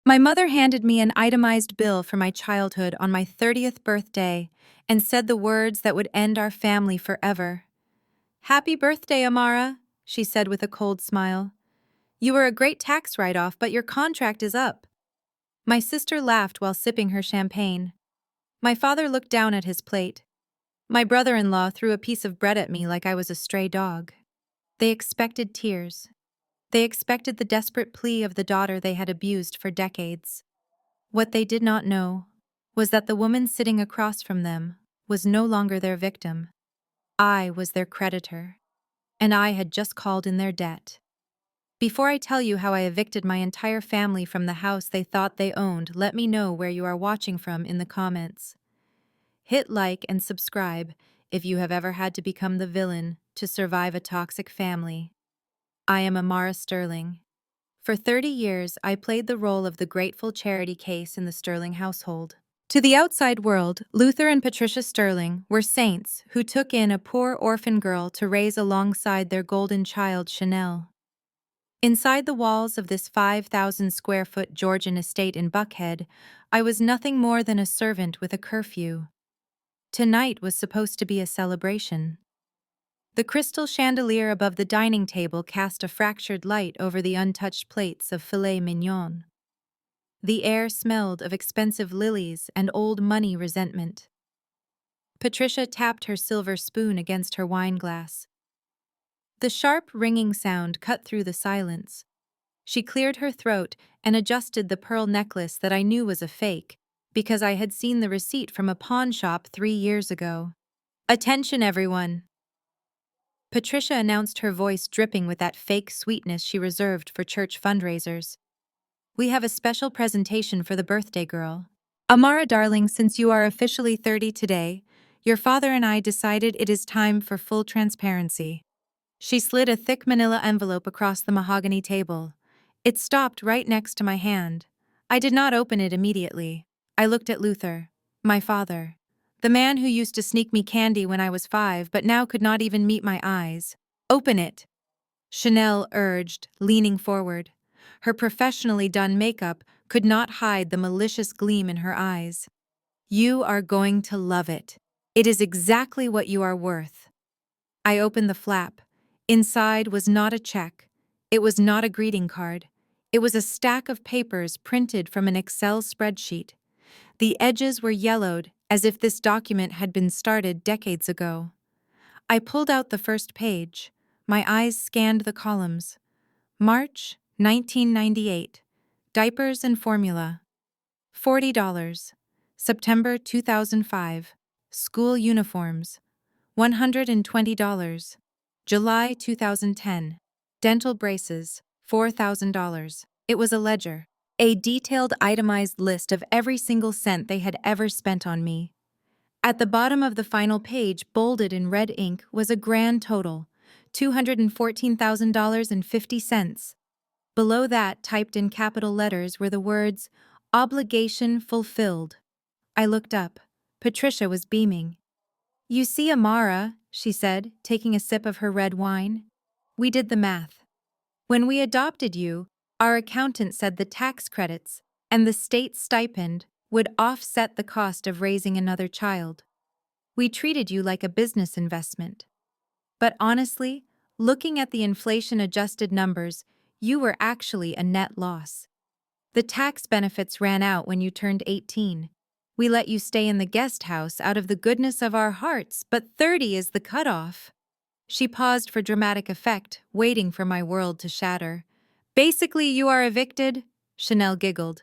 My mother handed me an itemized bill for my childhood on my 30th birthday and said the words that would end our family forever. "Happy birthday, Amara," she said with a cold smile. "You were a great tax write-off, but your contract is up." My sister laughed while sipping her champagne. My father looked down at his plate. My brother-in-law threw a piece of bread at me like I was a stray dog. They expected tears. They expected the desperate plea of the daughter they had abused for decades. What they did not know was that the woman sitting across from them was no longer their victim. I was their creditor, and I had just called in their debt. Before I tell you how I evicted my entire family from the house they thought they owned, let me know where you are watching from in the comments. Hit like and subscribe if you have ever had to become the villain to survive a toxic family. I am Amara Sterling. For 30 years, I played the role of the grateful charity case in the Sterling household. To the outside world, Luther and Patricia Sterling were saints who took in a poor orphan girl to raise alongside their golden child, Chanel. Inside the walls of this 5,000-square-foot Georgian estate in Buckhead, I was nothing more than a servant with a curfew. Tonight was supposed to be a celebration. The crystal chandelier above the dining table cast a fractured light over the untouched plates of filet mignon. The air smelled of expensive lilies and old money resentment. Patricia tapped her silver spoon against her wineglass. The sharp, ringing sound cut through the silence. She cleared her throat and adjusted the pearl necklace that I knew was a fake, because I had seen the receipt from a pawn shop 3 years ago. "Attention, everyone!" Patricia announced, her voice dripping with that fake sweetness she reserved for church fundraisers. "We have a special presentation for the birthday girl. Amara, darling, since you are officially 30 today, your father and I decided it is time for full transparency." She slid a thick manila envelope across the mahogany table. It stopped right next to my hand. I did not open it immediately. I looked at Luther, my father, the man who used to sneak me candy when I was 5 but now could not even meet my eyes. "Open it," Chanel urged, leaning forward. Her professionally done makeup could not hide the malicious gleam in her eyes. "You are going to love it. It is exactly what you are worth." I opened the flap. Inside was not a check. It was not a greeting card. It was a stack of papers printed from an Excel spreadsheet. The edges were yellowed, as if this document had been started decades ago. I pulled out the first page. My eyes scanned the columns. March 1998. Diapers and formula. $40. September 2005. School uniforms. $120. July 2010. Dental braces. $4,000. It was a ledger. A detailed, itemized list of every single cent they had ever spent on me. At the bottom of the final page, bolded in red ink, was a grand total, $214,050. Below that, typed in capital letters, were the words, "Obligation fulfilled." I looked up. Patricia was beaming. "You see, Amara," she said, taking a sip of her red wine. "We did the math. When we adopted you, our accountant said the tax credits and the state stipend would offset the cost of raising another child. We treated you like a business investment. But honestly, looking at the inflation-adjusted numbers, you were actually a net loss. The tax benefits ran out when you turned 18. We let you stay in the guest house out of the goodness of our hearts, but 30 is the cutoff." She paused for dramatic effect, waiting for my world to shatter. "Basically, you are evicted," Chanel giggled.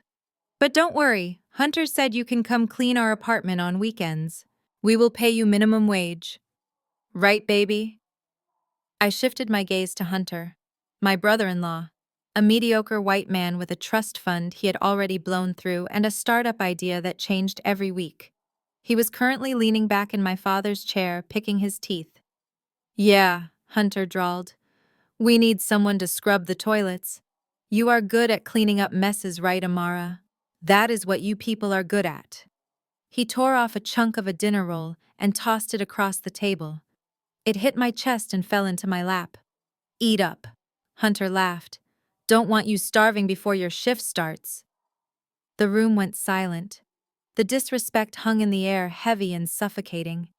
"But don't worry, Hunter said you can come clean our apartment on weekends. We will pay you minimum wage. Right, baby?" I shifted my gaze to Hunter, my brother-in-law, a mediocre white man with a trust fund he had already blown through and a startup idea that changed every week. He was currently leaning back in my father's chair, picking his teeth. "Yeah," Hunter drawled. "We need someone to scrub the toilets. You are good at cleaning up messes, right, Amara? That is what you people are good at." He tore off a chunk of a dinner roll and tossed it across the table. It hit my chest and fell into my lap. "Eat up," Hunter laughed. "Don't want you starving before your shift starts." The room went silent. The disrespect hung in the air, heavy and suffocating.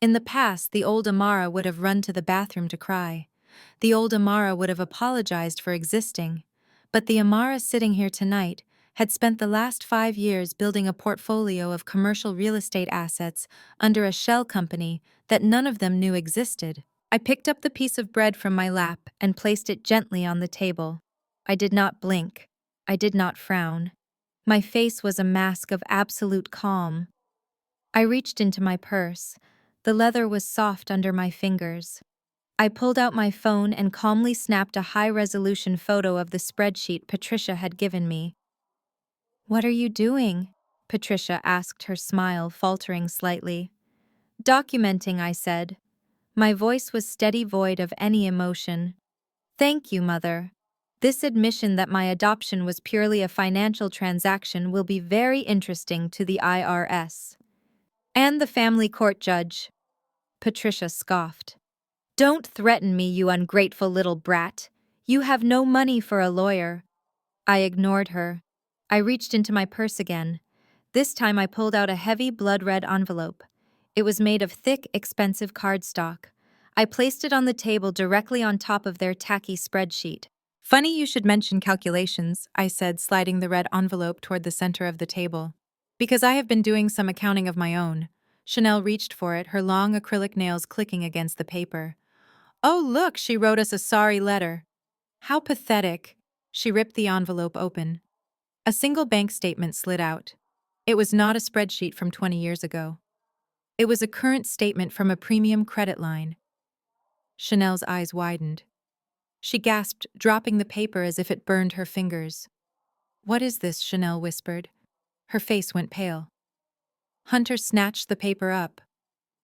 In the past, the old Amara would have run to the bathroom to cry. The old Amara would have apologized for existing. But the Amara sitting here tonight had spent the last 5 years building a portfolio of commercial real estate assets under a shell company that none of them knew existed. I picked up the piece of bread from my lap and placed it gently on the table. I did not blink. I did not frown. My face was a mask of absolute calm. I reached into my purse. The leather was soft under my fingers. I pulled out my phone and calmly snapped a high-resolution photo of the spreadsheet Patricia had given me. "What are you doing?" Patricia asked, her smile faltering slightly. "Documenting," I said. My voice was steady, void of any emotion. "Thank you, Mother. This admission that my adoption was purely a financial transaction will be very interesting to the IRS. And the family court judge." Patricia scoffed. "Don't threaten me, you ungrateful little brat. You have no money for a lawyer." I ignored her. I reached into my purse again. This time I pulled out a heavy blood-red envelope. It was made of thick, expensive cardstock. I placed it on the table directly on top of their tacky spreadsheet. "Funny you should mention calculations," I said, sliding the red envelope toward the center of the table. "Because I have been doing some accounting of my own." Chanel reached for it, her long acrylic nails clicking against the paper. "Oh, look, she wrote us a sorry letter." How pathetic. She ripped the envelope open. A single bank statement slid out. It was not a spreadsheet from 20 years ago. It was a current statement from a premium credit line. Chanel's eyes widened. She gasped, dropping the paper as if it burned her fingers. "What is this?" Chanel whispered. Her face went pale. Hunter snatched the paper up.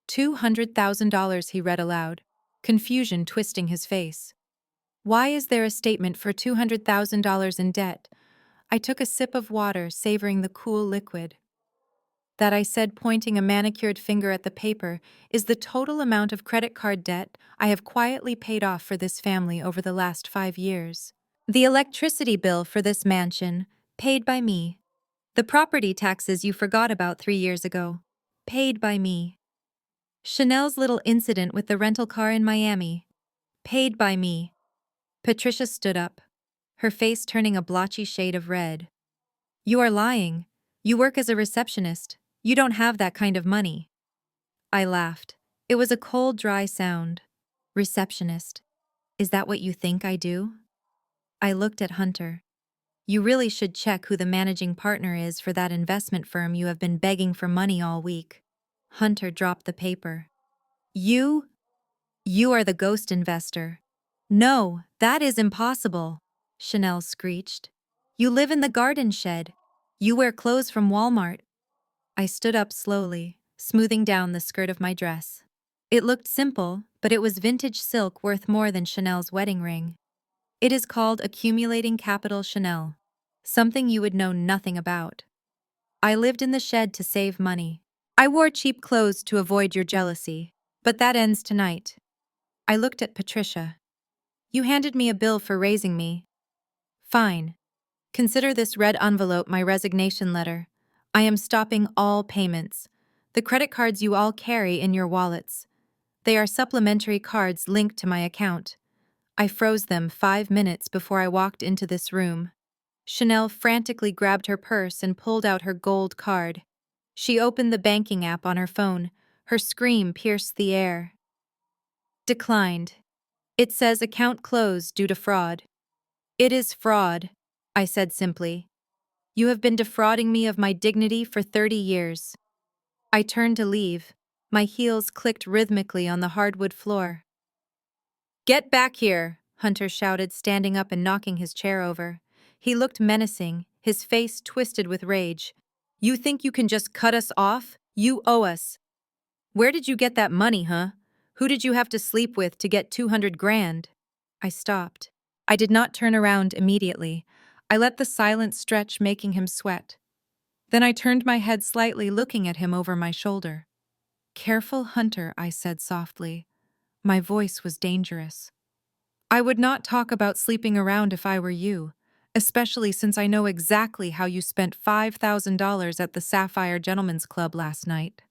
$200,000, he read aloud, confusion twisting his face. "Why is there a statement for $200,000 in debt?" I took a sip of water, savoring the cool liquid. "That," I said, pointing a manicured finger at the paper, "is the total amount of credit card debt I have quietly paid off for this family over the last 5 years. The electricity bill for this mansion, paid by me. The property taxes you forgot about 3 years ago, paid by me. Chanel's little incident with the rental car in Miami, paid by me." Patricia stood up, her face turning a blotchy shade of red. "You are lying. You work as a receptionist. You don't have that kind of money." I laughed. It was a cold, dry sound. "Receptionist. Is that what you think I do?" I looked at Hunter. "You really should check who the managing partner is for that investment firm you have been begging for money all week." Hunter dropped the paper. You are the ghost investor." "No, that is impossible," Chanel screeched. "You live in the garden shed. You wear clothes from Walmart." I stood up slowly, smoothing down the skirt of my dress. It looked simple, but it was vintage silk worth more than Chanel's wedding ring. "It is called accumulating capital, Chanel. Something you would know nothing about. I lived in the shed to save money. I wore cheap clothes to avoid your jealousy. But that ends tonight." I looked at Patricia. "You handed me a bill for raising me. Fine. Consider this red envelope my resignation letter. I am stopping all payments. The credit cards you all carry in your wallets. They are supplementary cards linked to my account. I froze them 5 minutes before I walked into this room." Chanel frantically grabbed her purse and pulled out her gold card. She opened the banking app on her phone. Her scream pierced the air. "Declined. It says account closed due to fraud." "It is fraud," I said simply. "You have been defrauding me of my dignity for 30 years. I turned to leave. My heels clicked rhythmically on the hardwood floor. "Get back here," Hunter shouted, standing up and knocking his chair over. He looked menacing, his face twisted with rage. "You think you can just cut us off? You owe us. Where did you get that money, huh? Who did you have to sleep with to get 200 grand? I stopped. I did not turn around immediately. I let the silence stretch, making him sweat. Then I turned my head slightly, looking at him over my shoulder. "Careful, Hunter," I said softly. My voice was dangerous. "I would not talk about sleeping around if I were you. especially since I know exactly how you spent $5,000 at the Sapphire Gentlemen's Club last night."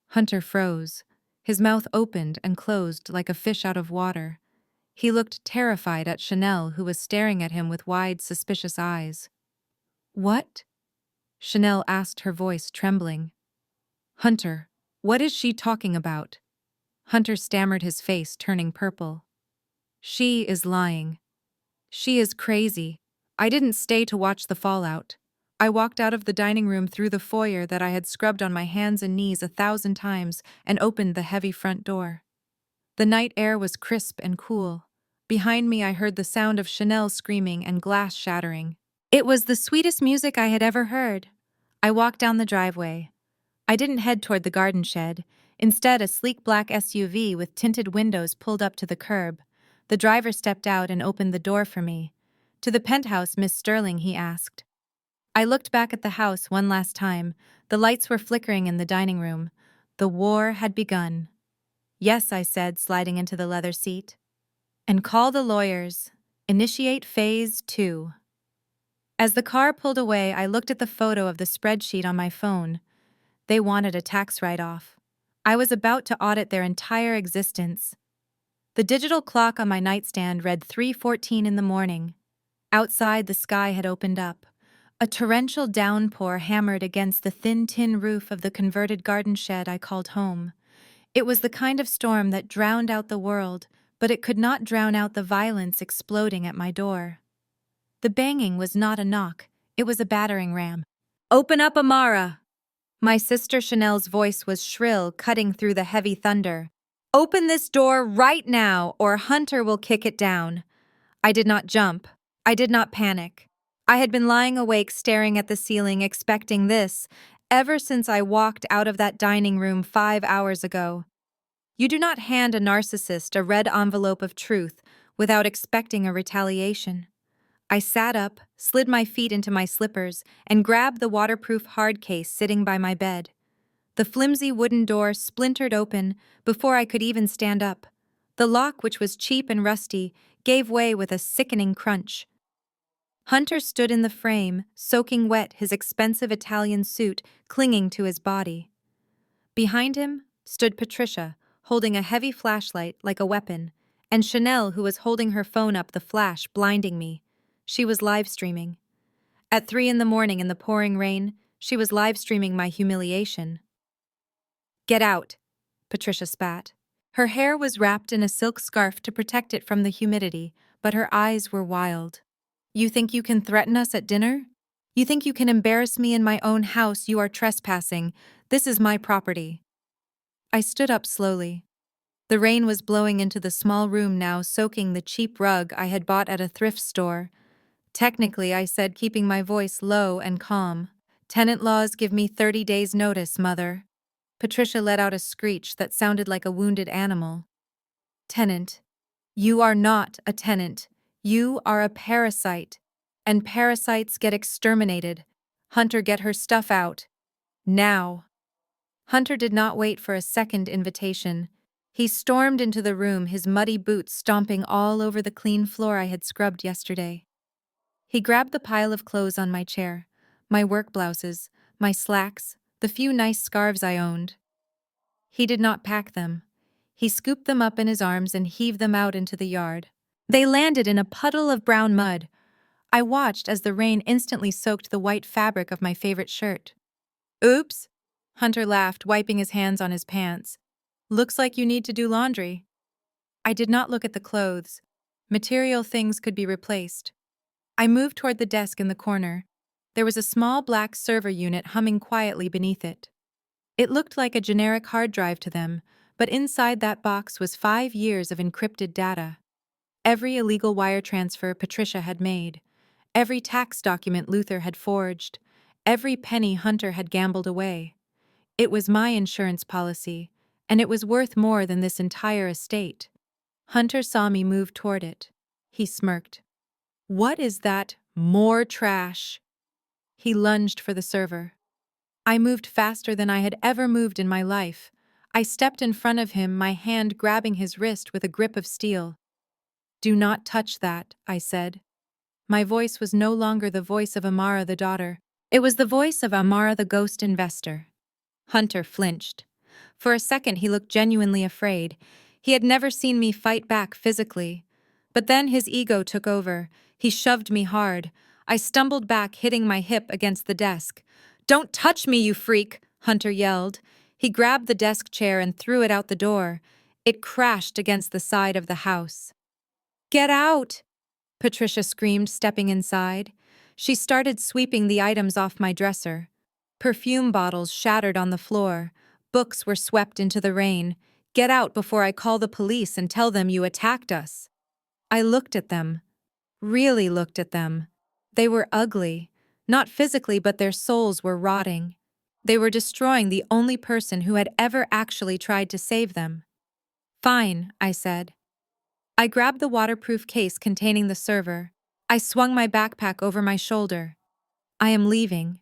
Hunter froze. His mouth opened and closed like a fish out of water. He looked terrified at Chanel, who was staring at him with wide, suspicious eyes. "What?" Chanel asked, her voice trembling. "Hunter, what is she talking about?" Hunter stammered, his face turning purple. "She is lying. She is crazy. I didn't stay to watch the fallout. I walked out of the dining room through the foyer that I had scrubbed on my hands and knees 1,000 times and opened the heavy front door. The night air was crisp and cool. Behind me I heard the sound of Chanel screaming and glass shattering. It was the sweetest music I had ever heard. I walked down the driveway. I didn't head toward the garden shed. Instead, a sleek black SUV with tinted windows pulled up to the curb. The driver stepped out and opened the door for me. "To the penthouse, Miss Sterling?" he asked. I looked back at the house one last time. The lights were flickering in the dining room. The war had begun. "Yes," I said, sliding into the leather seat. "And call the lawyers. Initiate phase 2. As the car pulled away, I looked at the photo of the spreadsheet on my phone. They wanted a tax write-off. I was about to audit their entire existence. The digital clock on my nightstand read 3:14 in the morning. Outside, the sky had opened up. A torrential downpour hammered against the thin tin roof of the converted garden shed I called home. It was the kind of storm that drowned out the world, but it could not drown out the violence exploding at my door. The banging was not a knock, it was a battering ram. "Open up, Amara!" My sister Chanel's voice was shrill, cutting through the heavy thunder. "Open this door right now, or Hunter will kick it down." I did not jump. I did not panic. I had been lying awake staring at the ceiling, expecting this, ever since I walked out of that dining room 5 hours ago. You do not hand a narcissist a red envelope of truth without expecting a retaliation. I sat up, slid my feet into my slippers, and grabbed the waterproof hard case sitting by my bed. The flimsy wooden door splintered open before I could even stand up. The lock, which was cheap and rusty, gave way with a sickening crunch. Hunter stood in the frame, soaking wet, his expensive Italian suit clinging to his body. Behind him stood Patricia, holding a heavy flashlight like a weapon, and Chanel, who was holding her phone up, the flash blinding me. She was live streaming. At 3 in the morning in the pouring rain, she was live streaming my humiliation. "Get out," Patricia spat. Her hair was wrapped in a silk scarf to protect it from the humidity, but her eyes were wild. "You think you can threaten us at dinner? You think you can embarrass me in my own house? You are trespassing. This is my property." I stood up slowly. The rain was blowing into the small room now, soaking the cheap rug I had bought at a thrift store. "Technically," I said, keeping my voice low and calm. "Tenant laws give me 30 days' notice, Mother." Patricia let out a screech that sounded like a wounded animal. "Tenant. You are not a tenant. You are a parasite. And parasites get exterminated. Hunter, get her stuff out. Now." Hunter did not wait for a second invitation. He stormed into the room, his muddy boots stomping all over the clean floor I had scrubbed yesterday. He grabbed the pile of clothes on my chair, my work blouses, my slacks, the few nice scarves I owned. He did not pack them. He scooped them up in his arms and heaved them out into the yard. They landed in a puddle of brown mud. I watched as the rain instantly soaked the white fabric of my favorite shirt. "Oops," Hunter laughed, wiping his hands on his pants. "Looks like you need to do laundry." I did not look at the clothes. Material things could be replaced. I moved toward the desk in the corner. There was a small black server unit humming quietly beneath it. It looked like a generic hard drive to them, but inside that box was 5 years of encrypted data. Every illegal wire transfer Patricia had made, every tax document Luther had forged, every penny Hunter had gambled away. It was my insurance policy, and it was worth more than this entire estate. Hunter saw me move toward it. He smirked. "What is that? More trash?" He lunged for the server. I moved faster than I had ever moved in my life. I stepped in front of him, my hand grabbing his wrist with a grip of steel. "Do not touch that," I said. My voice was no longer the voice of Amara the daughter. It was the voice of Amara the ghost investor. Hunter flinched. For a second he looked genuinely afraid. He had never seen me fight back physically. But then his ego took over. He shoved me hard. I stumbled back, hitting my hip against the desk. "Don't touch me, you freak!" Hunter yelled. He grabbed the desk chair and threw it out the door. It crashed against the side of the house. "Get out!" Patricia screamed, stepping inside. She started sweeping the items off my dresser. Perfume bottles shattered on the floor. Books were swept into the rain. "Get out before I call the police and tell them you attacked us." I looked at them. Really looked at them. They were ugly. Not physically, but their souls were rotting. They were destroying the only person who had ever actually tried to save them. "Fine," I said. I grabbed the waterproof case containing the server. I swung my backpack over my shoulder. "I am leaving."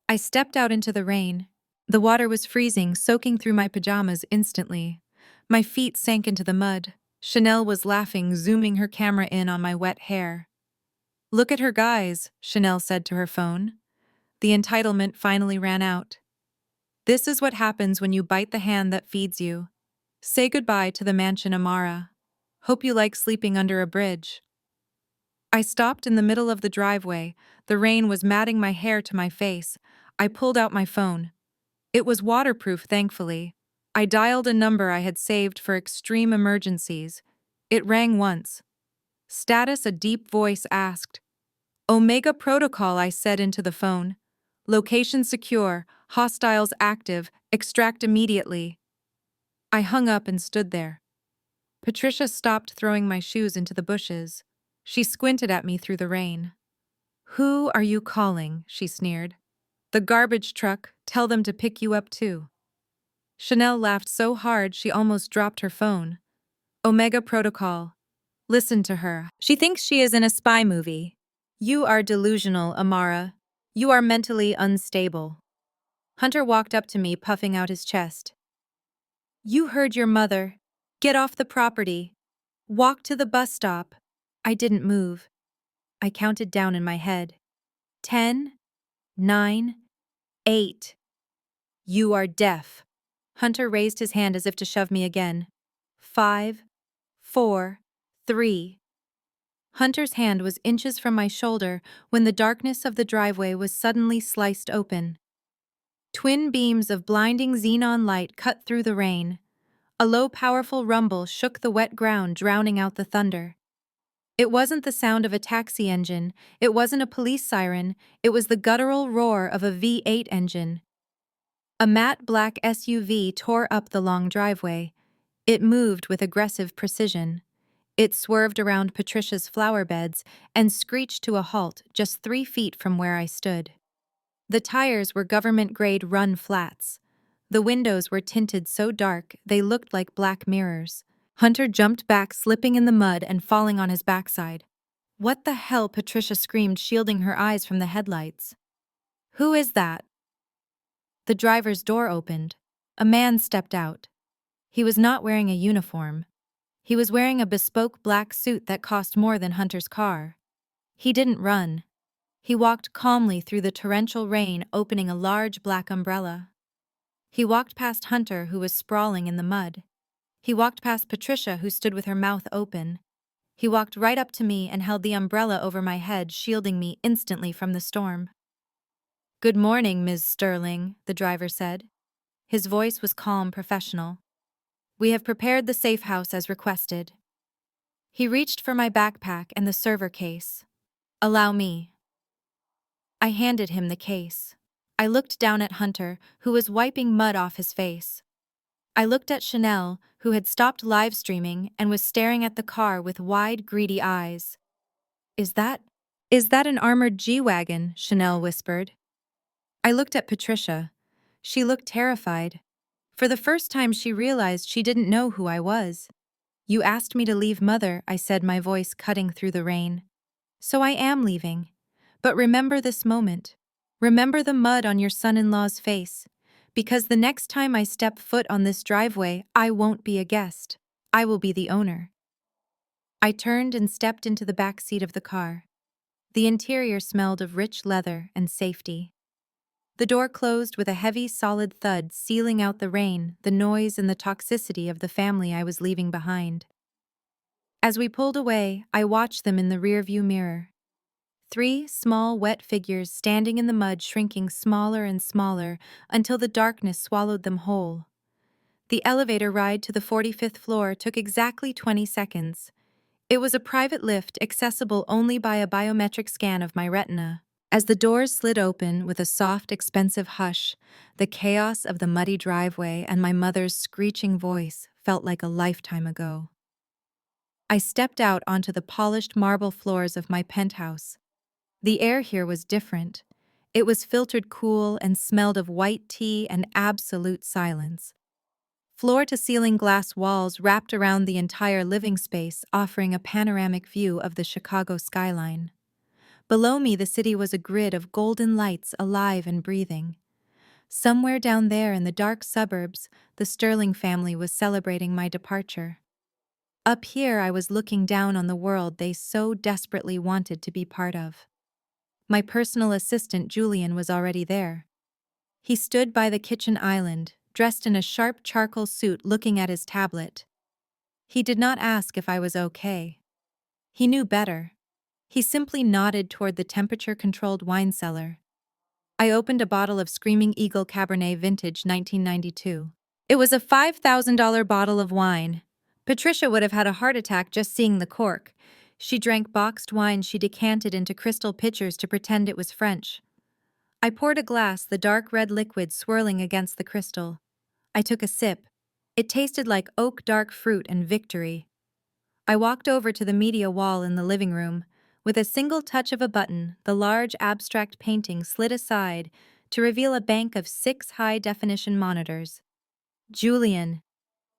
I stepped out into the rain. The water was freezing, soaking through my pajamas instantly. My feet sank into the mud. Chanel was laughing, zooming her camera in on my wet hair. "Look at her guys," Chanel said to her phone. The entitlement finally ran out. This is what happens when you bite the hand that feeds you. Say goodbye to the mansion, Amara. Hope you like sleeping under a bridge. I stopped in the middle of the driveway. The rain was matting my hair to my face. I pulled out my phone. It was waterproof, thankfully. I dialed a number I had saved for extreme emergencies. It rang once. Status, a deep voice asked. "Omega Protocol," I said into the phone. "Location secure, hostiles active, extract immediately." I hung up and stood there. Patricia stopped throwing my shoes into the bushes. She squinted at me through the rain. "Who are you calling?" she sneered. "The garbage truck. Tell them to pick you up too." Chanel laughed so hard she almost dropped her phone. "Omega Protocol. Listen to her. She thinks she is in a spy movie. You are delusional, Amara. You are mentally unstable." Hunter walked up to me, puffing out his chest. "You heard your mother. Get off the property. Walk to the bus stop." I didn't move. I counted down in my head. 10, 9, 8. "You are deaf." Hunter raised his hand as if to shove me again. 5, 4, 3. Hunter's hand was inches from my shoulder when the darkness of the driveway was suddenly sliced open. Twin beams of blinding xenon light cut through the rain. A low, powerful rumble shook the wet ground, drowning out the thunder. It wasn't the sound of a taxi engine, it wasn't a police siren, it was the guttural roar of a V8 engine. A matte black SUV tore up the long driveway. It moved with aggressive precision. It swerved around Patricia's flower beds and screeched to a halt just 3 feet from where I stood. The tires were government-grade run flats. The windows were tinted so dark they looked like black mirrors. Hunter jumped back, slipping in the mud and falling on his backside. "What the hell?" Patricia screamed, shielding her eyes from the headlights. "Who is that?" The driver's door opened. A man stepped out. He was not wearing a uniform. He was wearing a bespoke black suit that cost more than Hunter's car. He didn't run. He walked calmly through the torrential rain, opening a large black umbrella. He walked past Hunter, who was sprawling in the mud. He walked past Patricia, who stood with her mouth open. He walked right up to me and held the umbrella over my head, shielding me instantly from the storm. "Good morning, Ms. Sterling," the driver said. His voice was calm, professional. "We have prepared the safe house as requested." He reached for my backpack and the server case. "Allow me." I handed him the case. I looked down at Hunter, who was wiping mud off his face. I looked at Chanel, who had stopped live streaming and was staring at the car with wide, greedy eyes. Is that an armored G-Wagon?" Chanel whispered. I looked at Patricia. She looked terrified. For the first time, she realized she didn't know who I was. "You asked me to leave, Mother," I said, my voice cutting through the rain. "So I am leaving. But remember this moment. Remember the mud on your son-in-law's face. Because the next time I step foot on this driveway, I won't be a guest. I will be the owner." I turned and stepped into the back seat of the car. The interior smelled of rich leather and safety. The door closed with a heavy, solid thud, sealing out the rain, the noise, and the toxicity of the family I was leaving behind. As we pulled away, I watched them in the rearview mirror. Three small, wet figures standing in the mud, shrinking smaller and smaller until the darkness swallowed them whole. The elevator ride to the 45th floor took exactly 20 seconds. It was a private lift accessible only by a biometric scan of my retina. As the doors slid open with a soft, expensive hush, the chaos of the muddy driveway and my mother's screeching voice felt like a lifetime ago. I stepped out onto the polished marble floors of my penthouse. The air here was different. It was filtered cool and smelled of white tea and absolute silence. Floor-to-ceiling glass walls wrapped around the entire living space, offering a panoramic view of the Chicago skyline. Below me, the city was a grid of golden lights, alive and breathing. Somewhere down there in the dark suburbs, the Sterling family was celebrating my departure. Up here, I was looking down on the world they so desperately wanted to be part of. My personal assistant, Julian, was already there. He stood by the kitchen island, dressed in a sharp charcoal suit, looking at his tablet. He did not ask if I was okay. He knew better. He simply nodded toward the temperature-controlled wine cellar. I opened a bottle of Screaming Eagle Cabernet Vintage 1992. It was a $5,000 bottle of wine. Patricia would have had a heart attack just seeing the cork. She drank boxed wine she decanted into crystal pitchers to pretend it was French. I poured a glass, the dark red liquid swirling against the crystal. I took a sip. It tasted like oak dark fruit and victory. I walked over to the media wall in the living room. With a single touch of a button, the large abstract painting slid aside to reveal a bank of 6 high-definition monitors. "Julian,"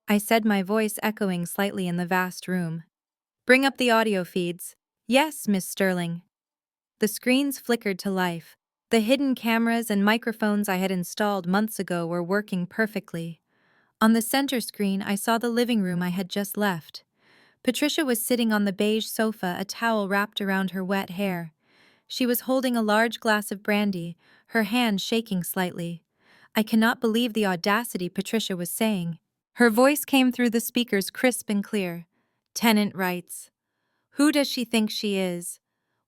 I said, my voice echoing slightly in the vast room. "Bring up the audio feeds." "Yes, Miss Sterling." The screens flickered to life. The hidden cameras and microphones I had installed months ago were working perfectly. On the center screen, I saw the living room I had just left. Patricia was sitting on the beige sofa, a towel wrapped around her wet hair. She was holding a large glass of brandy, her hand shaking slightly. "I cannot believe the audacity," Patricia was saying. Her voice came through the speakers crisp and clear. "Tenant rights. Who does she think she is?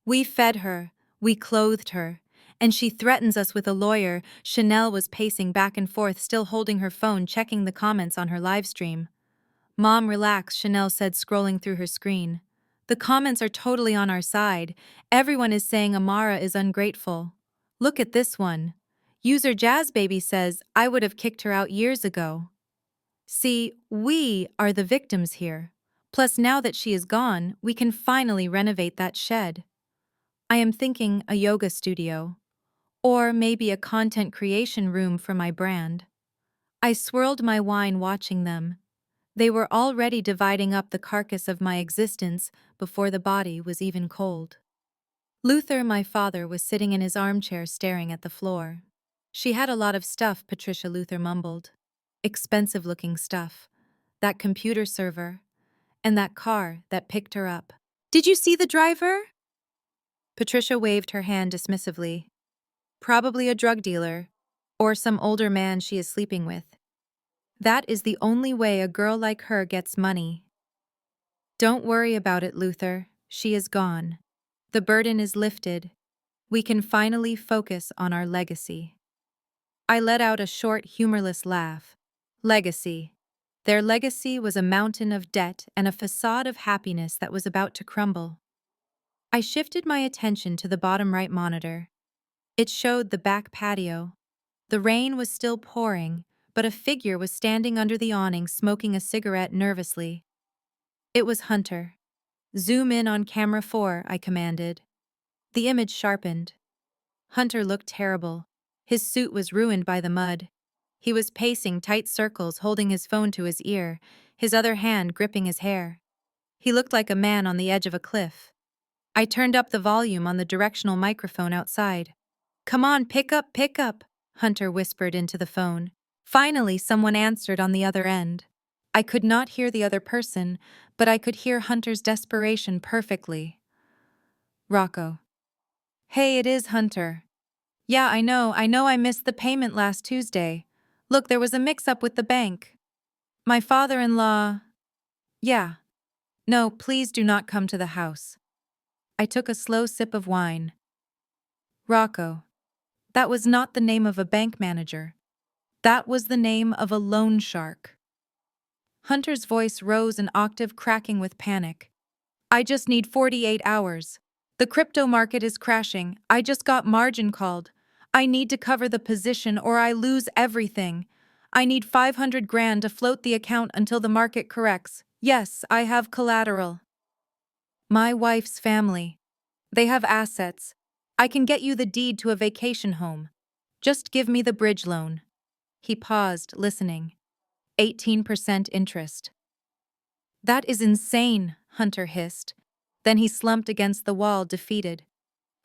We fed her, we clothed her, and she threatens us with a lawyer." Chanel was pacing back and forth, still holding her phone, checking the comments on her live stream. "Mom, relax," Chanel said, scrolling through her screen. "The comments are totally on our side. Everyone is saying Amara is ungrateful. Look at this one. User JazzBaby says, I would have kicked her out years ago. See, we are the victims here. Plus, now that she is gone, we can finally renovate that shed. I am thinking a yoga studio. Or maybe a content creation room for my brand." I swirled my wine watching them. They were already dividing up the carcass of my existence before the body was even cold. Luther, my father, was sitting in his armchair staring at the floor. "She had a lot of stuff," Patricia Luther mumbled. "Expensive-looking stuff. That computer server. And that car that picked her up." "Did you see the driver?" Patricia waved her hand dismissively. "Probably a drug dealer. Or some older man she is sleeping with. That is the only way a girl like her gets money." "Don't worry about it, Luther. She is gone. The burden is lifted. We can finally focus on our legacy." I let out a short, humorless laugh. Legacy. Their legacy was a mountain of debt and a facade of happiness that was about to crumble. I shifted my attention to the bottom right monitor. It showed the back patio. The rain was still pouring, but a figure was standing under the awning, smoking a cigarette nervously. It was Hunter. "Zoom in on camera 4, I commanded. The image sharpened. Hunter looked terrible. His suit was ruined by the mud. He was pacing tight circles, holding his phone to his ear, his other hand gripping his hair. He looked like a man on the edge of a cliff. I turned up the volume on the directional microphone outside. "Come on, pick up," Hunter whispered into the phone. Finally, someone answered on the other end. I could not hear the other person, but I could hear Hunter's desperation perfectly. "Rocco." Hey, it is Hunter. Yeah, I know I missed the payment last Tuesday. Look, there was a mix-up with the bank. My father-in-law… Yeah. No, please do not come to the house. I took a slow sip of wine. Rocco. That was not the name of a bank manager. That was the name of a loan shark. Hunter's voice rose an octave, cracking with panic. I just need 48 hours. The crypto market is crashing. I just got margin called. I need to cover the position or I lose everything. I need 500 grand to float the account until the market corrects. Yes, I have collateral. My wife's family. They have assets. I can get you the deed to a vacation home. Just give me the bridge loan. He paused, listening. 18% interest. That is insane, Hunter hissed. Then he slumped against the wall, defeated.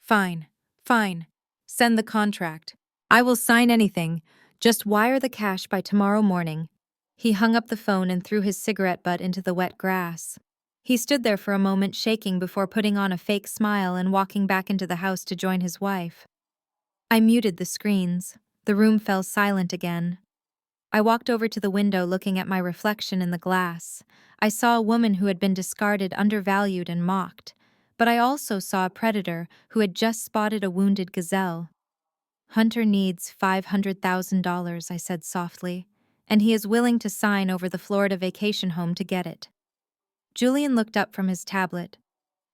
Fine, fine. Send the contract. I will sign anything. Just wire the cash by tomorrow morning. He hung up the phone and threw his cigarette butt into the wet grass. He stood there for a moment, shaking before putting on a fake smile and walking back into the house to join his wife. I muted the screens. The room fell silent again. I walked over to the window, looking at my reflection in the glass. I saw a woman who had been discarded, undervalued, and mocked. But I also saw a predator who had just spotted a wounded gazelle. Hunter needs $500,000, I said softly, and he is willing to sign over the Florida vacation home to get it. Julian looked up from his tablet.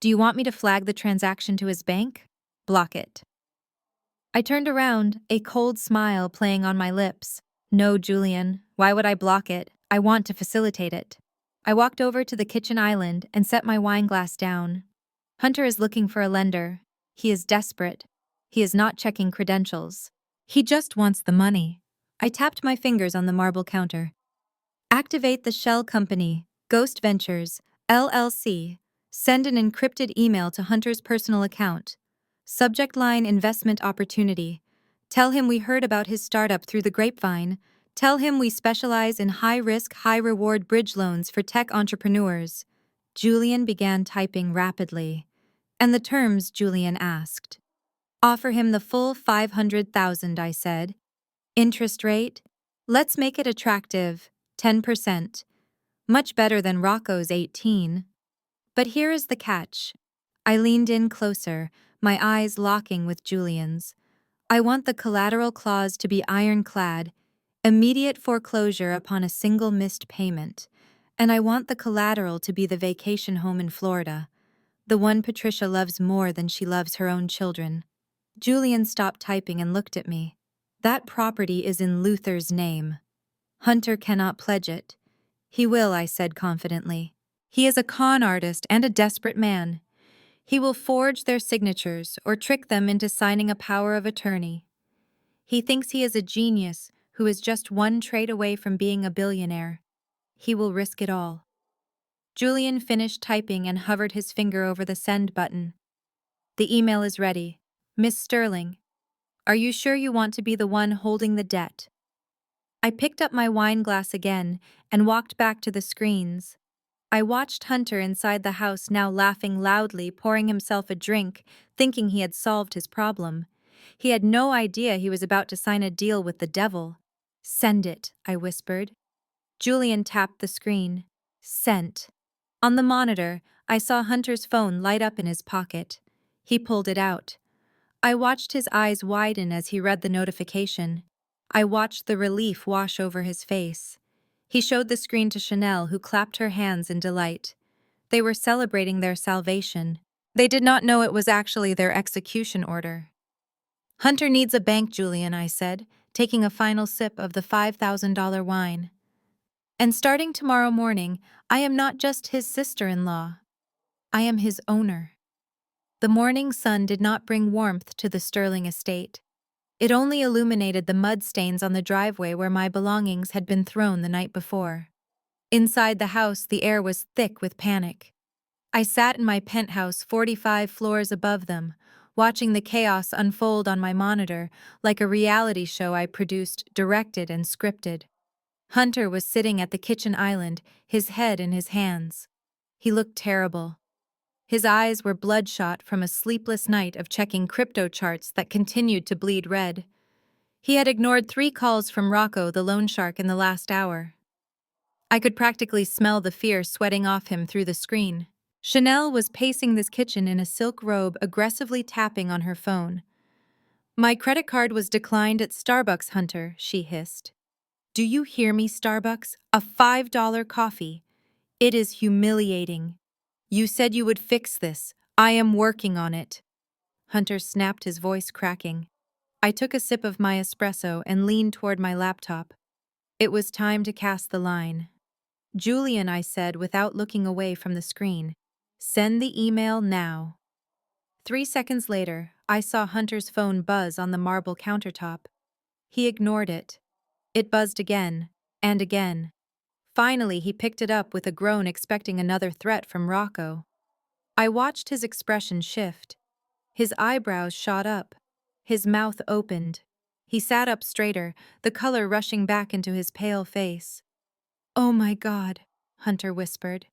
Do you want me to flag the transaction to his bank? Block it. I turned around, a cold smile playing on my lips. No, Julian, why would I block it? I want to facilitate it. I walked over to the kitchen island and set my wine glass down. Hunter is looking for a lender. He is desperate. He is not checking credentials. He just wants the money. I tapped my fingers on the marble counter. Activate the shell company, Ghost Ventures, LLC. Send an encrypted email to Hunter's personal account. Subject line: investment opportunity. Tell him we heard about his startup through the grapevine. Tell him we specialize in high-risk, high-reward bridge loans for tech entrepreneurs. Julian began typing rapidly. And the terms, Julian asked. Offer him the full 500,000, I said. Interest rate? Let's make it attractive, 10%. Much better than Rocco's 18. But here is the catch. I leaned in closer, my eyes locking with Julian's. I want the collateral clause to be ironclad, immediate foreclosure upon a single missed payment. And I want the collateral to be the vacation home in Florida, the one Patricia loves more than she loves her own children. Julian stopped typing and looked at me. That property is in Luther's name. Hunter cannot pledge it. He will, I said confidently. He is a con artist and a desperate man. He will forge their signatures or trick them into signing a power of attorney. He thinks he is a genius who is just one trade away from being a billionaire. He will risk it all. Julian finished typing and hovered his finger over the send button. The email is ready. Miss Sterling, are you sure you want to be the one holding the debt? I picked up my wine glass again and walked back to the screens. I watched Hunter inside the house, now laughing loudly, pouring himself a drink, thinking he had solved his problem. He had no idea he was about to sign a deal with the devil. Send it, I whispered. Julian tapped the screen. Sent. On the monitor, I saw Hunter's phone light up in his pocket. He pulled it out. I watched his eyes widen as he read the notification. I watched the relief wash over his face. He showed the screen to Chanel, who clapped her hands in delight. They were celebrating their salvation. They did not know it was actually their execution order. Hunter needs a bank, Julian, I said, taking a final sip of the $5,000 wine. And starting tomorrow morning, I am not just his sister-in-law. I am his owner. The morning sun did not bring warmth to the Sterling estate. It only illuminated the mud stains on the driveway where my belongings had been thrown the night before. Inside the house, the air was thick with panic. I sat in my penthouse 45 floors above them, watching the chaos unfold on my monitor like a reality show I produced, directed, and scripted. Hunter was sitting at the kitchen island, his head in his hands. He looked terrible. His eyes were bloodshot from a sleepless night of checking crypto charts that continued to bleed red. He had ignored 3 calls from Rocco, the loan shark, in the last hour. I could practically smell the fear sweating off him through the screen. Chanel was pacing this kitchen in a silk robe, aggressively tapping on her phone. "My credit card was declined at Starbucks, Hunter," she hissed. "Do you hear me, Starbucks? A $5 coffee. It is humiliating. You said you would fix this. I am working on it." Hunter snapped, his voice cracking. I took a sip of my espresso and leaned toward my laptop. It was time to cast the line. "Julian," I said without looking away from the screen, "send the email now." 3 seconds later, I saw Hunter's phone buzz on the marble countertop. He ignored it. It buzzed again, and again. Finally, he picked it up with a groan, expecting another threat from Rocco. I watched his expression shift. His eyebrows shot up. His mouth opened. He sat up straighter, the color rushing back into his pale face. "Oh my God," Hunter whispered.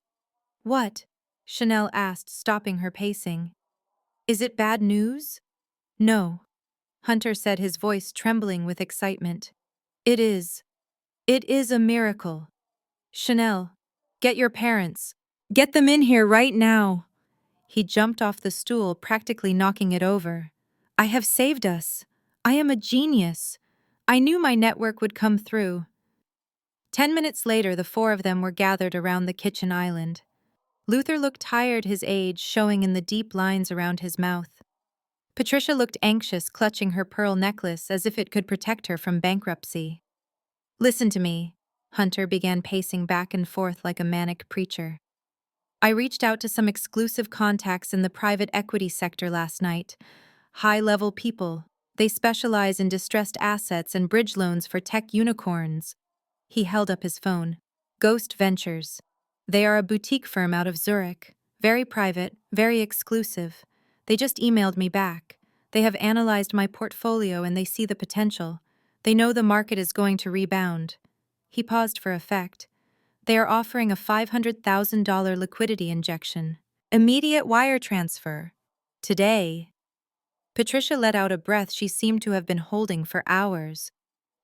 "What?" Chanel asked, stopping her pacing. "Is it bad news?" "No," Hunter said, his voice trembling with excitement. "It is. It is a miracle. Chanel, get your parents. Get them in here right now." He jumped off the stool, practically knocking it over. "I have saved us. I am a genius. I knew my network would come through." 10 minutes later, the 4 of them were gathered around the kitchen island. Luther looked tired, his age showing in the deep lines around his mouth. Patricia looked anxious, clutching her pearl necklace as if it could protect her from bankruptcy. "Listen to me," Hunter began, pacing back and forth like a manic preacher. "I reached out to some exclusive contacts in the private equity sector last night. High-level people. They specialize in distressed assets and bridge loans for tech unicorns." He held up his phone. "Ghost Ventures. They are a boutique firm out of Zurich. Very private, very exclusive. They just emailed me back. They have analyzed my portfolio and they see the potential. They know the market is going to rebound." He paused for effect. "They are offering a $500,000 liquidity injection. Immediate wire transfer. Today." Patricia let out a breath she seemed to have been holding for hours.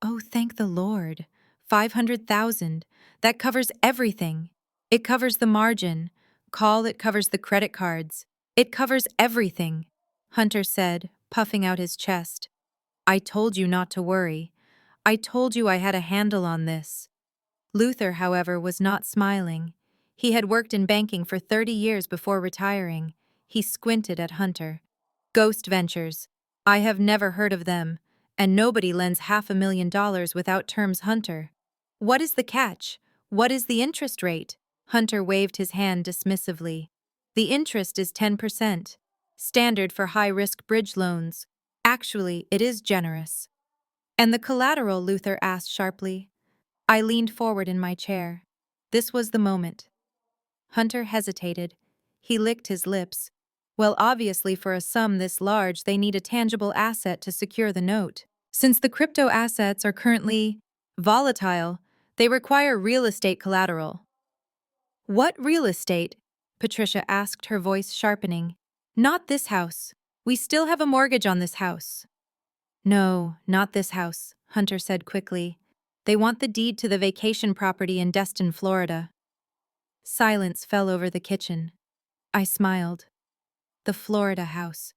"Oh, thank the Lord. 500,000. That covers everything. It covers the margin. Call, it covers the credit cards. It covers everything," Hunter said, puffing out his chest. "I told you not to worry. I told you I had a handle on this." Luther, however, was not smiling. He had worked in banking for 30 years before retiring. He squinted at Hunter. "Ghost Ventures. I have never heard of them, and nobody lends $500,000 without terms, Hunter." "What is the catch? What is the interest rate?" Hunter waved his hand dismissively. "The interest is 10%. Standard for high-risk bridge loans. Actually, it is generous." "And the collateral?" Luther asked sharply. I leaned forward in my chair. This was the moment. Hunter hesitated. He licked his lips. "Well, obviously for a sum this large they need a tangible asset to secure the note. Since the crypto assets are currently volatile, they require real estate collateral." "What real estate?" Patricia asked, her voice sharpening. "Not this house. We still have a mortgage on this house." "No, not this house," Hunter said quickly. "They want the deed to the vacation property in Destin, Florida." Silence fell over the kitchen. I smiled. The Florida house.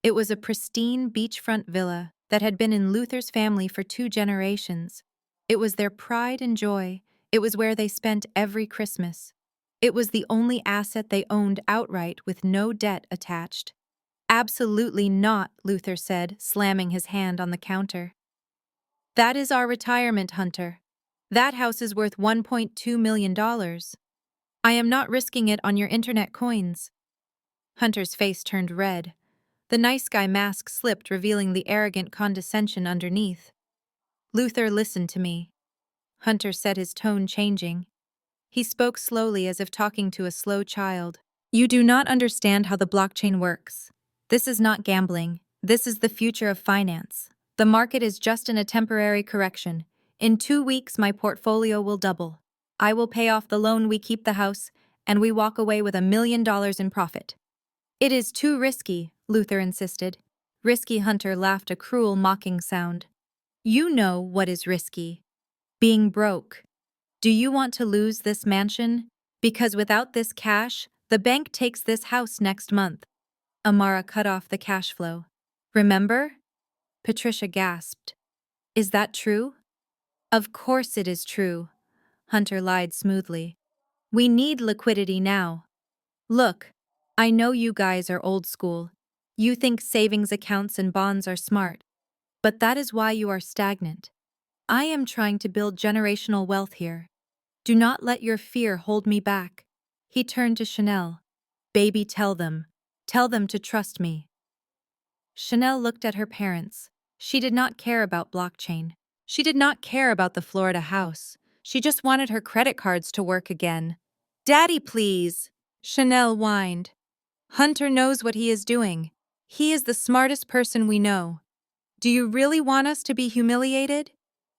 It was a pristine beachfront villa that had been in Luther's family for 2 generations. It was their pride and joy. It was where they spent every Christmas. It was the only asset they owned outright with no debt attached. "Absolutely not," Luther said, slamming his hand on the counter. "That is our retirement, Hunter. That house is worth $1.2 million. I am not risking it on your internet coins." Hunter's face turned red. The nice guy mask slipped, revealing the arrogant condescension underneath. "Luther, listen to me." Hunter said, his tone changing. He spoke slowly, as if talking to a slow child. "You do not understand how the blockchain works. This is not gambling. This is the future of finance. The market is just in a temporary correction. In 2 weeks, my portfolio will double. I will pay off the loan, we keep the house, and we walk away with $1 million in profit. It is too risky, Luther insisted. Risky Hunter laughed a cruel, mocking sound. You know what is risky. Being broke. Do you want to lose this mansion? Because without this cash, the bank takes this house next month. Amara cut off the cash flow. Remember? Patricia gasped. Is that true? Of course it is true. Hunter lied smoothly. We need liquidity now. Look, I know you guys are old school. You think savings accounts and bonds are smart. But that is why you are stagnant. I am trying to build generational wealth here. Do not let your fear hold me back. He turned to Chanel. Baby, tell them. Tell them to trust me. Chanel looked at her parents. She did not care about blockchain. She did not care about the Florida house. She just wanted her credit cards to work again. Daddy, please. Chanel whined. Hunter knows what he is doing. He is the smartest person we know. Do you really want us to be humiliated?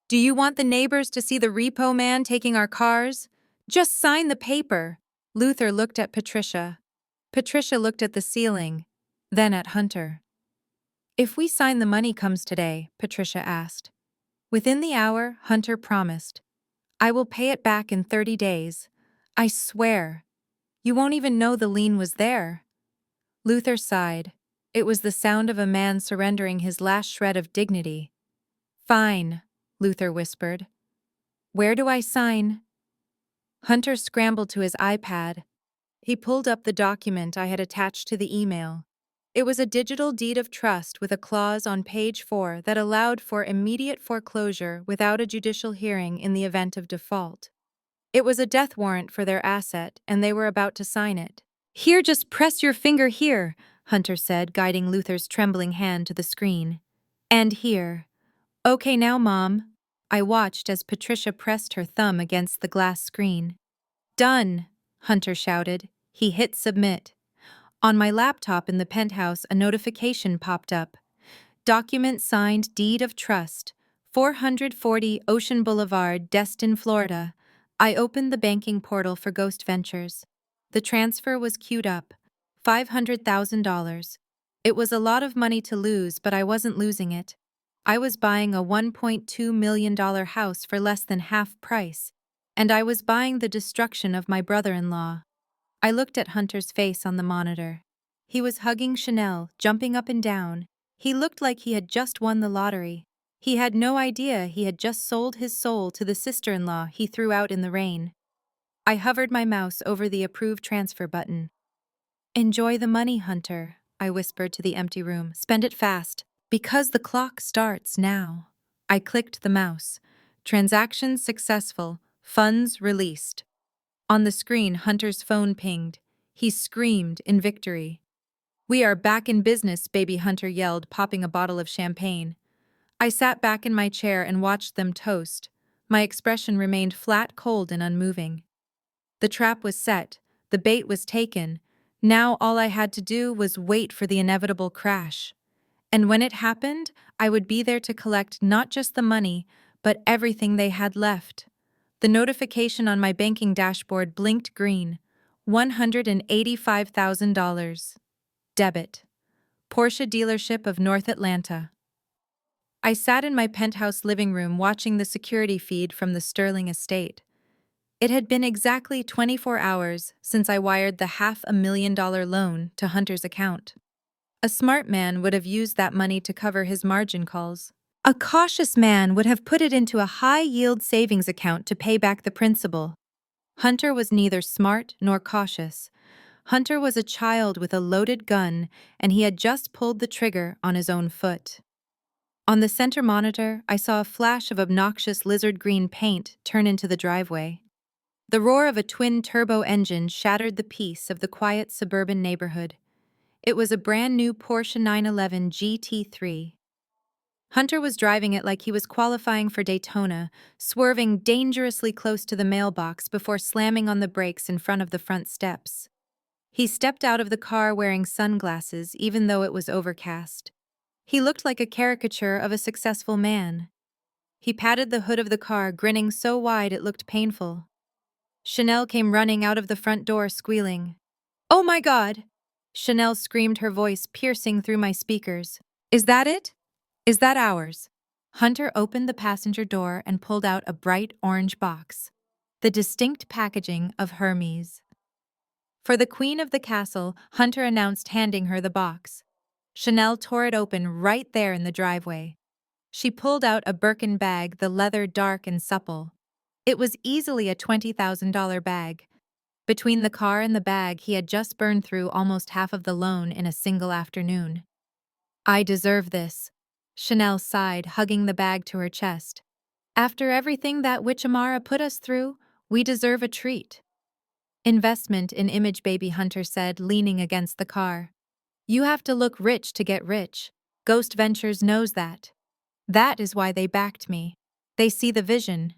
Do you want the neighbors to see the repo man taking our cars? Just sign the paper. Luther looked at Patricia. Patricia looked at the ceiling, then at Hunter. If we sign, the money comes today, Patricia asked. Within the hour, Hunter promised. I will pay it back in 30 days. I swear. You won't even know the lien was there. Luther sighed. It was the sound of a man surrendering his last shred of dignity. Fine, Luther whispered. Where do I sign? Hunter scrambled to his iPad. He pulled up the document I had attached to the email. It was a digital deed of trust with a clause on page 4 that allowed for immediate foreclosure without a judicial hearing in the event of default. It was a death warrant for their asset, and they were about to sign it. Here, just press your finger here, Hunter said, guiding Luther's trembling hand to the screen. And here. Okay now, Mom. I watched as Patricia pressed her thumb against the glass screen. Done, Hunter shouted. He hit submit. On my laptop in the penthouse, a notification popped up. Document signed, deed of trust, 440 Ocean Boulevard, Destin, Florida. I opened the banking portal for Ghost Ventures. The transfer was queued up. $500,000. It was a lot of money to lose, but I wasn't losing it. I was buying a $1.2 million house for less than half price, and I was buying the destruction of my brother-in-law. I looked at Hunter's face on the monitor. He was hugging Chanel, jumping up and down. He looked like he had just won the lottery. He had no idea he had just sold his soul to the sister-in-law he threw out in the rain. I hovered my mouse over the approve transfer button. Enjoy the money, Hunter, I whispered to the empty room. Spend it fast, because the clock starts now. I clicked the mouse. Transaction successful. Funds released. On the screen, Hunter's phone pinged. He screamed in victory. We are back in business, baby, Hunter yelled, popping a bottle of champagne. I sat back in my chair and watched them toast. My expression remained flat, cold, and unmoving. The trap was set. The bait was taken. Now all I had to do was wait for the inevitable crash. And when it happened, I would be there to collect not just the money, but everything they had left. The notification on my banking dashboard blinked green. $185,000. Debit. Porsche dealership of North Atlanta. I sat in my penthouse living room watching the security feed from the Sterling estate. It had been exactly 24 hours since I wired the $500,000 loan to Hunter's account. A smart man would have used that money to cover his margin calls. A cautious man would have put it into a high-yield savings account to pay back the principal. Hunter was neither smart nor cautious. Hunter was a child with a loaded gun, and he had just pulled the trigger on his own foot. On the center monitor, I saw a flash of obnoxious lizard-green paint turn into the driveway. The roar of a twin-turbo engine shattered the peace of the quiet suburban neighborhood. It was a brand-new Porsche 911 GT3. Hunter was driving it like he was qualifying for Daytona, swerving dangerously close to the mailbox before slamming on the brakes in front of the front steps. He stepped out of the car wearing sunglasses, even though it was overcast. He looked like a caricature of a successful man. He patted the hood of the car, grinning so wide it looked painful. Chanel came running out of the front door, squealing. "Oh my God!" Chanel screamed, her voice piercing through my speakers. Is that it? Is that ours? Hunter opened the passenger door and pulled out a bright orange box. The distinct packaging of Hermes. For the queen of the castle, Hunter announced, handing her the box. Chanel tore it open right there in the driveway. She pulled out a Birkin bag, the leather dark and supple. It was easily a $20,000 bag. Between the car and the bag, he had just burned through almost half of the loan in a single afternoon. I deserve this. Chanel sighed, hugging the bag to her chest. After everything that witch Amara put us through, we deserve a treat. Investment in image, baby, Hunter said, leaning against the car. You have to look rich to get rich. Ghost Ventures knows that. That is why they backed me. They see the vision.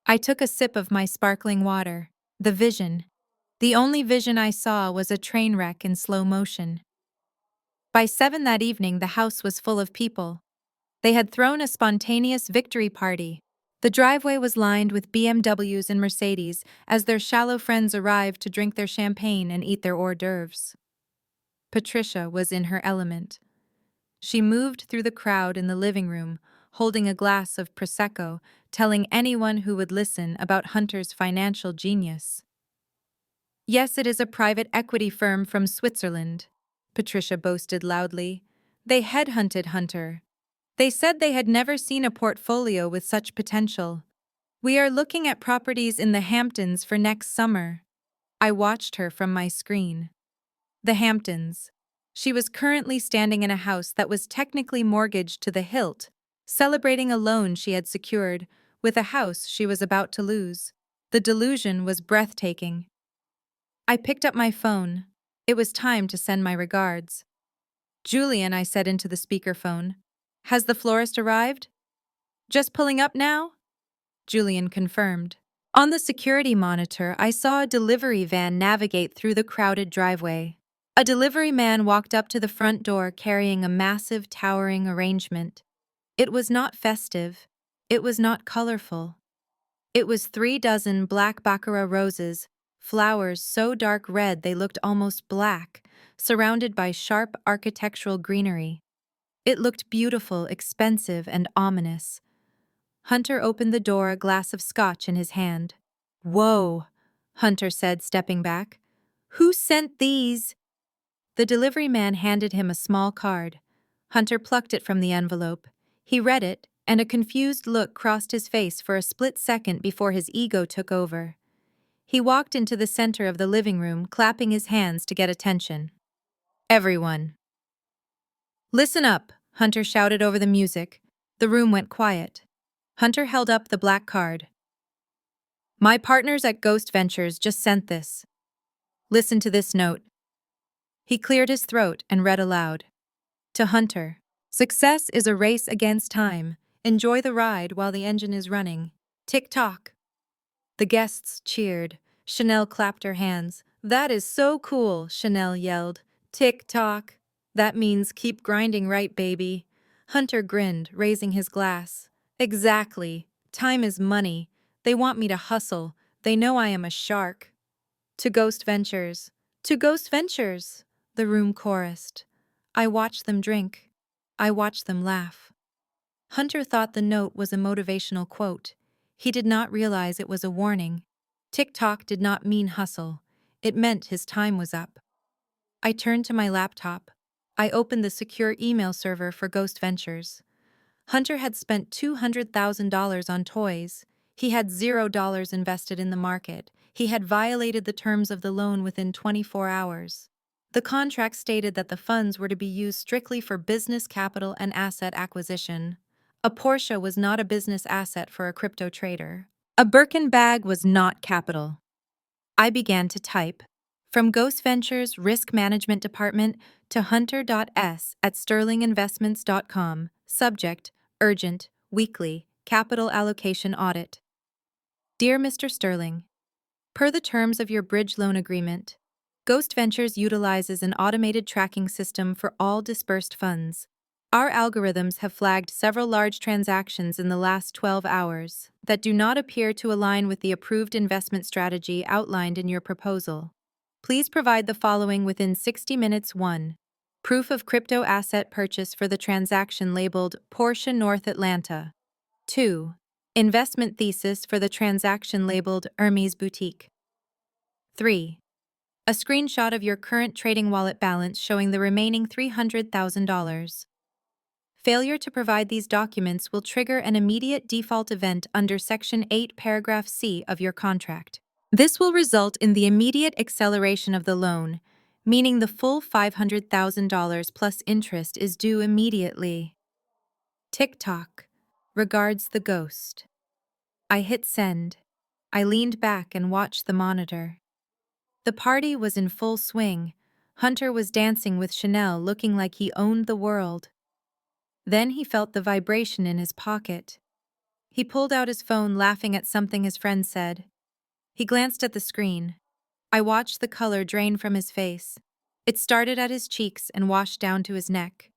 I took a sip of my sparkling water. The vision. The only vision I saw was a train wreck in slow motion. By 7 that evening, the house was full of people. They had thrown a spontaneous victory party. The driveway was lined with BMWs and Mercedes as their shallow friends arrived to drink their champagne and eat their hors d'oeuvres. Patricia was in her element. She moved through the crowd in the living room, holding a glass of Prosecco, telling anyone who would listen about Hunter's financial genius. Yes, it is a private equity firm from Switzerland, Patricia boasted loudly. They headhunted Hunter. They said they had never seen a portfolio with such potential. We are looking at properties in the Hamptons for next summer. I watched her from my screen. The Hamptons. She was currently standing in a house that was technically mortgaged to the hilt, celebrating a loan she had secured with a house she was about to lose. The delusion was breathtaking. I picked up my phone. It was time to send my regards. Julian, I said into the speakerphone. Has the florist arrived? Just pulling up now? Julian confirmed. On the security monitor, I saw a delivery van navigate through the crowded driveway. A delivery man walked up to the front door carrying a massive, towering arrangement. It was not festive. It was not colorful. It was 3 dozen black baccarat roses, flowers so dark red they looked almost black, surrounded by sharp architectural greenery. It looked beautiful, expensive, and ominous. Hunter opened the door, a glass of scotch in his hand. Whoa, Hunter said, stepping back. Who sent these? The delivery man handed him a small card. Hunter plucked it from the envelope. He read it, and a confused look crossed his face for a split second before his ego took over. He walked into the center of the living room, clapping his hands to get attention. Everyone. Listen up, Hunter shouted over the music. The room went quiet. Hunter held up the black card. My partners at Ghost Ventures just sent this. Listen to this note. He cleared his throat and read aloud. To Hunter, success is a race against time. Enjoy the ride while the engine is running. Tick-tock. The guests cheered. Chanel clapped her hands. That is so cool, Chanel yelled. Tick-tock. That means keep grinding, right, baby? Hunter grinned, raising his glass. Exactly. Time is money. They want me to hustle. They know I am a shark. To Ghost Ventures. To Ghost Ventures, the room chorused. I watched them drink. I watched them laugh. Hunter thought the note was a motivational quote. He did not realize it was a warning. Tick-tock did not mean hustle. It meant his time was up. I turned to my laptop. I opened the secure email server for Ghost Ventures. Hunter had spent $200,000 on toys. He had $0 invested in the market. He had violated the terms of the loan within 24 hours. The contract stated that the funds were to be used strictly for business capital and asset acquisition. A Porsche was not a business asset for a crypto trader. A Birkin bag was not capital. I began to type. From Ghost Ventures Risk Management Department to hunter.s@sterlinginvestments.com. Subject, urgent, weekly, capital allocation audit. Dear Mr. Sterling, per the terms of your bridge loan agreement, Ghost Ventures utilizes an automated tracking system for all dispersed funds. Our algorithms have flagged several large transactions in the last 12 hours that do not appear to align with the approved investment strategy outlined in your proposal. Please provide the following within 60 minutes. 1. Proof of crypto asset purchase for the transaction labeled Porsche North Atlanta. 2. Investment thesis for the transaction labeled Hermes Boutique. 3. A screenshot of your current trading wallet balance showing the remaining $300,000. Failure to provide these documents will trigger an immediate default event under Section 8, Paragraph C of your contract. This will result in the immediate acceleration of the loan, meaning the full $500,000 plus interest is due immediately. TikTok. Regards the ghost. I hit send. I leaned back and watched the monitor. The party was in full swing. Hunter was dancing with Chanel, looking like he owned the world. Then he felt the vibration in his pocket. He pulled out his phone, laughing at something his friend said. He glanced at the screen. I watched the color drain from his face. It started at his cheeks and washed down to his neck.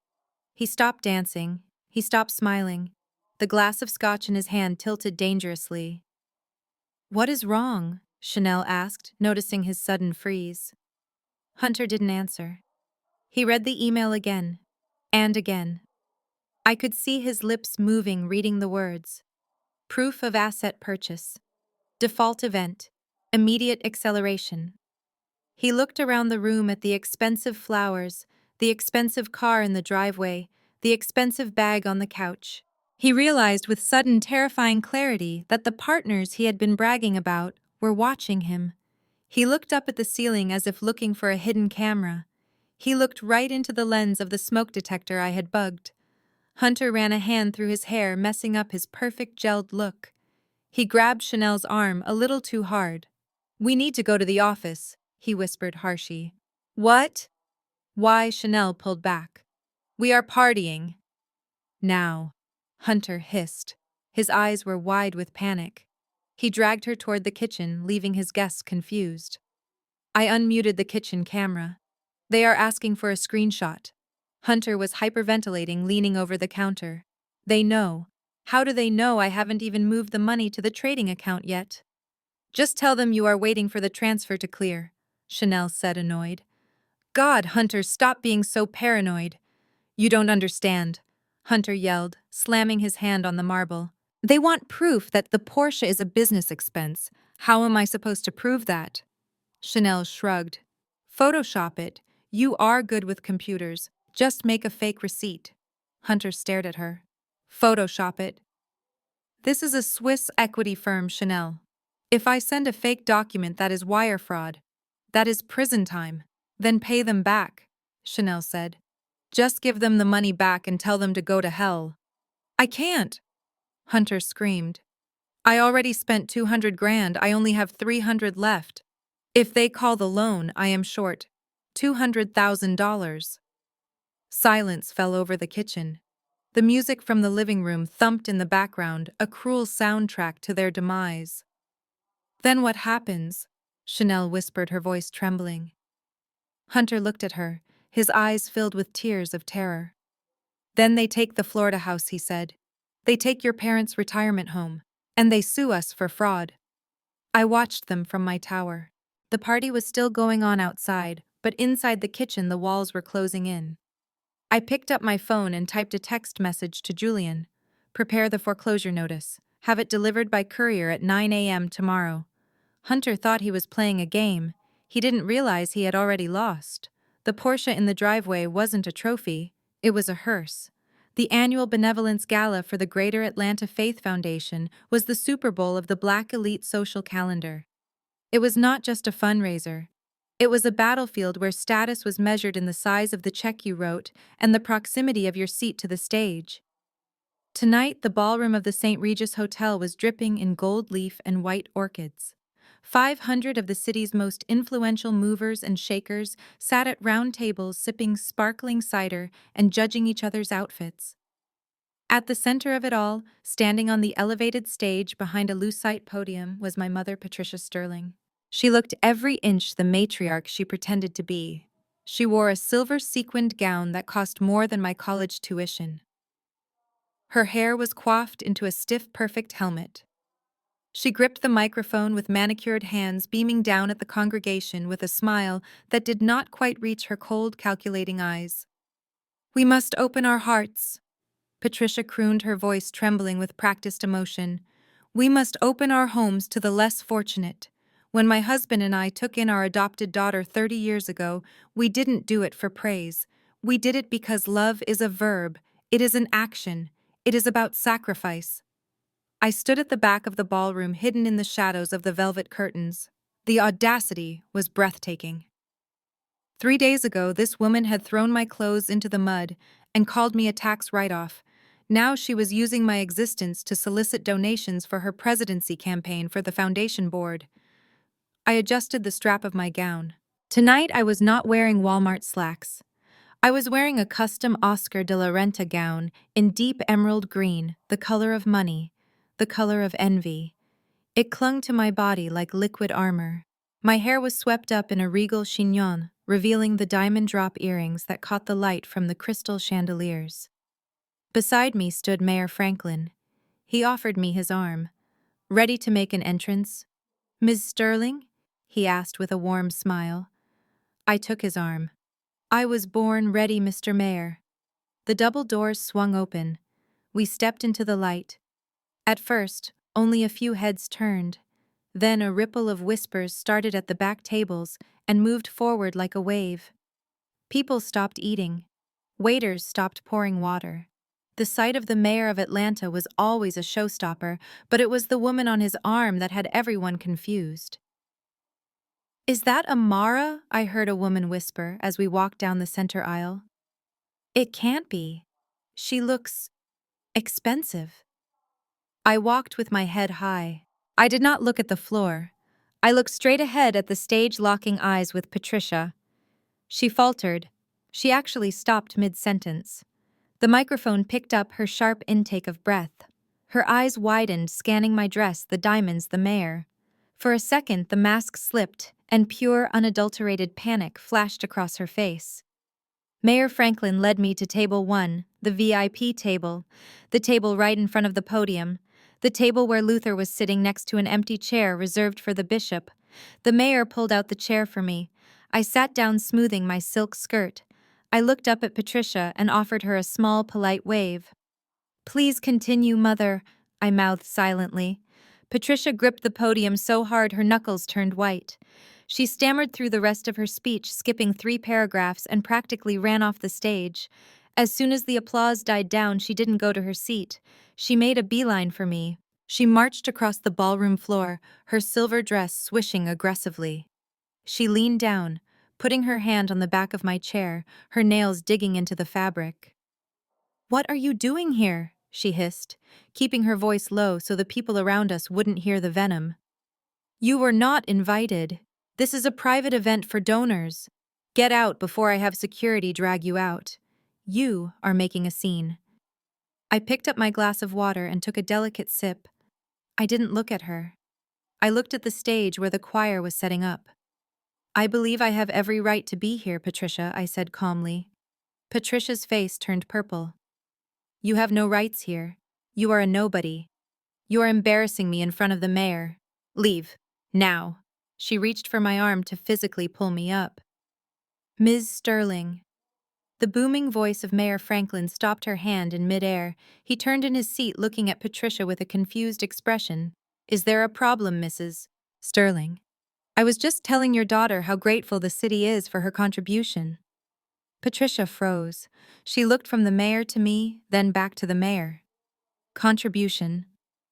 He stopped dancing. He stopped smiling. The glass of scotch in his hand tilted dangerously. "What is wrong?" Chanel asked, noticing his sudden freeze. Hunter didn't answer. He read the email again. And again. I could see his lips moving, reading the words. Proof of asset purchase. Default event. Immediate acceleration. He looked around the room at the expensive flowers, the expensive car in the driveway, the expensive bag on the couch. He realized with sudden terrifying clarity that the partners he had been bragging about were watching him. He looked up at the ceiling as if looking for a hidden camera. He looked right into the lens of the smoke detector I had bugged. Hunter ran a hand through his hair, messing up his perfect gelled look. He grabbed Chanel's arm a little too hard. "We need to go to the office," he whispered harshly. "What?" Why, Chanel pulled back. "We are partying." "Now," Hunter hissed. His eyes were wide with panic. He dragged her toward the kitchen, leaving his guests confused. I unmuted the kitchen camera. "They are asking for a screenshot." Hunter was hyperventilating, leaning over the counter. "They know. How do they know I haven't even moved the money to the trading account yet?" "Just tell them you are waiting for the transfer to clear," Chanel said, annoyed. "God, Hunter, stop being so paranoid." "You don't understand," Hunter yelled, slamming his hand on the marble. "They want proof that the Porsche is a business expense. How am I supposed to prove that?" Chanel shrugged. "Photoshop it. You are good with computers. Just make a fake receipt." Hunter stared at her. "Photoshop it." "This is a Swiss equity firm, Chanel. If I send a fake document that is wire fraud, that is prison time. Then pay them back," Chanel said. "Just give them the money back and tell them to go to hell." "I can't," Hunter screamed. "I already spent 200 grand. I only have 300 left. If they call the loan, I am short $200,000. Silence fell over the kitchen. The music from the living room thumped in the background, a cruel soundtrack to their demise. "Then what happens?" Chanel whispered, her voice trembling. Hunter looked at her, his eyes filled with tears of terror. "Then they take the Florida house," he said. "They take your parents' retirement home, and they sue us for fraud." I watched them from my tower. The party was still going on outside, but inside the kitchen the walls were closing in. I picked up my phone and typed a text message to Julian. "Prepare the foreclosure notice. Have it delivered by courier at 9 a.m. tomorrow." Hunter thought he was playing a game. He didn't realize he had already lost. The Porsche in the driveway wasn't a trophy, it was a hearse. The annual benevolence gala for the Greater Atlanta Faith Foundation was the Super Bowl of the Black elite social calendar. It was not just a fundraiser. It was a battlefield where status was measured in the size of the check you wrote and the proximity of your seat to the stage. Tonight, the ballroom of the St. Regis Hotel was dripping in gold leaf and white orchids. 500 of the city's most influential movers and shakers sat at round tables sipping sparkling cider and judging each other's outfits. At the center of it all, standing on the elevated stage behind a lucite podium, was my mother, Patricia Sterling. She looked every inch the matriarch she pretended to be. She wore a silver sequined gown that cost more than my college tuition. Her hair was coiffed into a stiff, perfect helmet. She gripped the microphone with manicured hands, beaming down at the congregation with a smile that did not quite reach her cold, calculating eyes. "We must open our hearts," Patricia crooned, her voice trembling with practiced emotion. "We must open our homes to the less fortunate. When my husband and I took in our adopted daughter 30 years ago, we didn't do it for praise. We did it because love is a verb, it is an action, it is about sacrifice." I stood at the back of the ballroom, hidden in the shadows of the velvet curtains. The audacity was breathtaking. 3 days ago, this woman had thrown my clothes into the mud and called me a tax write-off. Now she was using my existence to solicit donations for her presidency campaign for the foundation board. I adjusted the strap of my gown. Tonight I was not wearing Walmart slacks. I was wearing a custom Oscar de la Renta gown in deep emerald green, the color of money, the color of envy. It clung to my body like liquid armor. My hair was swept up in a regal chignon, revealing the diamond drop earrings that caught the light from the crystal chandeliers. Beside me stood Mayor Franklin. He offered me his arm. "Ready to make an entrance, Ms. Sterling?" he asked with a warm smile. I took his arm. "I was born ready, Mr. Mayor." The double doors swung open. We stepped into the light. At first, only a few heads turned. Then a ripple of whispers started at the back tables and moved forward like a wave. People stopped eating. Waiters stopped pouring water. The sight of the mayor of Atlanta was always a showstopper, but it was the woman on his arm that had everyone confused. "Is that Amara?" I heard a woman whisper as we walked down the center aisle. "It can't be. She looks expensive." I walked with my head high. I did not look at the floor. I looked straight ahead at the stage-locking eyes with Patricia. She faltered. She actually stopped mid-sentence. The microphone picked up her sharp intake of breath. Her eyes widened, scanning my dress, the diamonds, the mayor. For a second, the mask slipped, and pure, unadulterated panic flashed across her face. Mayor Franklin led me to table 1, the VIP table, the table right in front of the podium, the table where Luther was sitting next to an empty chair reserved for the bishop. The mayor pulled out the chair for me. I sat down, smoothing my silk skirt. I looked up at Patricia and offered her a small, polite wave. "Please continue, Mother," I mouthed silently. Patricia gripped the podium so hard her knuckles turned white. She stammered through the rest of her speech, skipping 3 paragraphs, and practically ran off the stage. As soon as the applause died down, she didn't go to her seat. She made a beeline for me. She marched across the ballroom floor, her silver dress swishing aggressively. She leaned down, putting her hand on the back of my chair, her nails digging into the fabric. "What are you doing here?" she hissed, keeping her voice low so the people around us wouldn't hear the venom. "You were not invited. This is a private event for donors. Get out before I have security drag you out. You are making a scene." I picked up my glass of water and took a delicate sip. I didn't look at her. I looked at the stage where the choir was setting up. "I believe I have every right to be here, Patricia," I said calmly. Patricia's face turned purple. "You have no rights here. You are a nobody. You are embarrassing me in front of the mayor. Leave. Now." She reached for my arm to physically pull me up. "Ms. Sterling." The booming voice of Mayor Franklin stopped her hand in midair. He turned in his seat, looking at Patricia with a confused expression. "Is there a problem, Mrs. Sterling?" "I was just telling your daughter how grateful the city is for her contribution." Patricia froze. She looked from the mayor to me, then back to the mayor. "Contribution,"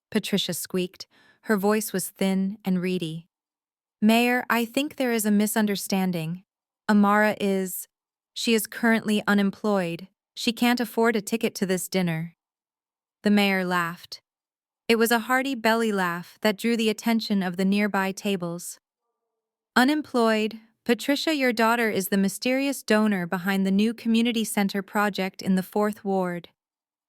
Patricia squeaked. Her voice was thin and reedy. "Mayor, I think there is a misunderstanding. Amara she is currently unemployed. She can't afford a ticket to this dinner." The mayor laughed. It was a hearty belly laugh that drew the attention of the nearby tables. "Unemployed, Patricia, your daughter is the mysterious donor behind the new community center project in the 4th Ward.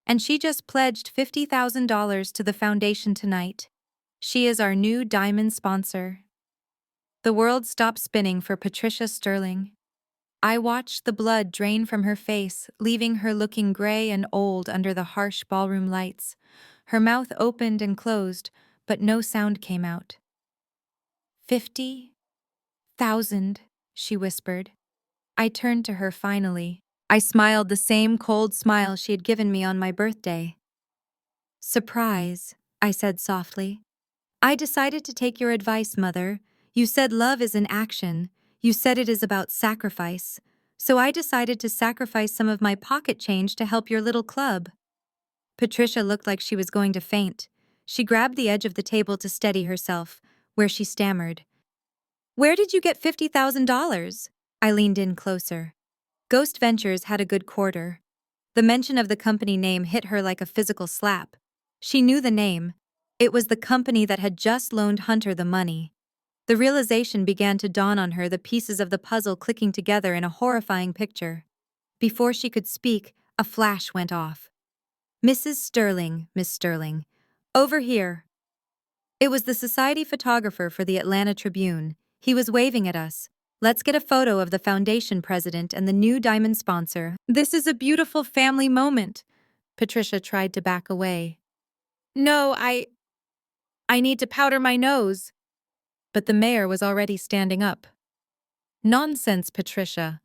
And she just pledged $50,000 to the foundation tonight. She is our new diamond sponsor." The world stopped spinning for Patricia Sterling. I watched the blood drain from her face, leaving her looking gray and old under the harsh ballroom lights. Her mouth opened and closed, but no sound came out. 50,000, she whispered. I turned to her finally. I smiled the same cold smile she had given me on my birthday. Surprise, I said softly. I decided to take your advice, Mother. You said love is an action. You said it is about sacrifice. So I decided to sacrifice some of my pocket change to help your little club. Patricia looked like she was going to faint. She grabbed the edge of the table to steady herself, where she stammered. Where did you get $50,000? I leaned in closer. Ghost Ventures had a good quarter. The mention of the company name hit her like a physical slap. She knew the name. It was the company that had just loaned Hunter the money. The realization began to dawn on her, the pieces of the puzzle clicking together in a horrifying picture. Before she could speak, a flash went off. Mrs. Sterling, Miss Sterling. Over here. It was the society photographer for the Atlanta Tribune. He was waving at us. Let's get a photo of the foundation president and the new diamond sponsor. This is a beautiful family moment. Patricia tried to back away. No, I need to powder my nose. But the mayor was already standing up. Nonsense, Patricia.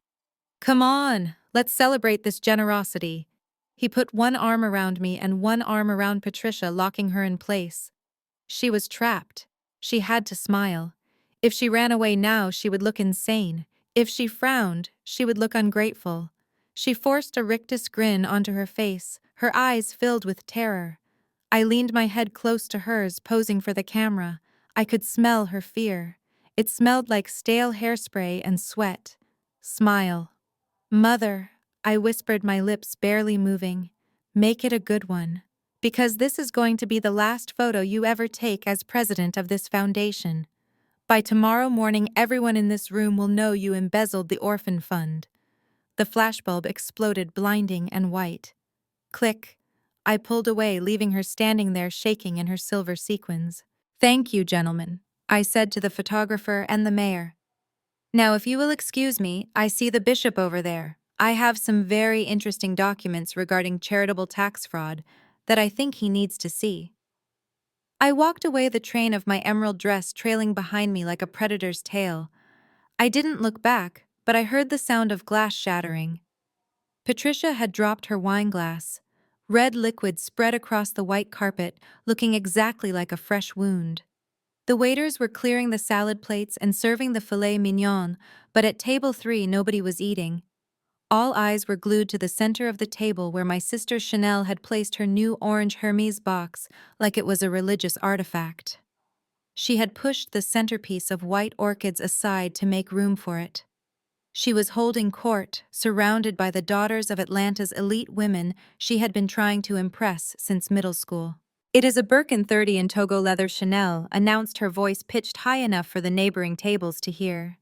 Come on, let's celebrate this generosity. He put one arm around me and one arm around Patricia, locking her in place. She was trapped. She had to smile. If she ran away now, she would look insane. If she frowned, she would look ungrateful. She forced a rictus grin onto her face, her eyes filled with terror. I leaned my head close to hers, posing for the camera. I could smell her fear. It smelled like stale hairspray and sweat. Smile. Mother, I whispered, my lips barely moving. Make it a good one. Because this is going to be the last photo you ever take as president of this foundation. By tomorrow morning, everyone in this room will know you embezzled the orphan fund. The flashbulb exploded, blinding and white. Click. I pulled away, leaving her standing there shaking in her silver sequins. Thank you, gentlemen, I said to the photographer and the mayor. Now, if you will excuse me, I see the bishop over there. I have some very interesting documents regarding charitable tax fraud that I think he needs to see. I walked away, the train of my emerald dress trailing behind me like a predator's tail. I didn't look back, but I heard the sound of glass shattering. Patricia had dropped her wine glass. Red liquid spread across the white carpet, looking exactly like a fresh wound. The waiters were clearing the salad plates and serving the filet mignon, but at table 3 nobody was eating. All eyes were glued to the center of the table where my sister Chanel had placed her new orange Hermes box like it was a religious artifact. She had pushed the centerpiece of white orchids aside to make room for it. She was holding court, surrounded by the daughters of Atlanta's elite women she had been trying to impress since middle school. It is a Birkin 30 in Togo leather, Chanel announced, her voice pitched high enough for the neighboring tables to hear.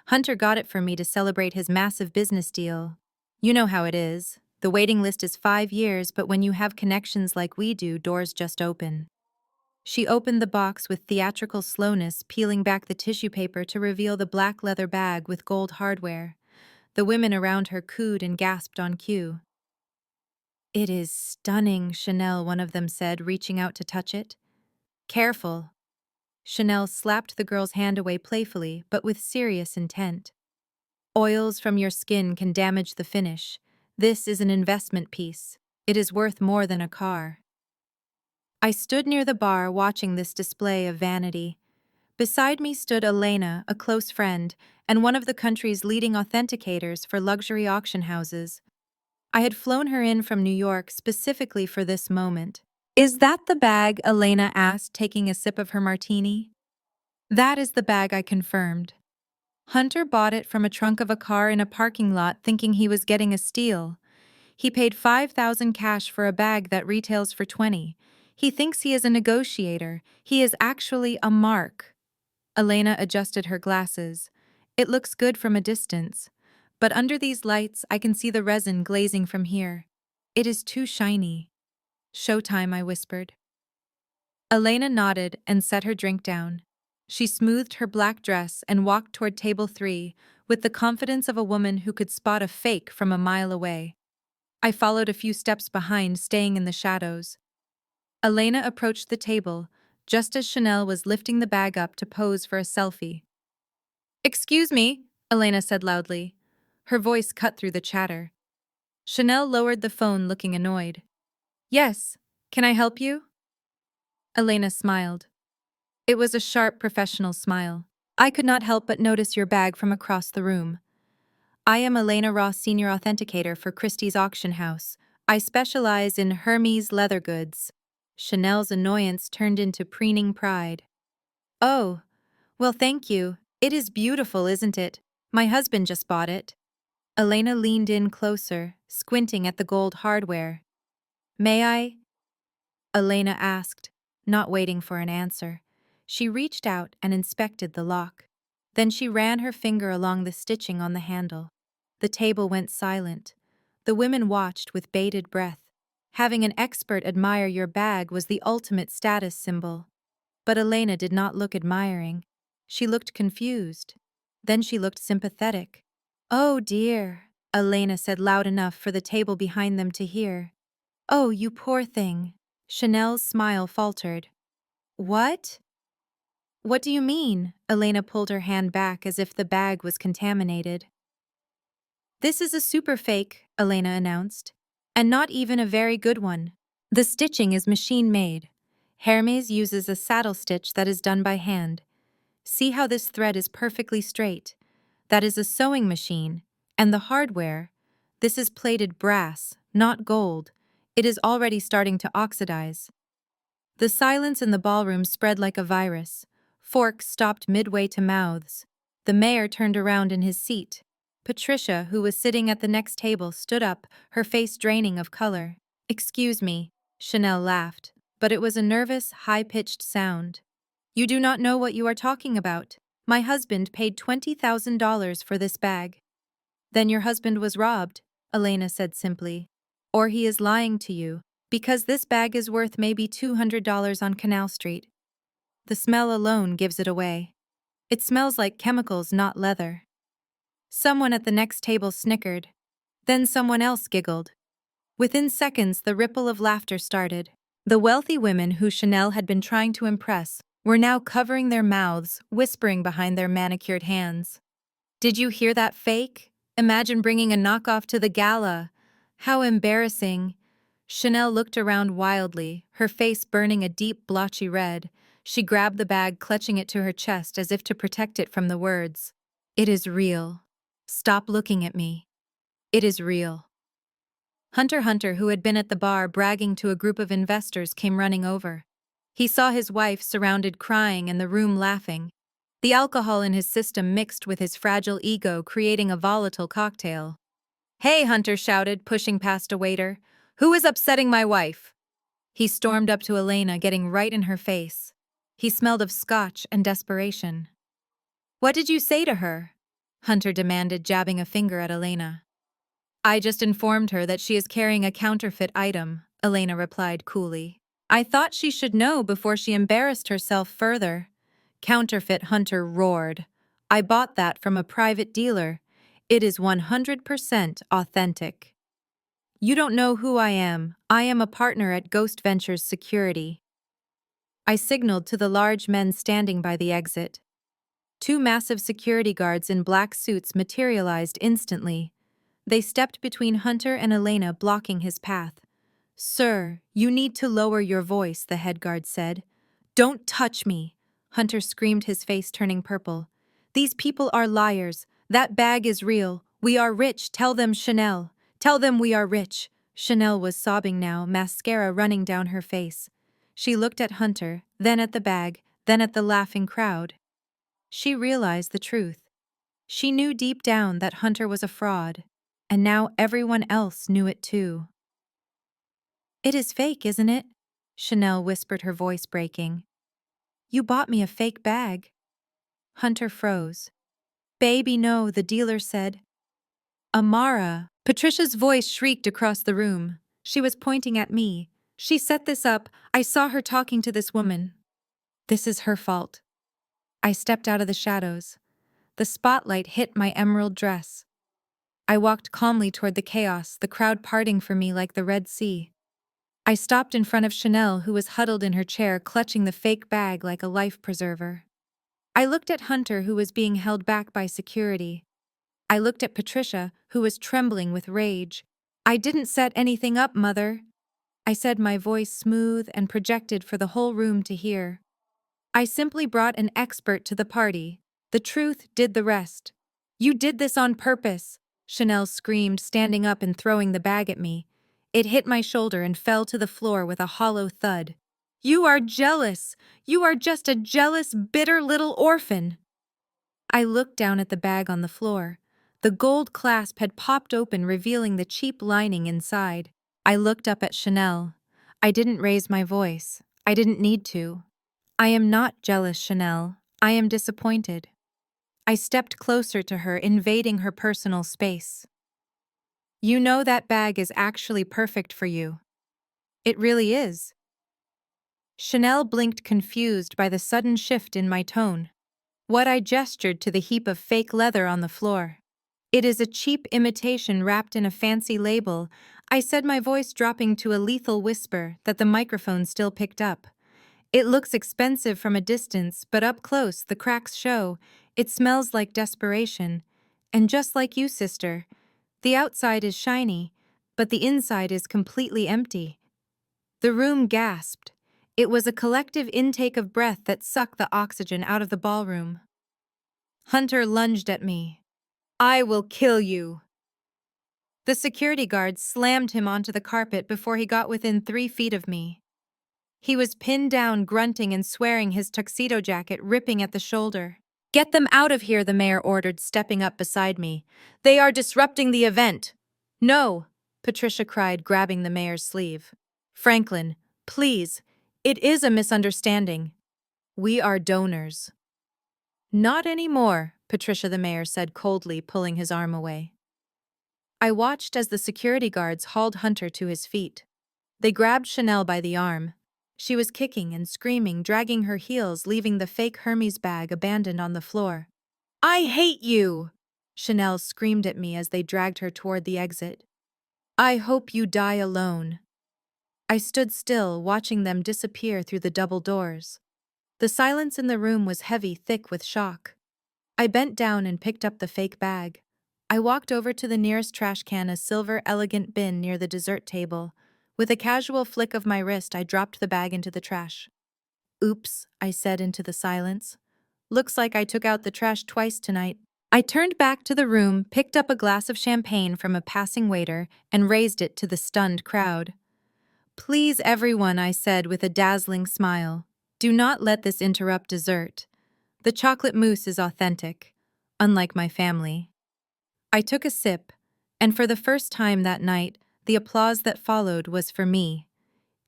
Hunter got it for me to celebrate his massive business deal. You know how it is. The waiting list is 5 years, but when you have connections like we do, doors just open. She opened the box with theatrical slowness, peeling back the tissue paper to reveal the black leather bag with gold hardware. The women around her cooed and gasped on cue. It is stunning, Chanel, one of them said, reaching out to touch it. Careful. Chanel slapped the girl's hand away playfully, but with serious intent. Oils from your skin can damage the finish. This is an investment piece. It is worth more than a car. I stood near the bar watching this display of vanity. Beside me stood Elena, a close friend, and one of the country's leading authenticators for luxury auction houses. I had flown her in from New York specifically for this moment. Is that the bag? Elena asked, taking a sip of her martini. That is the bag, I confirmed. Hunter bought it from a trunk of a car in a parking lot thinking he was getting a steal. He paid $5,000 cash for a bag that retails for $20,000. He thinks he is a negotiator. He is actually a mark. Elena adjusted her glasses. It looks good from a distance. But under these lights, I can see the resin glazing from here. It is too shiny. Showtime, I whispered. Elena nodded and set her drink down. She smoothed her black dress and walked toward table 3 with the confidence of a woman who could spot a fake from a mile away. I followed a few steps behind, staying in the shadows. Elena approached the table, just as Chanel was lifting the bag up to pose for a selfie. "Excuse me," Elena said loudly. Her voice cut through the chatter. Chanel lowered the phone, looking annoyed. "Yes, can I help you?" Elena smiled. It was a sharp, professional smile. "I could not help but notice your bag from across the room. I am Elena Ross, Senior Authenticator for Christie's Auction House. I specialize in Hermes leather goods." Chanel's annoyance turned into preening pride. "Oh, well, thank you. It is beautiful, isn't it? My husband just bought it." Elena leaned in closer, squinting at the gold hardware. "May I?" Elena asked, not waiting for an answer. She reached out and inspected the lock. Then she ran her finger along the stitching on the handle. The table went silent. The women watched with bated breath. Having an expert admire your bag was the ultimate status symbol. But Elena did not look admiring. She looked confused. Then she looked sympathetic. "Oh dear," Elena said loud enough for the table behind them to hear. "Oh, you poor thing." Chanel's smile faltered. "What? What do you mean?" Elena pulled her hand back as if the bag was contaminated. "This is a super fake," Elena announced. "And not even a very good one. The stitching is machine-made. Hermes uses a saddle stitch that is done by hand. See how this thread is perfectly straight? That is a sewing machine. And the hardware? This is plated brass, not gold. It is already starting to oxidize." The silence in the ballroom spread like a virus. Forks stopped midway to mouths. The mayor turned around in his seat. Patricia, who was sitting at the next table, stood up, her face draining of color. "Excuse me," Chanel laughed, but it was a nervous, high-pitched sound. "You do not know what you are talking about. My husband paid $20,000 for this bag." "Then your husband was robbed," Elena said simply. "Or he is lying to you, because this bag is worth maybe $200 on Canal Street. The smell alone gives it away. It smells like chemicals, not leather." Someone at the next table snickered. Then someone else giggled. Within seconds, the ripple of laughter started. The wealthy women who Chanel had been trying to impress were now covering their mouths, whispering behind their manicured hands. "Did you hear that fake? Imagine bringing a knockoff to the gala. How embarrassing." Chanel looked around wildly, her face burning a deep, blotchy red. She grabbed the bag, clutching it to her chest as if to protect it from the words. "It is real. Stop looking at me. It is real." Hunter, who had been at the bar bragging to a group of investors, came running over. He saw his wife surrounded, crying, and the room laughing. The alcohol in his system mixed with his fragile ego, creating a volatile cocktail. "Hey," Hunter shouted, pushing past a waiter. "Who is upsetting my wife?" He stormed up to Elena, getting right in her face. He smelled of scotch and desperation. "What did you say to her?" Hunter demanded, jabbing a finger at Elena. "I just informed her that she is carrying a counterfeit item," Elena replied coolly. "I thought she should know before she embarrassed herself further." "Counterfeit," Hunter roared. "I bought that from a private dealer. It is 100% authentic." "You don't know who I am. I am a partner at Ghost Ventures Security." I signaled to the large men standing by the exit. Two massive security guards in black suits materialized instantly. They stepped between Hunter and Elena, blocking his path. "Sir, you need to lower your voice," the head guard said. "Don't touch me," Hunter screamed, his face turning purple. "These people are liars. That bag is real. We are rich. Tell them, Chanel. Tell them we are rich." Chanel was sobbing now, mascara running down her face. She looked at Hunter, then at the bag, then at the laughing crowd. She realized the truth. She knew deep down that Hunter was a fraud, and now everyone else knew it too. "It is fake, isn't it?" Chanel whispered, her voice breaking. "You bought me a fake bag." Hunter froze. "Baby, no," the dealer said. "Amara." Patricia's voice shrieked across the room. She was pointing at me. "She set this up. I saw her talking to this woman. This is her fault." I stepped out of the shadows. The spotlight hit my emerald dress. I walked calmly toward the chaos, the crowd parting for me like the Red Sea. I stopped in front of Chanel, who was huddled in her chair, clutching the fake bag like a life preserver. I looked at Hunter, who was being held back by security. I looked at Patricia, who was trembling with rage. "I didn't set anything up, Mother," I said, my voice smooth and projected for the whole room to hear. "I simply brought an expert to the party. The truth did the rest." "You did this on purpose," Chanel screamed, standing up and throwing the bag at me. It hit my shoulder and fell to the floor with a hollow thud. "You are jealous! You are just a jealous, bitter little orphan!" I looked down at the bag on the floor. The gold clasp had popped open, revealing the cheap lining inside. I looked up at Chanel. I didn't raise my voice. I didn't need to. "I am not jealous, Chanel. I am disappointed." I stepped closer to her, invading her personal space. "You know that bag is actually perfect for you. It really is." Chanel blinked, confused by the sudden shift in my tone. What? I gestured to the heap of fake leather on the floor. "It is a cheap imitation wrapped in a fancy label," I said, my voice dropping to a lethal whisper that the microphone still picked up. "It looks expensive from a distance, but up close the cracks show. It smells like desperation. And just like you, sister. The outside is shiny, but the inside is completely empty." The room gasped. It was a collective intake of breath that sucked the oxygen out of the ballroom. Hunter lunged at me. "I will kill you." The security guard slammed him onto the carpet before he got within 3 feet of me. He was pinned down, grunting and swearing, his tuxedo jacket ripping at the shoulder. "Get them out of here," the mayor ordered, stepping up beside me. "They are disrupting the event." "No," Patricia cried, grabbing the mayor's sleeve. "Franklin, please. It is a misunderstanding. We are donors." "Not anymore," Patricia the mayor said coldly, pulling his arm away. I watched as the security guards hauled Hunter to his feet. They grabbed Chanel by the arm. She was kicking and screaming, dragging her heels, leaving the fake Hermes bag abandoned on the floor. "I hate you!" Chanel screamed at me as they dragged her toward the exit. "I hope you die alone." I stood still, watching them disappear through the double doors. The silence in the room was heavy, thick with shock. I bent down and picked up the fake bag. I walked over to the nearest trash can, a silver, elegant bin near the dessert table. With a casual flick of my wrist, I dropped the bag into the trash. "Oops," I said into the silence. "Looks like I took out the trash twice tonight." I turned back to the room, picked up a glass of champagne from a passing waiter, and raised it to the stunned crowd. "Please, everyone," I said with a dazzling smile, "do not let this interrupt dessert. The chocolate mousse is authentic, unlike my family." I took a sip, and for the first time that night, the applause that followed was for me.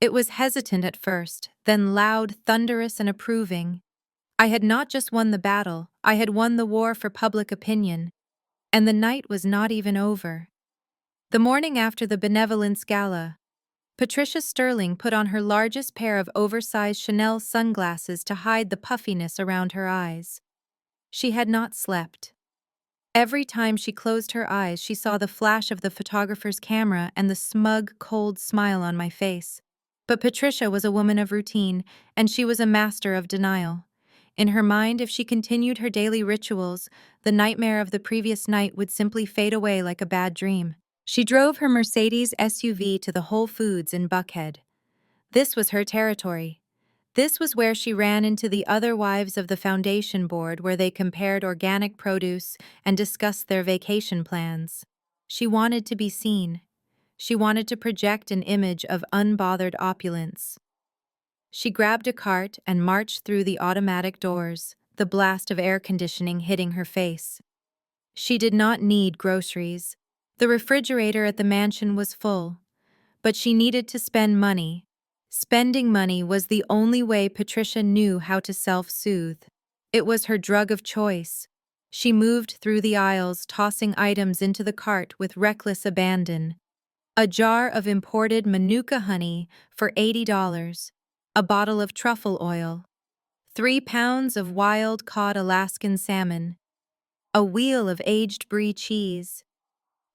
It was hesitant at first, then loud, thunderous, and approving. I had not just won the battle, I had won the war for public opinion. And the night was not even over. The morning after the benevolence gala, Patricia Sterling put on her largest pair of oversized Chanel sunglasses to hide the puffiness around her eyes. She had not slept. Every time she closed her eyes, she saw the flash of the photographer's camera and the smug, cold smile on my face. But Patricia was a woman of routine, and she was a master of denial. In her mind, if she continued her daily rituals, the nightmare of the previous night would simply fade away like a bad dream. She drove her Mercedes SUV to the Whole Foods in Buckhead. This was her territory. This was where she ran into the other wives of the foundation board, where they compared organic produce and discussed their vacation plans. She wanted to be seen. She wanted to project an image of unbothered opulence. She grabbed a cart and marched through the automatic doors, the blast of air conditioning hitting her face. She did not need groceries. The refrigerator at the mansion was full. But she needed to spend money. Spending money was the only way Patricia knew how to self-soothe. It was her drug of choice. She moved through the aisles, tossing items into the cart with reckless abandon. A jar of imported Manuka honey for $80, a bottle of truffle oil, 3 pounds of wild-caught Alaskan salmon, a wheel of aged brie cheese.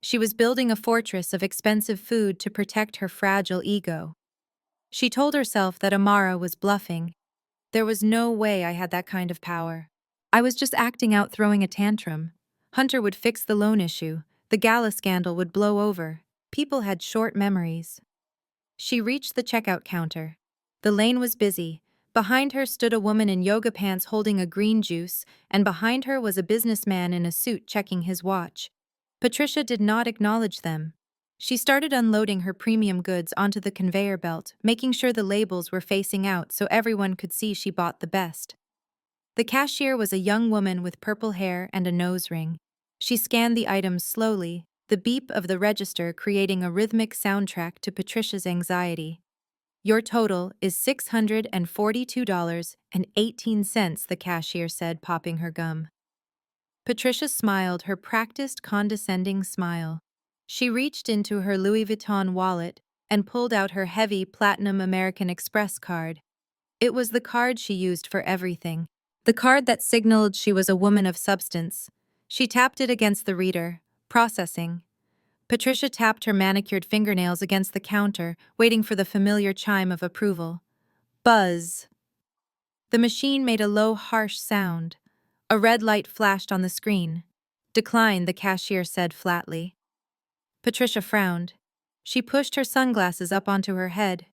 She was building a fortress of expensive food to protect her fragile ego. She told herself that Amara was bluffing. There was no way I had that kind of power. I was just acting out, throwing a tantrum. Hunter would fix the loan issue. The gala scandal would blow over. People had short memories. She reached the checkout counter. The lane was busy. Behind her stood a woman in yoga pants holding a green juice, and behind her was a businessman in a suit checking his watch. Patricia did not acknowledge them. She started unloading her premium goods onto the conveyor belt, making sure the labels were facing out so everyone could see she bought the best. The cashier was a young woman with purple hair and a nose ring. She scanned the items slowly, the beep of the register creating a rhythmic soundtrack to Patricia's anxiety. Your total is $642.18, the cashier said, popping her gum. Patricia smiled, her practiced, condescending smile. She reached into her Louis Vuitton wallet and pulled out her heavy platinum American Express card. It was the card she used for everything. The card that signaled she was a woman of substance. She tapped it against the reader. Processing. Patricia tapped her manicured fingernails against the counter, waiting for the familiar chime of approval. Buzz. The machine made a low, harsh sound. A red light flashed on the screen. Decline, the cashier said flatly. Patricia frowned. She pushed her sunglasses up onto her head.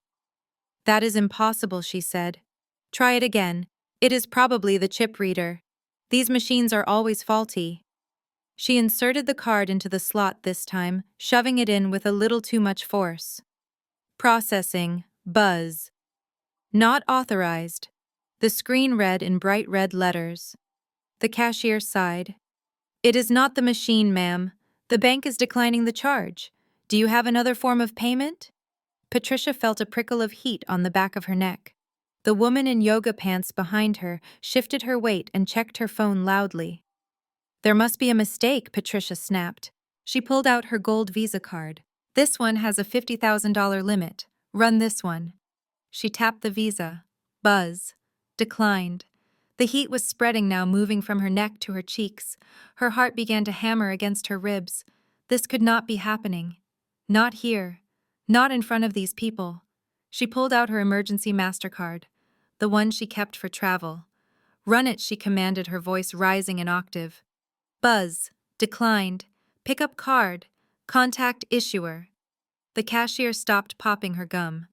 That is impossible, she said. Try it again. It is probably the chip reader. These machines are always faulty. She inserted the card into the slot this time, shoving it in with a little too much force. Processing. Buzz. Not authorized. The screen read in bright red letters. The cashier sighed. It is not the machine, ma'am. The bank is declining the charge. Do you have another form of payment? Patricia felt a prickle of heat on the back of her neck. The woman in yoga pants behind her shifted her weight and checked her phone loudly. There must be a mistake, Patricia snapped. She pulled out her gold Visa card. This one has a $50,000 limit. Run this one. She tapped the Visa. Buzz. Declined. The heat was spreading now, moving from her neck to her cheeks. Her heart began to hammer against her ribs. This could not be happening. Not here. Not in front of these people. She pulled out her emergency MasterCard, the one she kept for travel. Run it, she commanded, her voice rising an octave. Buzz. Declined. Pick up card. Contact issuer. The cashier stopped popping her gum.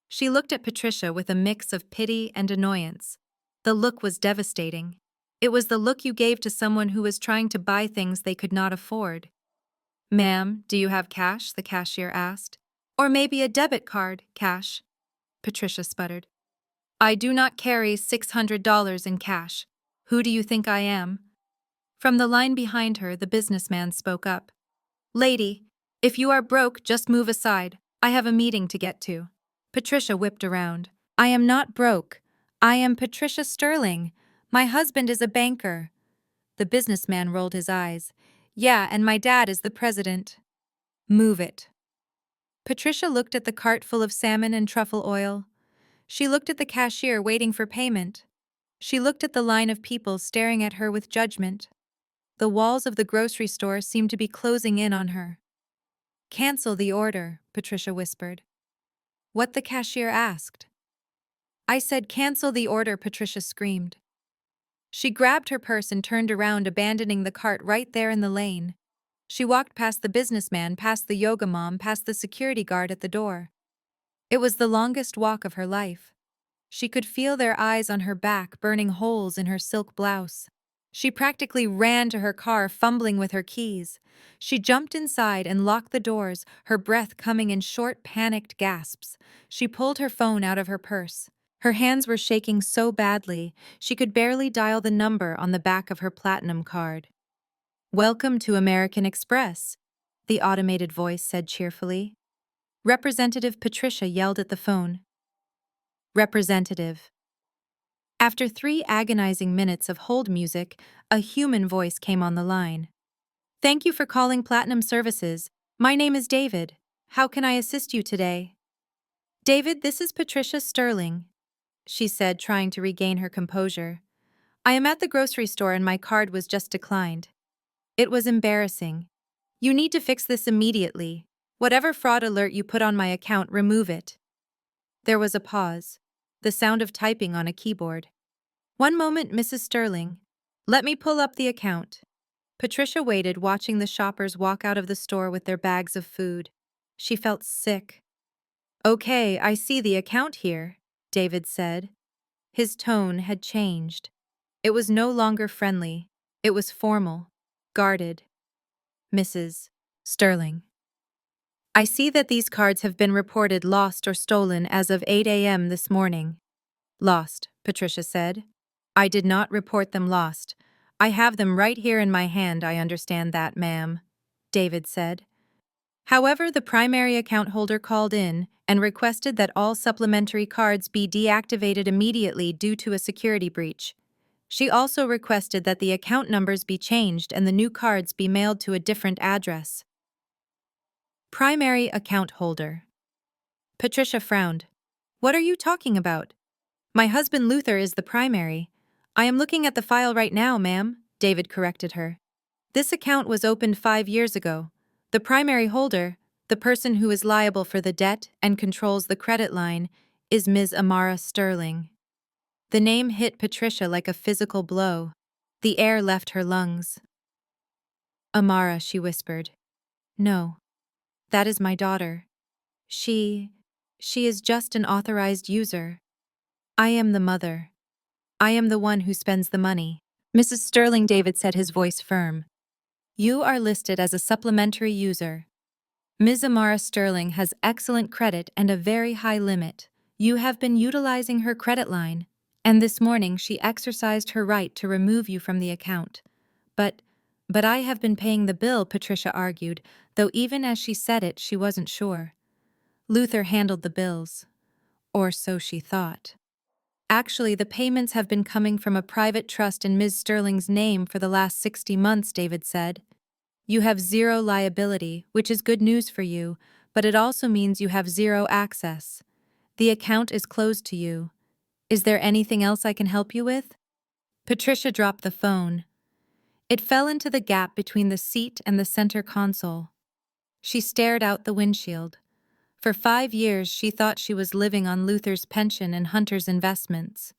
She looked at Patricia with a mix of pity and annoyance. The look was devastating. It was the look you gave to someone who was trying to buy things they could not afford. Ma'am, do you have cash? The cashier asked. Or maybe a debit card, cash, Patricia sputtered. I do not carry $600 in cash. Who do you think I am? From the line behind her, the businessman spoke up. Lady, if you are broke, just move aside. I have a meeting to get to. Patricia whipped around. I am not broke. I am Patricia Sterling. My husband is a banker. The businessman rolled his eyes. Yeah, and my dad is the president. Move it. Patricia looked at the cart full of salmon and truffle oil. She looked at the cashier waiting for payment. She looked at the line of people staring at her with judgment. The walls of the grocery store seemed to be closing in on her. Cancel the order, Patricia whispered. What? The cashier asked. I said cancel the order, Patricia screamed. She grabbed her purse and turned around, abandoning the cart right there in the lane. She walked past the businessman, past the yoga mom, past the security guard at the door. It was the longest walk of her life. She could feel their eyes on her back, burning holes in her silk blouse. She practically ran to her car, fumbling with her keys. She jumped inside and locked the doors, her breath coming in short, panicked gasps. She pulled her phone out of her purse. Her hands were shaking so badly, she could barely dial the number on the back of her platinum card. Welcome to American Express, the automated voice said cheerfully. Representative Patricia yelled at the phone. Representative. After 3 agonizing minutes of hold music, a human voice came on the line. Thank you for calling Platinum Services. My name is David. How can I assist you today? David, this is Patricia Sterling, she said, trying to regain her composure. I am at the grocery store and my card was just declined. It was embarrassing. You need to fix this immediately. Whatever fraud alert you put on my account, remove it. There was a pause. The sound of typing on a keyboard. "One moment, Mrs. Sterling. Let me pull up the account." Patricia waited, watching the shoppers walk out of the store with their bags of food. She felt sick. "Okay, I see the account here," David said. His tone had changed. It was no longer friendly. It was formal, guarded. "Mrs. Sterling, I see that these cards have been reported lost or stolen as of 8 a.m. this morning." "Lost," Patricia said. "I did not report them lost. I have them right here in my hand, I understand that, ma'am," David said. However, the primary account holder called in and requested that all supplementary cards be deactivated immediately due to a security breach. She also requested that the account numbers be changed and the new cards be mailed to a different address. Primary account holder. Patricia frowned. "What are you talking about?" "My husband Luther is the primary. I am looking at the file right now, ma'am," David corrected her. "This account was opened 5 years ago. The primary holder, the person who is liable for the debt and controls the credit line, is Ms. Amara Sterling." The name hit Patricia like a physical blow. The air left her lungs. "Amara," she whispered. "No, that is my daughter. She is just an authorized user. I am the mother. I am the one who spends the money." "Mrs. Sterling," David said, his voice firm. "You are listed as a supplementary user. Ms. Amara Sterling has excellent credit and a very high limit. You have been utilizing her credit line, and this morning she exercised her right to remove you from the account. But I have been paying the bill," Patricia argued, though even as she said it, she wasn't sure. "Luther handled the bills. Or so she thought. Actually, the payments have been coming from a private trust in Ms. Sterling's name for the last 60 months, David said. "You have zero liability, which is good news for you, but it also means you have zero access. The account is closed to you. Is there anything else I can help you with?" Patricia dropped the phone. It fell into the gap between the seat and the center console. She stared out the windshield. For 5 years, she thought she was living on Luther's pension and Hunter's investments.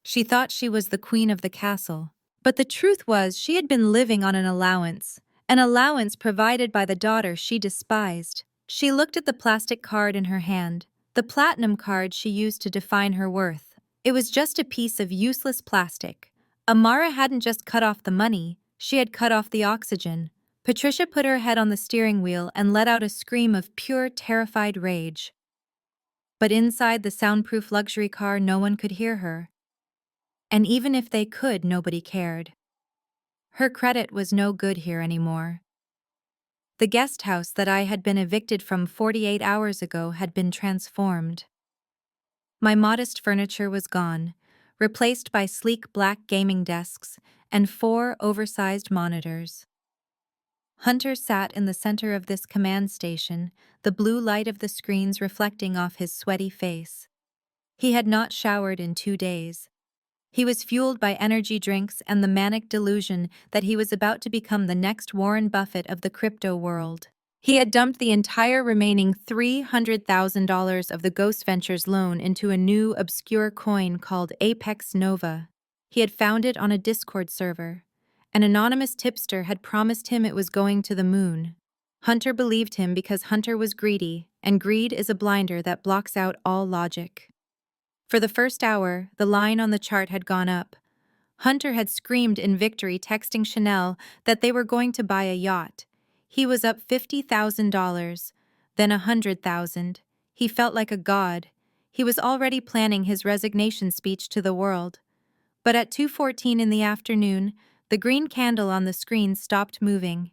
She thought she was the queen of the castle. But the truth was, she had been living on an allowance provided by the daughter she despised. She looked at the plastic card in her hand, the platinum card she used to define her worth. It was just a piece of useless plastic. Amara hadn't just cut off the money, she had cut off the oxygen. Patricia put her head on the steering wheel and let out a scream of pure, terrified rage. But inside the soundproof luxury car, no one could hear her. And even if they could, nobody cared. Her credit was no good here anymore. The guest house that I had been evicted from 48 hours ago had been transformed. My modest furniture was gone, replaced by sleek black gaming desks and 4 oversized monitors. Hunter sat in the center of this command station, the blue light of the screens reflecting off his sweaty face. He had not showered in 2 days. He was fueled by energy drinks and the manic delusion that he was about to become the next Warren Buffett of the crypto world. He had dumped the entire remaining $300,000 of the Ghost Ventures loan into a new, obscure coin called Apex Nova. He had found it on a Discord server. An anonymous tipster had promised him it was going to the moon. Hunter believed him because Hunter was greedy, and greed is a blinder that blocks out all logic. For the first hour, the line on the chart had gone up. Hunter had screamed in victory, texting Chanel that they were going to buy a yacht. He was up $50,000, then $100,000. He felt like a god. He was already planning his resignation speech to the world. But at 2:14 in the afternoon, the green candle on the screen stopped moving.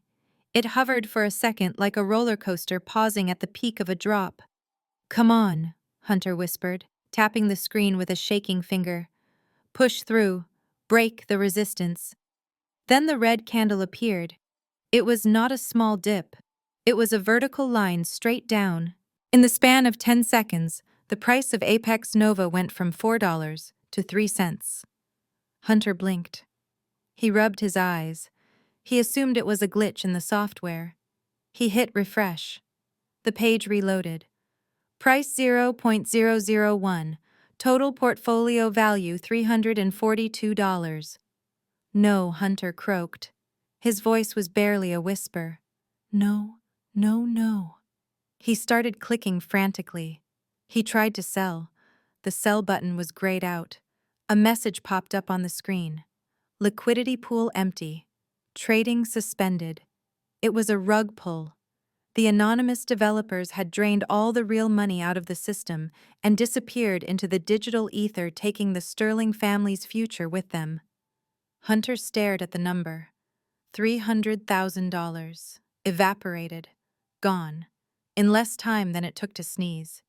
It hovered for a second like a roller coaster pausing at the peak of a drop. "Come on," Hunter whispered, tapping the screen with a shaking finger. "Push through. Break the resistance." Then the red candle appeared. It was not a small dip. It was a vertical line straight down. In the span of 10 seconds, the price of Apex Nova went from $4 to 3 cents. Hunter blinked. He rubbed his eyes. He assumed it was a glitch in the software. He hit refresh. The page reloaded. Price 0.001. Total portfolio value $342. No, Hunter croaked. His voice was barely a whisper. No, no, no. He started clicking frantically. He tried to sell. The sell button was grayed out. A message popped up on the screen. Liquidity pool empty. Trading suspended. It was a rug pull. The anonymous developers had drained all the real money out of the system and disappeared into the digital ether, taking the Sterling family's future with them. Hunter stared at the number. $300,000. Evaporated. Gone. In less time than it took to sneeze.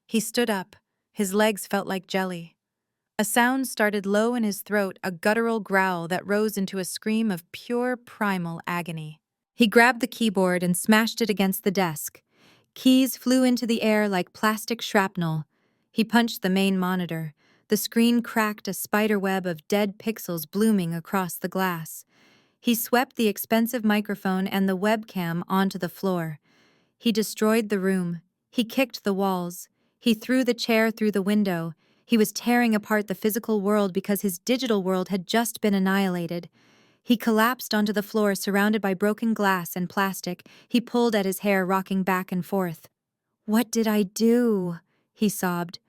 He stood up. His legs felt like jelly. A sound started low in his throat, a guttural growl that rose into a scream of pure primal agony. He grabbed the keyboard and smashed it against the desk. Keys flew into the air like plastic shrapnel. He punched the main monitor. The screen cracked, a spider web of dead pixels blooming across the glass. He swept the expensive microphone and the webcam onto the floor. He destroyed the room. He kicked the walls. He threw the chair through the window. He was tearing apart the physical world because his digital world had just been annihilated. He collapsed onto the floor, surrounded by broken glass and plastic. He pulled at his hair, rocking back and forth. "What did I do?" he sobbed.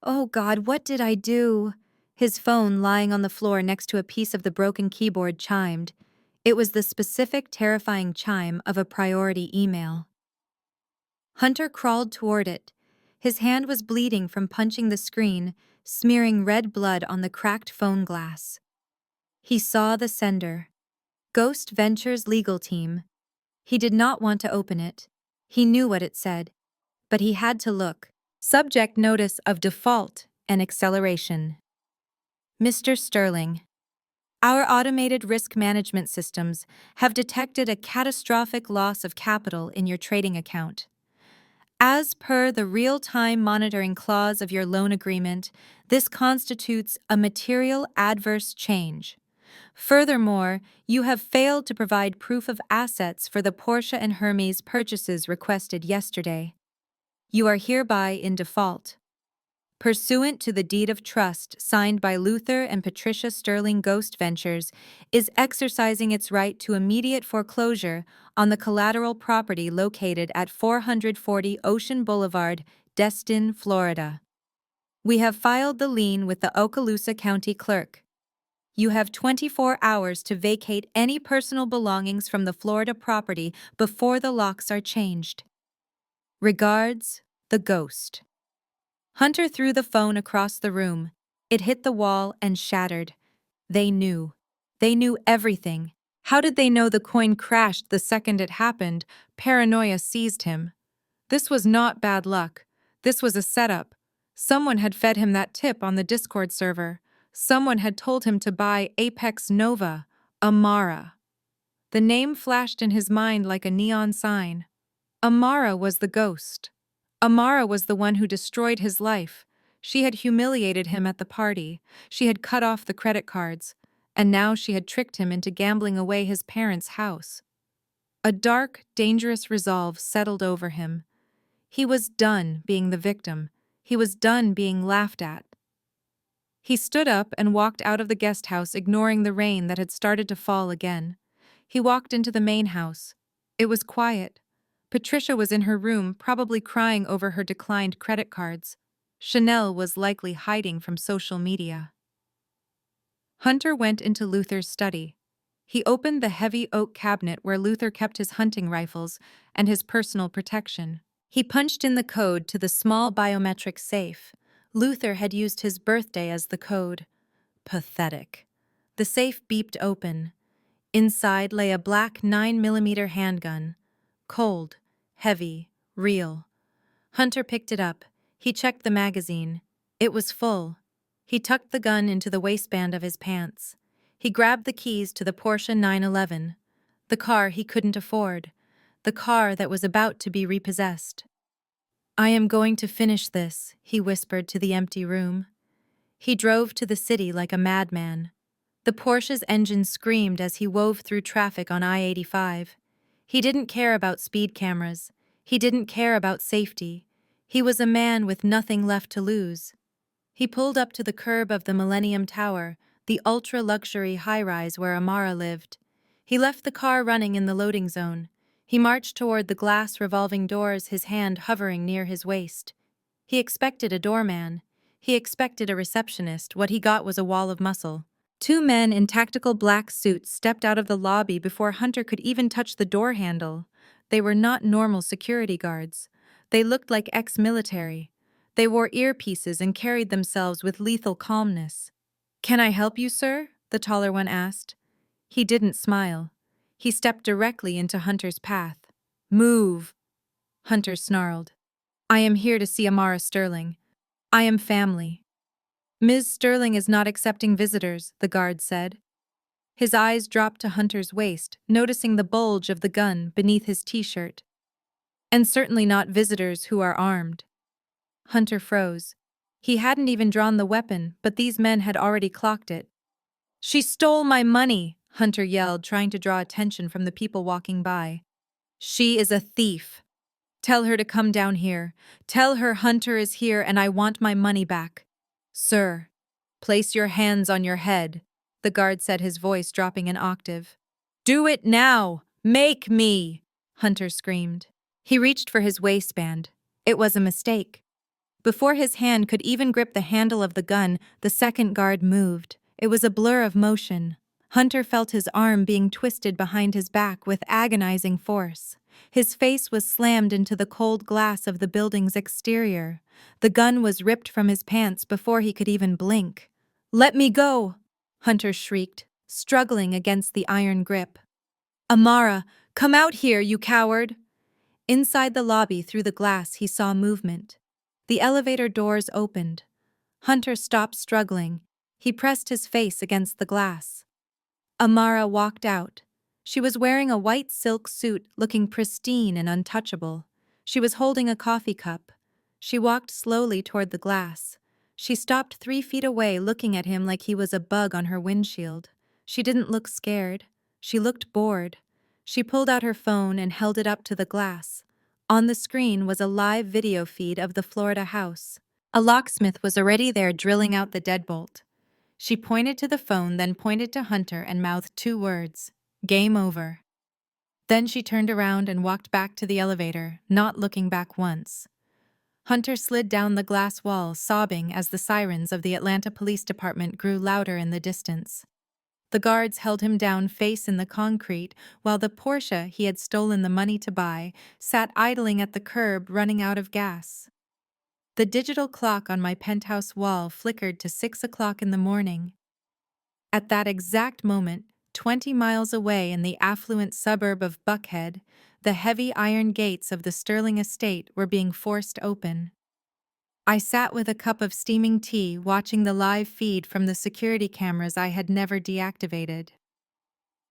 "Oh God, what did I do?" His phone, lying on the floor next to a piece of the broken keyboard, chimed. It was the specific, terrifying chime of a priority email. Hunter crawled toward it. His hand was bleeding from punching the screen, smearing red blood on the cracked phone glass. He saw the sender. Ghost Ventures legal team. He did not want to open it. He knew what it said. But he had to look. Subject notice of default and acceleration. Mr. Sterling, our automated risk management systems have detected a catastrophic loss of capital in your trading account. As per the real-time monitoring clause of your loan agreement, this constitutes a material adverse change. Furthermore, you have failed to provide proof of assets for the Porsche and Hermes purchases requested yesterday. You are hereby in default. Pursuant to the deed of trust signed by Luther and Patricia Sterling, Ghost Ventures is exercising its right to immediate foreclosure on the collateral property located at 440 Ocean Boulevard, Destin, Florida. We have filed the lien with the Okaloosa County Clerk. You have 24 hours to vacate any personal belongings from the Florida property before the locks are changed. Regards, the Ghost. Hunter threw the phone across the room. It hit the wall and shattered. They knew. They knew everything. How did they know the coin crashed the second it happened? Paranoia seized him. This was not bad luck. This was a setup. Someone had fed him that tip on the Discord server. Someone had told him to buy Apex Nova, Amara. The name flashed in his mind like a neon sign. Amara was the ghost. Amara was the one who destroyed his life. She had humiliated him at the party. She had cut off the credit cards. And now she had tricked him into gambling away his parents' house. A dark, dangerous resolve settled over him. He was done being the victim. He was done being laughed at. He stood up and walked out of the guest house, ignoring the rain that had started to fall again. He walked into the main house. It was quiet. Patricia was in her room, probably crying over her declined credit cards. Chanel was likely hiding from social media. Hunter went into Luther's study. He opened the heavy oak cabinet where Luther kept his hunting rifles and his personal protection. He punched in the code to the small biometric safe. Luther had used his birthday as the code. Pathetic. The safe beeped open. Inside lay a black 9mm handgun. Cold, heavy, real. Hunter picked it up. He checked the magazine. It was full. He tucked the gun into the waistband of his pants. He grabbed the keys to the Porsche 911, the car he couldn't afford, the car that was about to be repossessed. "I am going to finish this," he whispered to the empty room. He drove to the city like a madman. The Porsche's engine screamed as he wove through traffic on I-85. He didn't care about speed cameras. He didn't care about safety. He was a man with nothing left to lose. He pulled up to the curb of the Millennium Tower, the ultra-luxury high-rise where Amara lived. He left the car running in the loading zone. He marched toward the glass revolving doors, his hand hovering near his waist. He expected a doorman. He expected a receptionist. What he got was a wall of muscle. Two men in tactical black suits stepped out of the lobby before Hunter could even touch the door handle. They were not normal security guards. They looked like ex-military. They wore earpieces and carried themselves with lethal calmness. "Can I help you, sir?" the taller one asked. He didn't smile. He stepped directly into Hunter's path. "Move," Hunter snarled. "I am here to see Amara Sterling. I am family." "Ms. Sterling is not accepting visitors," the guard said. His eyes dropped to Hunter's waist, noticing the bulge of the gun beneath his t-shirt. "And certainly not visitors who are armed." Hunter froze. He hadn't even drawn the weapon, but these men had already clocked it. "She stole my money," Hunter yelled, trying to draw attention from the people walking by. "She is a thief. Tell her to come down here. Tell her Hunter is here and I want my money back." "Sir, place your hands on your head," the guard said, his voice dropping an octave. "Do it now! Make me!" Hunter screamed. He reached for his waistband. It was a mistake. Before his hand could even grip the handle of the gun, the second guard moved. It was a blur of motion. Hunter felt his arm being twisted behind his back with agonizing force. His face was slammed into the cold glass of the building's exterior. The gun was ripped from his pants before he could even blink. "Let me go!" Hunter shrieked, struggling against the iron grip. "Amara, come out here, you coward!" Inside the lobby, through the glass, he saw movement. The elevator doors opened. Hunter stopped struggling. He pressed his face against the glass. Amara walked out. She was wearing a white silk suit, looking pristine and untouchable. She was holding a coffee cup. She walked slowly toward the glass. She stopped 3 feet away, looking at him like he was a bug on her windshield. She didn't look scared. She looked bored. She pulled out her phone and held it up to the glass. On the screen was a live video feed of the Florida house. A locksmith was already there drilling out the deadbolt. She pointed to the phone, then pointed to Hunter and mouthed 2 words. "Game over." Then she turned around and walked back to the elevator, not looking back once. Hunter slid down the glass wall, sobbing as the sirens of the Atlanta Police Department grew louder in the distance. The guards held him down face in the concrete, while the Porsche he had stolen the money to buy sat idling at the curb, running out of gas. The digital clock on my penthouse wall flickered to 6 o'clock in the morning. At that exact moment, 20 miles away in the affluent suburb of Buckhead, the heavy iron gates of the Sterling estate were being forced open. I sat with a cup of steaming tea, watching the live feed from the security cameras I had never deactivated.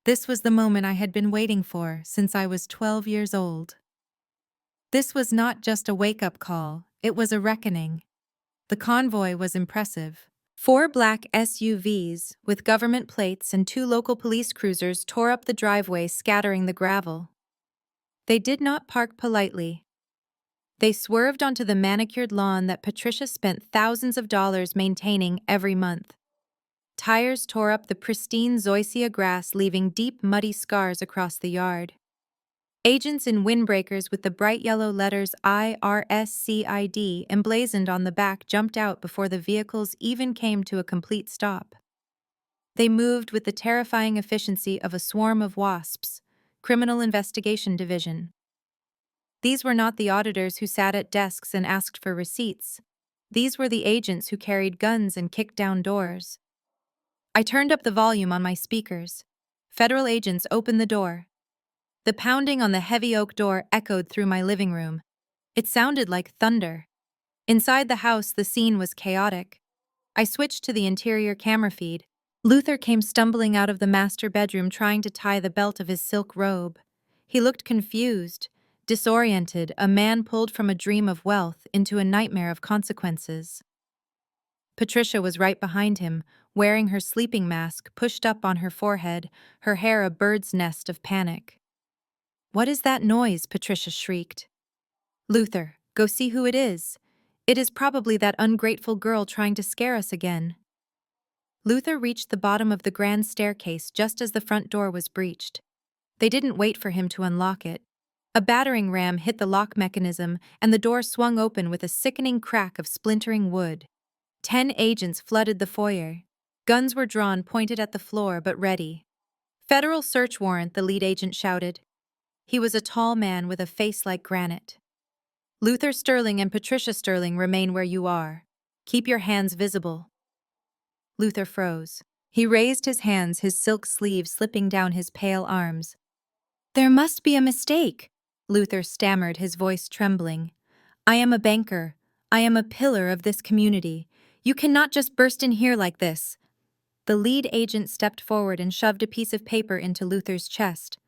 This was the moment I had been waiting for since I was 12 years old. This was not just a wake-up call, it was a reckoning. The convoy was impressive. 4 black SUVs, with government plates and 2 local police cruisers, tore up the driveway, scattering the gravel. They did not park politely. They swerved onto the manicured lawn that Patricia spent thousands of dollars maintaining every month. Tires tore up the pristine zoysia grass, leaving deep, muddy scars across the yard. Agents in windbreakers with the bright yellow letters IRSCID emblazoned on the back jumped out before the vehicles even came to a complete stop. They moved with the terrifying efficiency of a swarm of wasps. Criminal Investigation Division. These were not the auditors who sat at desks and asked for receipts. These were the agents who carried guns and kicked down doors. I turned up the volume on my speakers. Federal agents opened the door. The pounding on the heavy oak door echoed through my living room. It sounded like thunder. Inside the house, the scene was chaotic. I switched to the interior camera feed. Luther came stumbling out of the master bedroom, trying to tie the belt of his silk robe. He looked confused, disoriented, a man pulled from a dream of wealth into a nightmare of consequences. Patricia was right behind him, wearing her sleeping mask pushed up on her forehead, her hair a bird's nest of panic. "What is that noise?" Patricia shrieked. "Luther, Go see who it is. It is probably that ungrateful girl trying to scare us again. Luther reached the bottom of the grand staircase just as the front door was breached. They didn't wait for him to unlock it. A battering ram hit the lock mechanism, and the door swung open with a sickening crack of splintering wood. 10 agents flooded the foyer. Guns were drawn, pointed at the floor, but ready. "Federal search warrant," the lead agent shouted. He was a tall man with a face like granite. "Luther Sterling and Patricia Sterling, remain where you are. Keep your hands visible." Luther froze. He raised his hands, his silk sleeves slipping down his pale arms. "There must be a mistake," Luther stammered, his voice trembling. "I am a banker. I am a pillar of this community. You cannot just burst in here like this." The lead agent stepped forward and shoved a piece of paper into Luther's chest.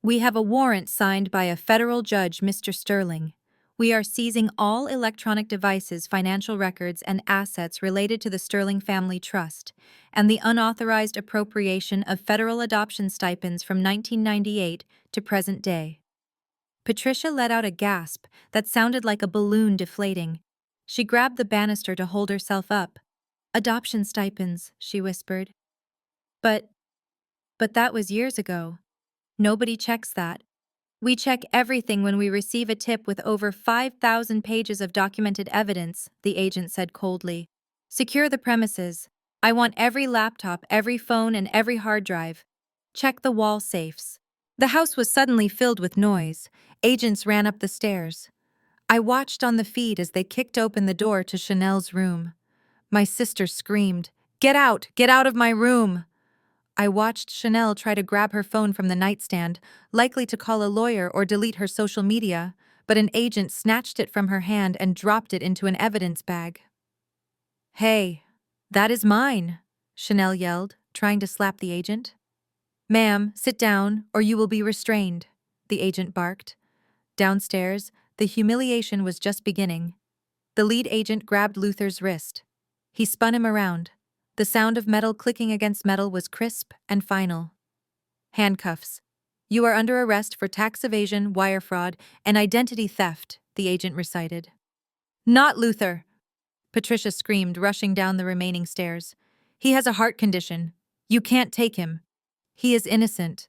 "We have a warrant signed by a federal judge, Mr. Sterling. We are seizing all electronic devices, financial records, and assets related to the Sterling Family Trust, and the unauthorized appropriation of federal adoption stipends from 1998 to present day." Patricia let out a gasp that sounded like a balloon deflating. She grabbed the banister to hold herself up. "Adoption stipends," she whispered. But that was years ago. Nobody checks that. We check everything when we receive a tip with over 5,000 pages of documented evidence," the agent said coldly. "Secure the premises. I want every laptop, every phone, and every hard drive. Check the wall safes." The house was suddenly filled with noise. Agents ran up the stairs. I watched on the feed as they kicked open the door to Chanel's room. My sister screamed, "Get out! Get out of my room!" I watched Chanel try to grab her phone from the nightstand, likely to call a lawyer or delete her social media, but an agent snatched it from her hand and dropped it into an evidence bag. "Hey, that is mine," Chanel yelled, trying to slap the agent. "Ma'am, sit down, or you will be restrained," the agent barked. Downstairs, the humiliation was just beginning. The lead agent grabbed Luther's wrist. He spun him around. The sound of metal clicking against metal was crisp and final. "Handcuffs. You are under arrest for tax evasion, wire fraud, and identity theft," the agent recited. "Not Luther!" Patricia screamed, rushing down the remaining stairs. "He has a heart condition. You can't take him. He is innocent."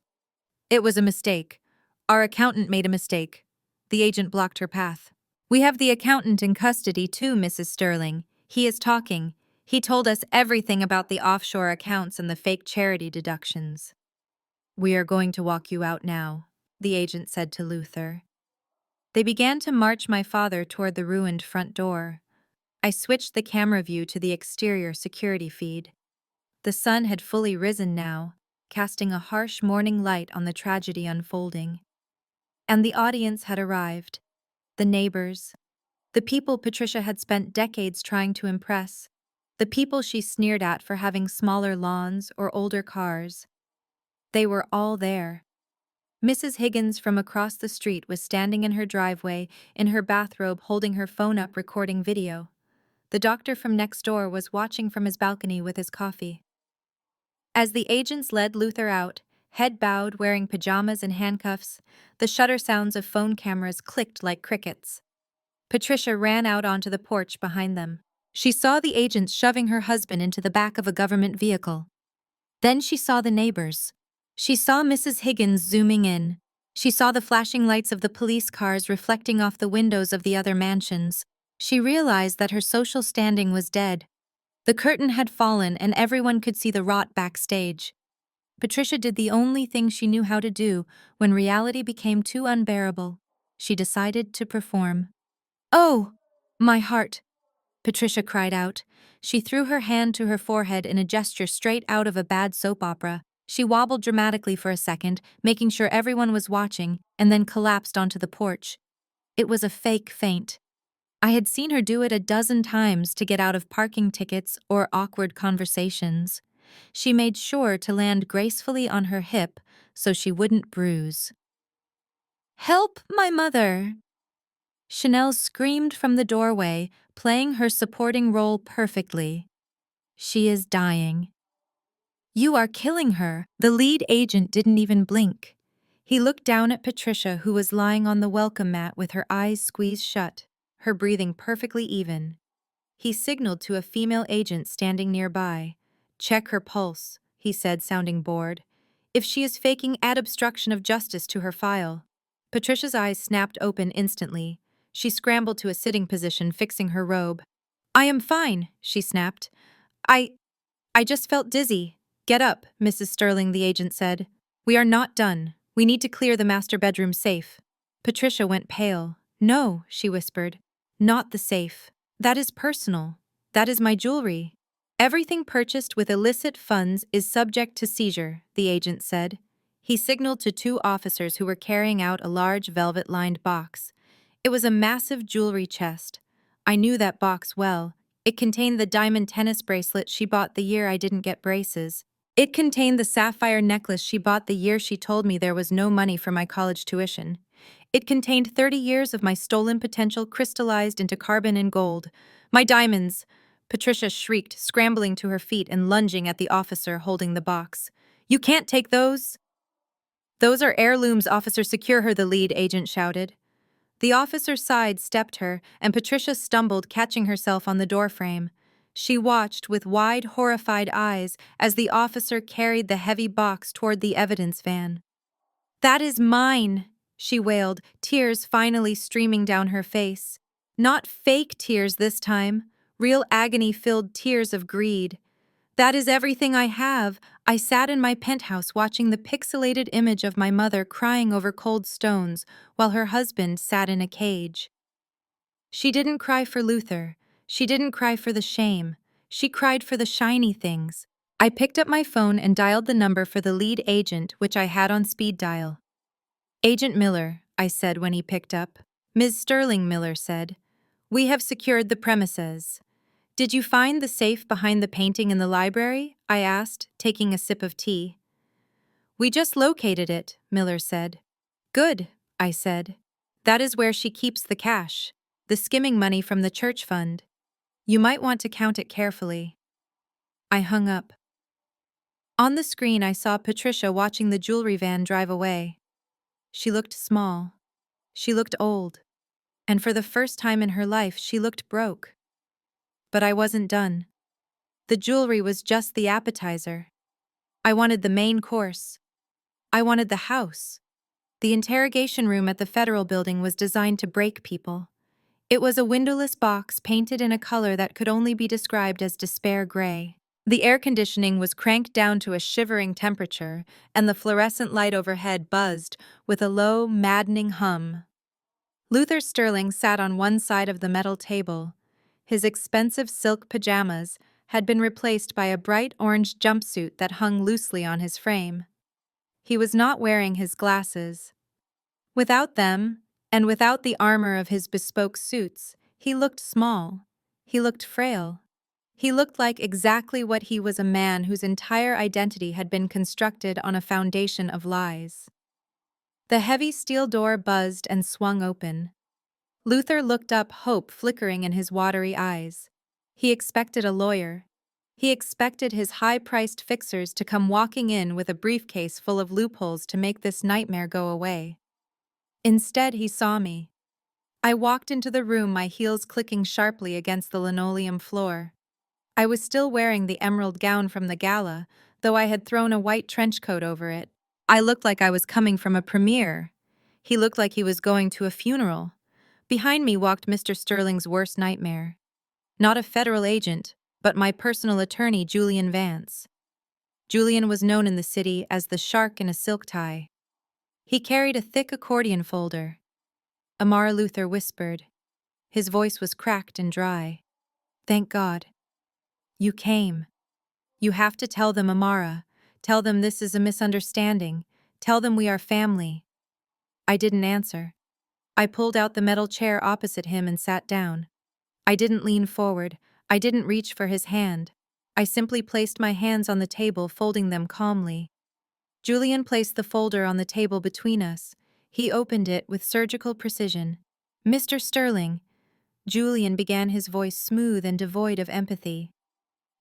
"It was a mistake. Our accountant made a mistake." The agent blocked her path. "We have the accountant in custody too, Mrs. Sterling. He is talking. He told us everything about the offshore accounts and the fake charity deductions." "We are going to walk you out now," the agent said to Luther. They began to march my father toward the ruined front door. I switched the camera view to the exterior security feed. The sun had fully risen now, casting a harsh morning light on the tragedy unfolding. And the audience had arrived. The neighbors. The people Patricia had spent decades trying to impress. The people she sneered at for having smaller lawns or older cars. They were all there. Mrs. Higgins from across the street was standing in her driveway, in her bathrobe, holding her phone up, recording video. The doctor from next door was watching from his balcony with his coffee. As the agents led Luther out, head bowed, wearing pajamas and handcuffs, the shutter sounds of phone cameras clicked like crickets. Patricia ran out onto the porch behind them. She saw the agents shoving her husband into the back of a government vehicle. Then she saw the neighbors. She saw Mrs. Higgins zooming in. She saw the flashing lights of the police cars reflecting off the windows of the other mansions. She realized that her social standing was dead. The curtain had fallen and everyone could see the rot backstage. Patricia did the only thing she knew how to do when reality became too unbearable. She decided to perform. "Oh, my heart!" Patricia cried out. She threw her hand to her forehead in a gesture straight out of a bad soap opera. She wobbled dramatically for a second, making sure everyone was watching, and then collapsed onto the porch. It was a fake faint. I had seen her do it a dozen times to get out of parking tickets or awkward conversations. She made sure to land gracefully on her hip so she wouldn't bruise. "Help my mother!" Chanel screamed from the doorway, playing her supporting role perfectly. "She is dying." "You are killing her." The lead agent didn't even blink. He looked down at Patricia, who was lying on the welcome mat with her eyes squeezed shut. her breathing perfectly even. He signaled to a female agent standing nearby. "Check her pulse," he said, sounding bored. "If she is faking, add obstruction of justice to her file." Patricia's eyes snapped open instantly. She scrambled to a sitting position, fixing her robe. "I am fine," she snapped. I I just felt dizzy." "Get up," Mrs. Sterling, the agent said. "We are not done. We need to clear the master bedroom safe." Patricia went pale. "No," she whispered. "Not the safe. That is personal. That is my jewelry." "Everything purchased with illicit funds is subject to seizure," the agent said. He signaled to two officers who were carrying out a large velvet-lined box. It was a massive jewelry chest. I knew that box well. It contained the diamond tennis bracelet she bought the year I didn't get braces. It contained the sapphire necklace she bought the year she told me there was no money for my college tuition. It contained 30 years of my stolen potential crystallized into carbon and gold. "My diamonds!" Patricia shrieked, scrambling to her feet and lunging at the officer holding the box. "You can't take those!" "Those are heirlooms, officer. Secure her," the lead agent shouted. The officer sidestepped her, and Patricia stumbled, catching herself on the doorframe. She watched with wide, horrified eyes as the officer carried the heavy box toward the evidence van. "That is mine," she wailed, tears finally streaming down her face. Not fake tears this time, real agony-filled tears of greed. "That is everything I have." I sat in my penthouse watching the pixelated image of my mother crying over cold stones while her husband sat in a cage. She didn't cry for Luther. She didn't cry for the shame. She cried for the shiny things. I picked up my phone and dialed the number for the lead agent, which I had on speed dial. "Agent Miller," I said when he picked up. "Ms. Sterling," Miller said. "We have secured the premises." "Did you find the safe behind the painting in the library?" I asked, taking a sip of tea. "We just located it," Miller said. "Good," I said. "That is where she keeps the cash, the skimming money from the church fund. You might want to count it carefully." I hung up. On the screen I saw Patricia watching the jewelry van drive away. She looked small. She looked old. And for the first time in her life she looked broke. But I wasn't done. The jewelry was just the appetizer. I wanted the main course. I wanted the house. The interrogation room at the Federal Building was designed to break people. It was a windowless box painted in a color that could only be described as despair gray. The air conditioning was cranked down to a shivering temperature, and the fluorescent light overhead buzzed with a low, maddening hum. Luther Sterling sat on one side of the metal table. His expensive silk pajamas had been replaced by a bright orange jumpsuit that hung loosely on his frame. He was not wearing his glasses. Without them, and without the armor of his bespoke suits, he looked small. He looked frail. He looked like exactly what he was, a man whose entire identity had been constructed on a foundation of lies. The heavy steel door buzzed and swung open. Luther looked up, hope flickering in his watery eyes. He expected a lawyer. He expected his high-priced fixers to come walking in with a briefcase full of loopholes to make this nightmare go away. Instead, he saw me. I walked into the room, my heels clicking sharply against the linoleum floor. I was still wearing the emerald gown from the gala, though I had thrown a white trench coat over it. I looked like I was coming from a premiere. He looked like he was going to a funeral. Behind me walked Mr. Sterling's worst nightmare. Not a federal agent, but my personal attorney, Julian Vance. Julian was known in the city as the shark in a silk tie. He carried a thick accordion folder. Amara, Luther whispered. His voice was cracked and dry. "Thank God. You came. You have to tell them, Amara. Tell them this is a misunderstanding. Tell them we are family." I didn't answer. I pulled out the metal chair opposite him and sat down. I didn't lean forward. I didn't reach for his hand. I simply placed my hands on the table, folding them calmly. Julian placed the folder on the table between us. He opened it with surgical precision. "Mr. Sterling," Julian began, his voice smooth and devoid of empathy.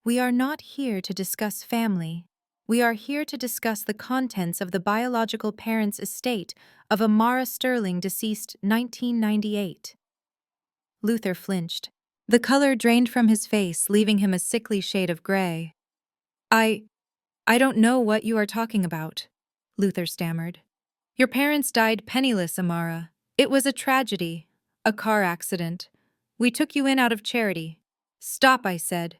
"We are not here to discuss family. We are here to discuss the contents of the biological parents' estate of Amara Sterling, deceased 1998. Luther flinched. The color drained from his face, leaving him a sickly shade of gray. I don't know what you are talking about, Luther stammered. Your parents died penniless, Amara. It was a tragedy. A car accident. We took you in out of charity. Stop, I said.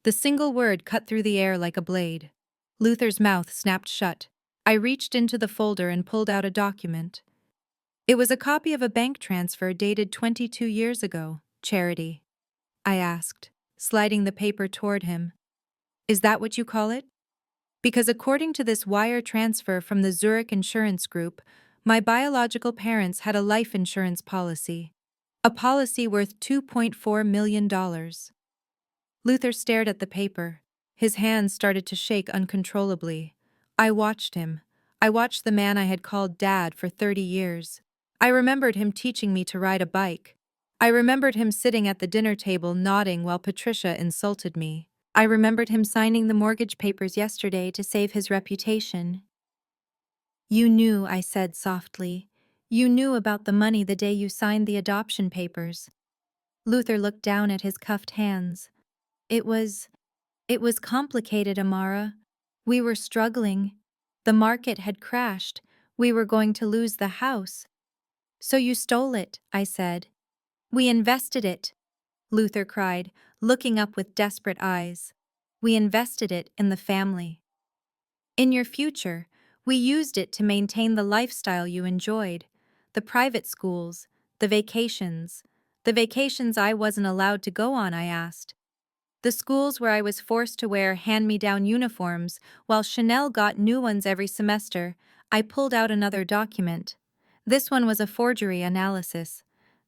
The single word cut through the air like a blade. Luther's mouth snapped shut. I reached into the folder and pulled out a document. It was a copy of a bank transfer dated 22 years ago. Charity. I asked, sliding the paper toward him. Is that what you call it? Because according to this wire transfer from the Zurich Insurance Group, my biological parents had a life insurance policy. A policy worth $2.4 million. Luther stared at the paper. His hands started to shake uncontrollably. I watched him. I watched the man I had called Dad for 30 years. I remembered him teaching me to ride a bike. I remembered him sitting at the dinner table nodding while Patricia insulted me. I remembered him signing the mortgage papers yesterday to save his reputation. You knew, I said softly. You knew about the money the day you signed the adoption papers. Luther looked down at his cuffed hands. It was complicated, Amara. We were struggling. The market had crashed. We were going to lose the house. So you stole it, I said. We invested it, Luther cried, looking up with desperate eyes. We invested it in the family. In your future, we used it to maintain the lifestyle you enjoyed, the private schools, the vacations. The vacations I wasn't allowed to go on, I asked. The schools where I was forced to wear hand-me-down uniforms while Chanel got new ones every semester. I pulled out another document. This one was a forgery analysis.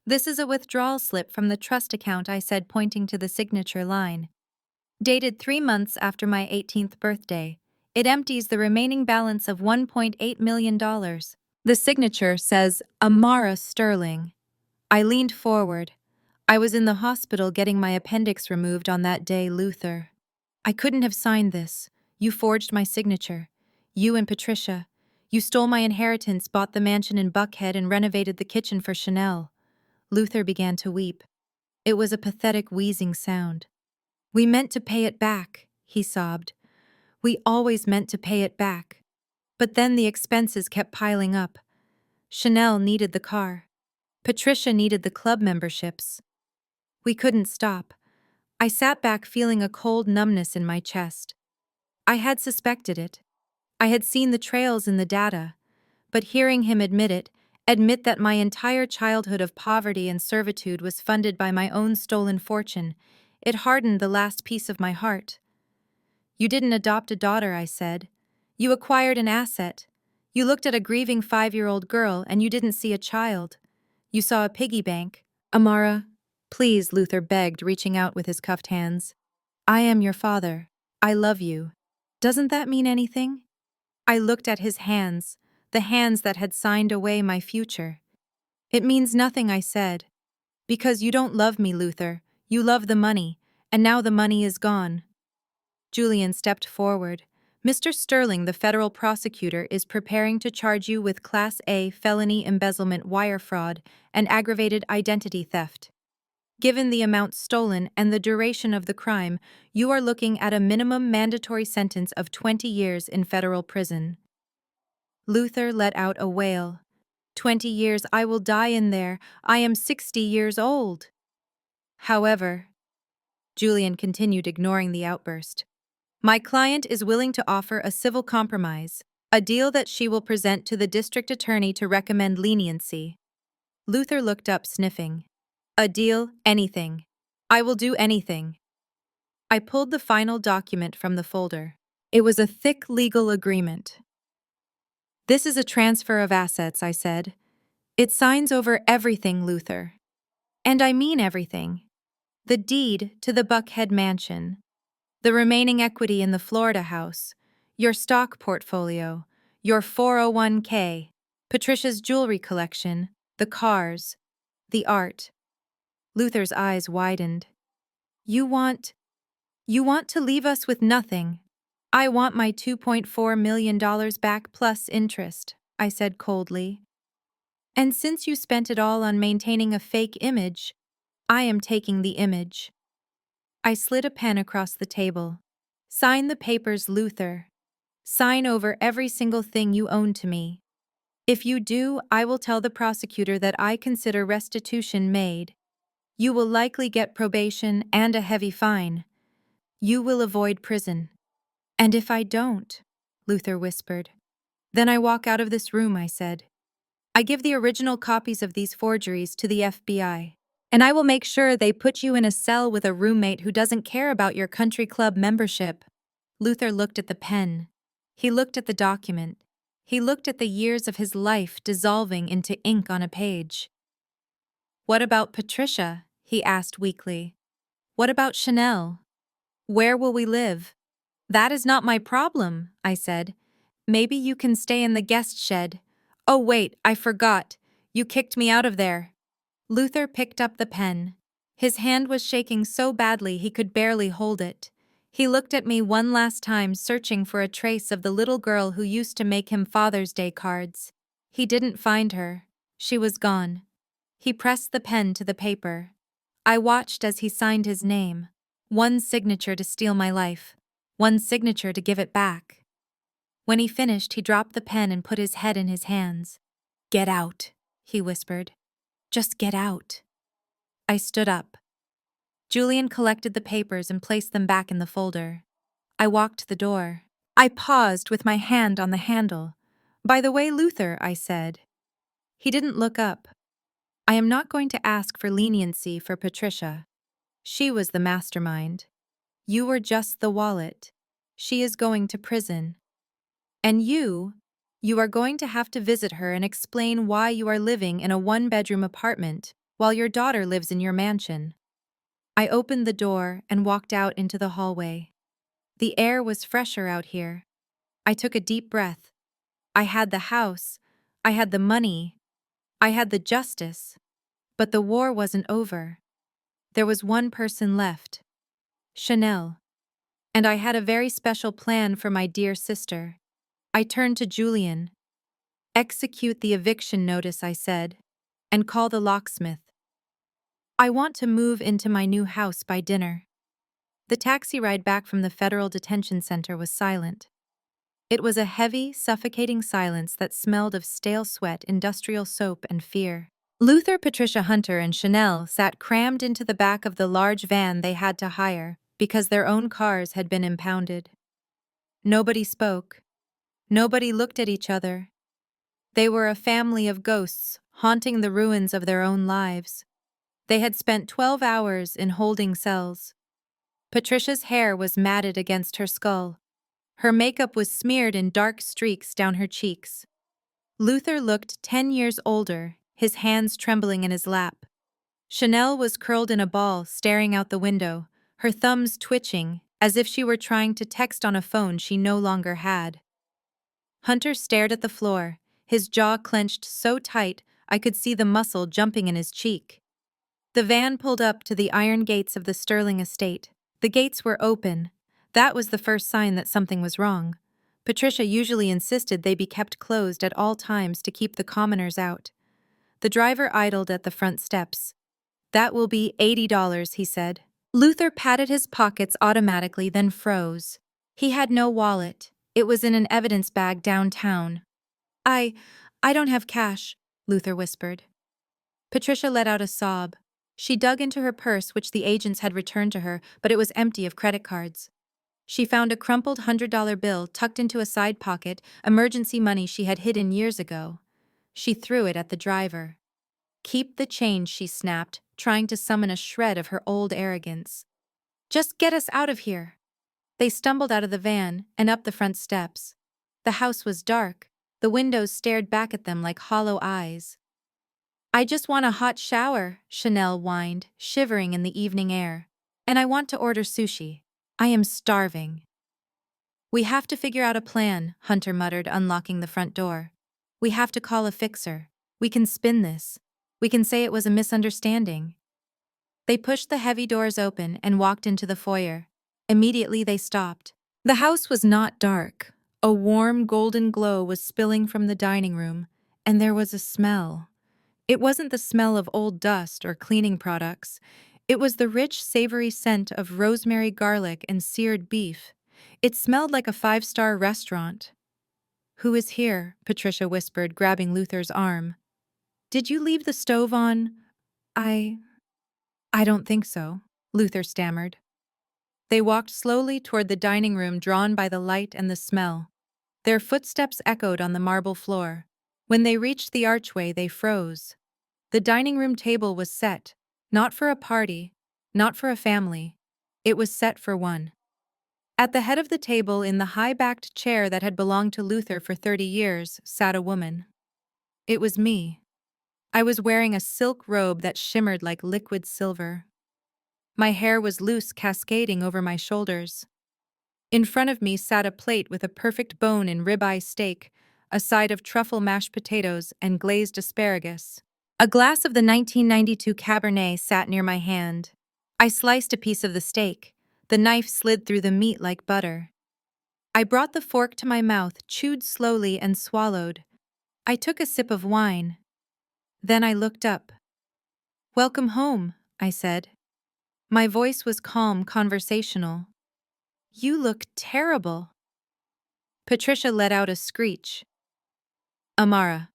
This is a withdrawal slip from the trust account, I said, pointing to the signature line. Dated 3 months after my 18th birthday. It empties the remaining balance of $1.8 million. The signature says, Amara Sterling. I leaned forward. I was in the hospital getting my appendix removed on that day, Luther. I couldn't have signed this. You forged my signature. You and Patricia. You stole my inheritance, bought the mansion in Buckhead, and renovated the kitchen for Chanel. Luther began to weep. It was a pathetic wheezing sound. We meant to pay it back, he sobbed. We always meant to pay it back. But then the expenses kept piling up. Chanel needed the car. Patricia needed the club memberships. We couldn't stop. I sat back feeling a cold numbness in my chest. I had suspected it. I had seen the trails in the data. But hearing him admit that my entire childhood of poverty and servitude was funded by my own stolen fortune, it hardened the last piece of my heart. You didn't adopt a daughter, I said. You acquired an asset. You looked at a grieving 5-year-old girl and you didn't see a child. You saw a piggy bank. Amara, please, Luther begged, reaching out with his cuffed hands. I am your father. I love you. Doesn't that mean anything? I looked at his hands, the hands that had signed away my future. It means nothing, I said. Because you don't love me, Luther. You love the money, and now the money is gone. Julian stepped forward. Mr. Sterling, the federal prosecutor, is preparing to charge you with Class A felony embezzlement, wire fraud, and aggravated identity theft. Given the amount stolen and the duration of the crime, you are looking at a minimum mandatory sentence of 20 years in federal prison. Luther let out a wail. 20 years, I will die in there. I am 60 years old. However, Julian continued, ignoring the outburst. My client is willing to offer a civil compromise, a deal that she will present to the district attorney to recommend leniency. Luther looked up, sniffing. A deal, anything. I will do anything. I pulled the final document from the folder. It was a thick legal agreement. This is a transfer of assets, I said. It signs over everything, Luther. And I mean everything. The deed to the Buckhead mansion, the remaining equity in the Florida house, your stock portfolio, your 401k, Patricia's jewelry collection, the cars, the art. Luther's eyes widened. You want to leave us with nothing. I want my $2.4 million back plus interest, I said coldly. And since you spent it all on maintaining a fake image, I am taking the image. I slid a pen across the table. Sign the papers, Luther. Sign over every single thing you own to me. If you do, I will tell the prosecutor that I consider restitution made. You will likely get probation and a heavy fine. You will avoid prison. And if I don't, Luther whispered. Then I walk out of this room, I said. I give the original copies of these forgeries to the FBI. And I will make sure they put you in a cell with a roommate who doesn't care about your country club membership. Luther looked at the pen. He looked at the document. He looked at the years of his life dissolving into ink on a page. What about Patricia? He asked weakly. What about Chanel? Where will we live? That is not my problem, I said. Maybe you can stay in the guest shed. Oh wait, I forgot. You kicked me out of there. Luther picked up the pen. His hand was shaking so badly he could barely hold it. He looked at me one last time, searching for a trace of the little girl who used to make him Father's Day cards. He didn't find her. She was gone. He pressed the pen to the paper. I watched as he signed his name. One signature to steal my life. One signature to give it back. When he finished, he dropped the pen and put his head in his hands. Get out, he whispered. Just get out. I stood up. Julian collected the papers and placed them back in the folder. I walked to the door. I paused with my hand on the handle. By the way, Luther, I said. He didn't look up. I am not going to ask for leniency for Patricia. She was the mastermind. You were just the wallet. She is going to prison. And you are going to have to visit her and explain why you are living in a one-bedroom apartment while your daughter lives in your mansion. I opened the door and walked out into the hallway. The air was fresher out here. I took a deep breath. I had the house. I had the money. I had the justice. But the war wasn't over. There was one person left. Chanel. And I had a very special plan for my dear sister. I turned to Julian. Execute the eviction notice, I said, and call the locksmith. I want to move into my new house by dinner. The taxi ride back from the federal detention center was silent. It was a heavy, suffocating silence that smelled of stale sweat, industrial soap, and fear. Luther, Patricia Hunter, and Chanel sat crammed into the back of the large van they had to hire because their own cars had been impounded. Nobody spoke. Nobody looked at each other. They were a family of ghosts haunting the ruins of their own lives. They had spent 12 hours in holding cells. Patricia's hair was matted against her skull. Her makeup was smeared in dark streaks down her cheeks. Luther looked 10 years older, his hands trembling in his lap. Chanel was curled in a ball, staring out the window, her thumbs twitching, as if she were trying to text on a phone she no longer had. Hunter stared at the floor, his jaw clenched so tight I could see the muscle jumping in his cheek. The van pulled up to the iron gates of the Sterling estate. The gates were open. That was the first sign that something was wrong. Patricia usually insisted they be kept closed at all times to keep the commoners out. The driver idled at the front steps. That will be $80, he said. Luther patted his pockets automatically, then froze. He had no wallet. It was in an evidence bag downtown. I don't have cash, Luther whispered. Patricia let out a sob. She dug into her purse, which the agents had returned to her, but it was empty of credit cards. She found a crumpled $100 bill tucked into a side pocket, emergency money she had hidden years ago. She threw it at the driver. Keep the change, she snapped, trying to summon a shred of her old arrogance. Just get us out of here. They stumbled out of the van and up the front steps. The house was dark. The windows stared back at them like hollow eyes. I just want a hot shower, Chanel whined, shivering in the evening air. And I want to order sushi. I am starving. We have to figure out a plan, Hunter muttered, unlocking the front door. We have to call a fixer. We can spin this. We can say it was a misunderstanding. They pushed the heavy doors open and walked into the foyer. Immediately they stopped. The house was not dark. A warm golden glow was spilling from the dining room, and there was a smell. It wasn't the smell of old dust or cleaning products. It was the rich, savory scent of rosemary, garlic, and seared beef. It smelled like a five-star restaurant. "Who is here?" Patricia whispered, grabbing Luther's arm. "Did you leave the stove on?" I... I don't think so," Luther stammered. They walked slowly toward the dining room, drawn by the light and the smell. Their footsteps echoed on the marble floor. When they reached the archway, they froze. The dining room table was set, not for a party, not for a family. It was set for one. At the head of the table, in the high-backed chair that had belonged to Luther for 30 years, sat a woman. It was me. I was wearing a silk robe that shimmered like liquid silver. My hair was loose, cascading over my shoulders. In front of me sat a plate with a perfect bone and ribeye steak, a side of truffle mashed potatoes and glazed asparagus. A glass of the 1992 Cabernet sat near my hand. I sliced a piece of the steak. The knife slid through the meat like butter. I brought the fork to my mouth, chewed slowly, and swallowed. I took a sip of wine. Then I looked up. "Welcome home," I said. My voice was calm, conversational. "You look terrible." Patricia let out a screech. "Amara,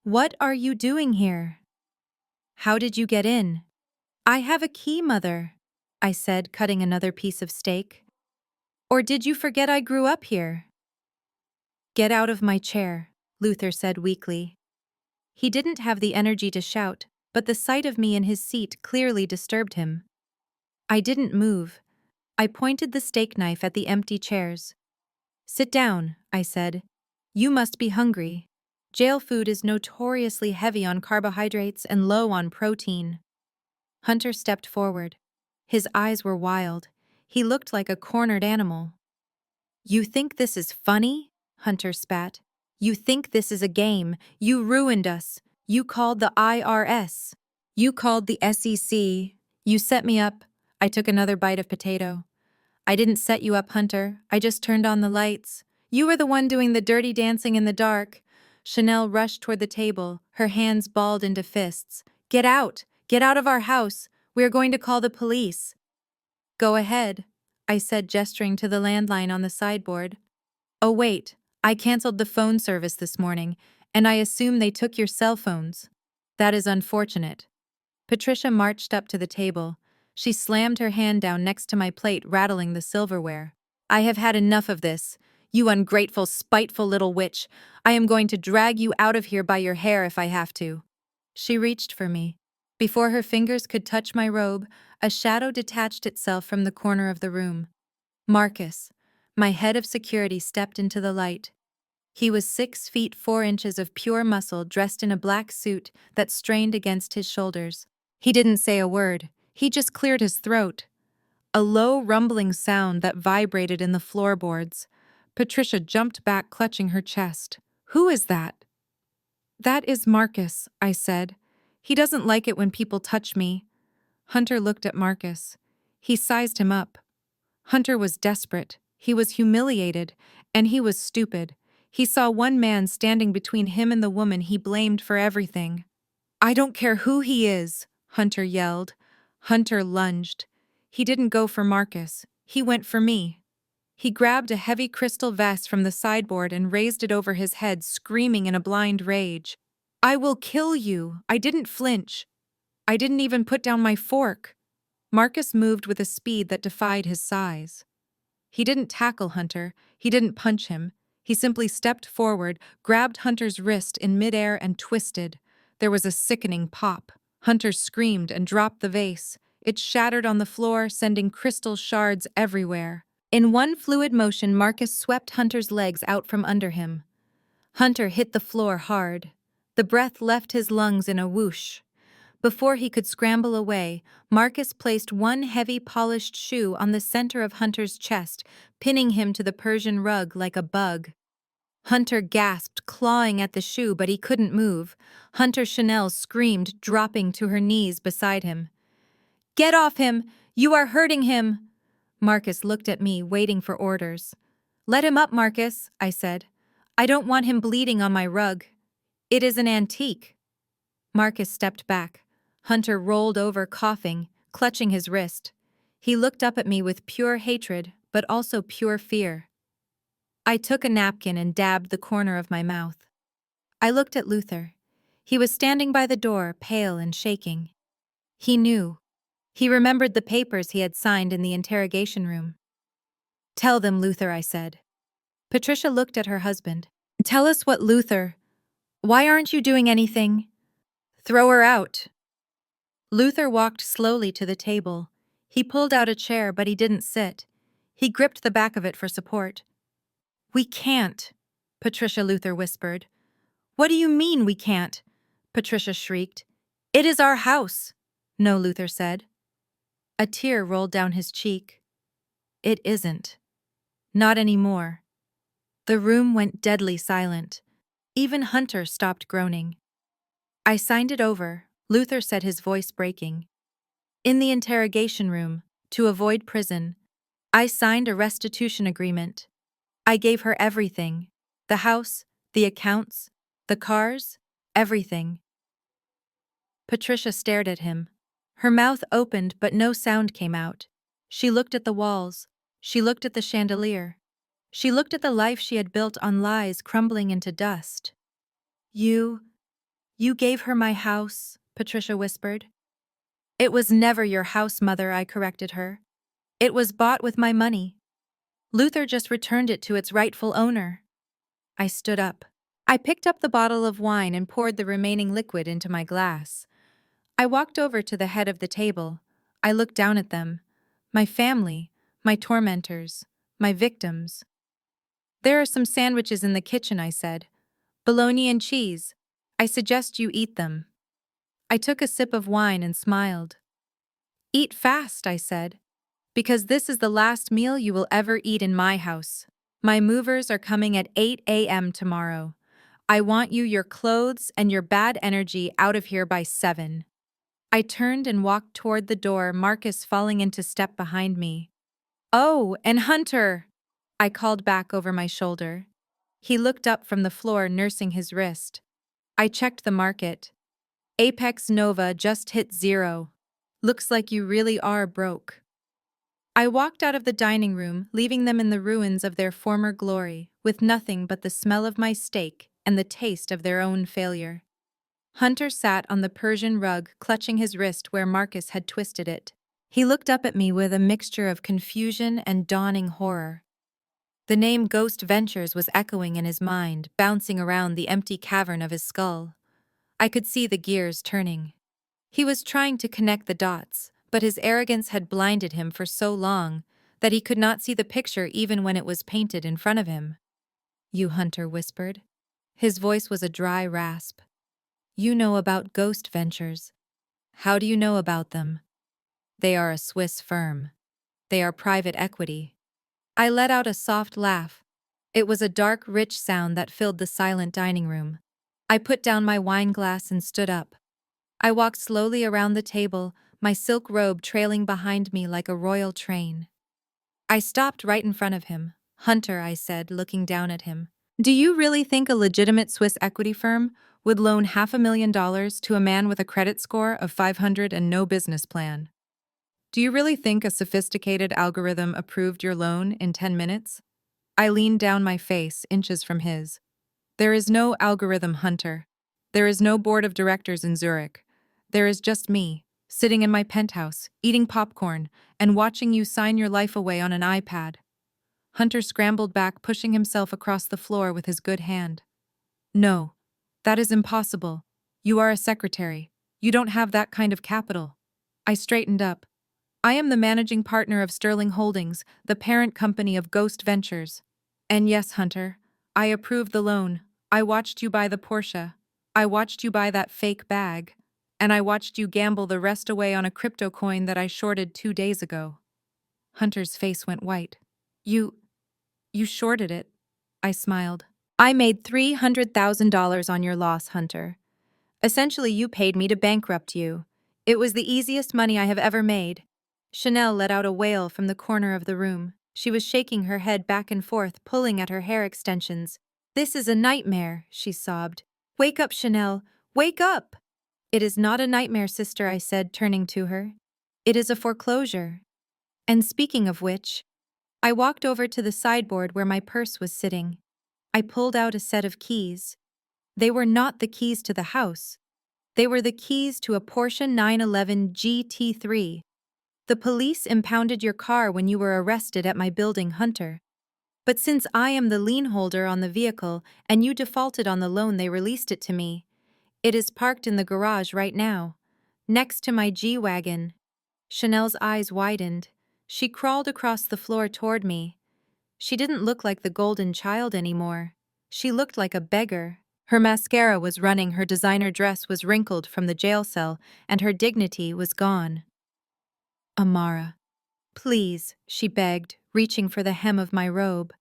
what are you doing here? How did you get in?" "I have a key, Mother," I said, cutting another piece of steak. "Or did you forget I grew up here?" "Get out of my chair," Luther said weakly. He didn't have the energy to shout, but the sight of me in his seat clearly disturbed him. I didn't move. I pointed the steak knife at the empty chairs. "Sit down," I said. "You must be hungry. Jail food is notoriously heavy on carbohydrates and low on protein." Hunter stepped forward. His eyes were wild. He looked like a cornered animal. "You think this is funny?" Hunter spat. "You think this is a game? You ruined us. You called the IRS. You called the SEC. You set me up." I took another bite of potato. "I didn't set you up, Hunter. I just turned on the lights. You were the one doing the dirty dancing in the dark." Chanel rushed toward the table, her hands balled into fists. "Get out! Get out of our house! We are going to call the police." "Go ahead," I said, gesturing to the landline on the sideboard. "Oh wait, I canceled the phone service this morning, and I assume they took your cell phones. That is unfortunate." Patricia marched up to the table. She slammed her hand down next to my plate, rattling the silverware. "I have had enough of this. You ungrateful, spiteful little witch. I am going to drag you out of here by your hair if I have to." She reached for me. Before her fingers could touch my robe, a shadow detached itself from the corner of the room. Marcus, my head of security, stepped into the light. He was 6 feet 4 inches of pure muscle, dressed in a black suit that strained against his shoulders. He didn't say a word. He just cleared his throat. A low, rumbling sound that vibrated in the floorboards. Patricia jumped back, clutching her chest. "Who is that?" "That is Marcus," I said. "He doesn't like it when people touch me." Hunter looked at Marcus. He sized him up. Hunter was desperate. He was humiliated, and he was stupid. He saw one man standing between him and the woman he blamed for everything. "I don't care who he is," Hunter yelled. Hunter lunged. He didn't go for Marcus. He went for me. He grabbed a heavy crystal vase from the sideboard and raised it over his head, screaming in a blind rage. "I will kill you." I didn't flinch. I didn't even put down my fork. Marcus moved with a speed that defied his size. He didn't tackle Hunter. He didn't punch him. He simply stepped forward, grabbed Hunter's wrist in midair, and twisted. There was a sickening pop. Hunter screamed and dropped the vase. It shattered on the floor, sending crystal shards everywhere. In one fluid motion, Marcus swept Hunter's legs out from under him. Hunter hit the floor hard. The breath left his lungs in a whoosh. Before he could scramble away, Marcus placed one heavy polished shoe on the center of Hunter's chest, pinning him to the Persian rug like a bug. Hunter gasped, clawing at the shoe, but he couldn't move. Hunter Chanel screamed, dropping to her knees beside him. "Get off him! You are hurting him!" Marcus looked at me, waiting for orders. "Let him up, Marcus," I said. "I don't want him bleeding on my rug. It is an antique." Marcus stepped back. Hunter rolled over, coughing, clutching his wrist. He looked up at me with pure hatred, but also pure fear. I took a napkin and dabbed the corner of my mouth. I looked at Luther. He was standing by the door, pale and shaking. He knew. He remembered the papers he had signed in the interrogation room. "Tell them, Luther," I said. Patricia looked at her husband. "Tell us what, Luther? Why aren't you doing anything? Throw her out." Luther walked slowly to the table. He pulled out a chair, but he didn't sit. He gripped the back of it for support. "We can't," Patricia Luther whispered. "What do you mean we can't?" Patricia shrieked. "It is our house." "No," Luther said. A tear rolled down his cheek. "It isn't. Not anymore." The room went deadly silent. Even Hunter stopped groaning. "I signed it over," Luther said, his voice breaking. "In the interrogation room, to avoid prison. I signed a restitution agreement. I gave her everything. The house, the accounts, the cars, everything." Patricia stared at him. Her mouth opened, but no sound came out. She looked at the walls. She looked at the chandelier. She looked at the life she had built on lies crumbling into dust. You gave her my house," Patricia whispered. "It was never your house, Mother," I corrected her. "It was bought with my money. Luther just returned it to its rightful owner." I stood up. I picked up the bottle of wine and poured the remaining liquid into my glass. I walked over to the head of the table. I looked down at them. My family, my tormentors, my victims. "There are some sandwiches in the kitchen," I said. "Bologna and cheese. I suggest you eat them." I took a sip of wine and smiled. "Eat fast," I said, "because this is the last meal you will ever eat in my house. My movers are coming at 8 a.m. tomorrow. I want you, your clothes, and your bad energy out of here by 7. I turned and walked toward the door, Marcus falling into step behind me. "Oh, and Hunter!" I called back over my shoulder. He looked up from the floor, nursing his wrist. I checked the market. Apex Nova just hit 0. "Looks like you really are broke." I walked out of the dining room, leaving them in the ruins of their former glory, with nothing but the smell of my steak and the taste of their own failure. Hunter sat on the Persian rug, clutching his wrist where Marcus had twisted it. He looked up at me with a mixture of confusion and dawning horror. The name Ghost Ventures was echoing in his mind, bouncing around the empty cavern of his skull. I could see the gears turning. He was trying to connect the dots, but his arrogance had blinded him for so long that he could not see the picture even when it was painted in front of him. "You," Hunter whispered. His voice was a dry rasp. "You know about Ghost Ventures. How do you know about them?" "They are a Swiss firm. They are private equity." I let out a soft laugh. It was a dark, rich sound that filled the silent dining room. I put down my wine glass and stood up. I walked slowly around the table, my silk robe trailing behind me like a royal train. I stopped right in front of him. "Hunter," I said, looking down at him, "do you really think a legitimate Swiss equity firm would loan $500,000 to a man with a credit score of 500 and no business plan? Do you really think a sophisticated algorithm approved your loan in 10 minutes?" I leaned down, my face inches from his. "There is no algorithm, Hunter. There is no board of directors in Zurich. There is just me, sitting in my penthouse, eating popcorn, and watching you sign your life away on an iPad." Hunter scrambled back, pushing himself across the floor with his good hand. "No, that is impossible. You are a secretary. You don't have that kind of capital." I straightened up. "I am the managing partner of Sterling Holdings, the parent company of Ghost Ventures. And yes, Hunter, I approved the loan. I watched you buy the Porsche. I watched you buy that fake bag. And I watched you gamble the rest away on a crypto coin that I shorted 2 days ago." Hunter's face went white. You shorted it." I smiled. "I made $300,000 on your loss, Hunter. Essentially, you paid me to bankrupt you. It was the easiest money I have ever made." Chanel let out a wail from the corner of the room. She was shaking her head back and forth, pulling at her hair extensions. "This is a nightmare," she sobbed. "Wake up, Chanel! Wake up!" It is not a nightmare, sister, I said, turning to her. It is a foreclosure. And speaking of which, I walked over to the sideboard where my purse was sitting. I pulled out a set of keys. They were not the keys to the house. They were the keys to a Porsche 911 GT3. The police impounded your car when you were arrested at my building, Hunter. But since I am the lien holder on the vehicle and you defaulted on the loan, they released it to me. It is parked in the garage right now, next to my G-Wagon. Chanel's eyes widened. She crawled across the floor toward me. She didn't look like the golden child anymore. She looked like a beggar. Her mascara was running, her designer dress was wrinkled from the jail cell, and her dignity was gone. Amara, please, she begged, reaching for the hem of my robe.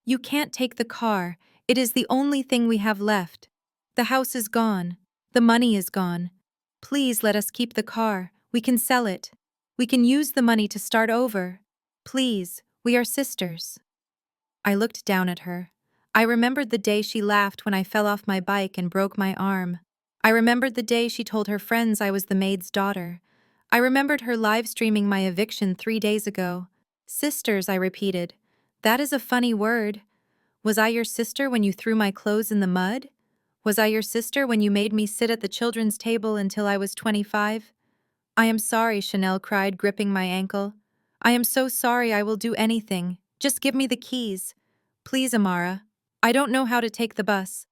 You can't take the car. It is the only thing we have left. The house is gone. The money is gone. Please let us keep the car. We can sell it. We can use the money to start over. Please, we are sisters. I looked down at her. I remembered the day she laughed when I fell off my bike and broke my arm. I remembered the day she told her friends I was the maid's daughter. I remembered her live streaming my eviction 3 days ago. Sisters, I repeated. That is a funny word. Was I your sister when you threw my clothes in the mud? Was I your sister when you made me sit at the children's table until I was 25? I am sorry, Chanel cried, gripping my ankle. I am so sorry, I will do anything. Just give me the keys. Please, Amara. I don't know how to take the bus.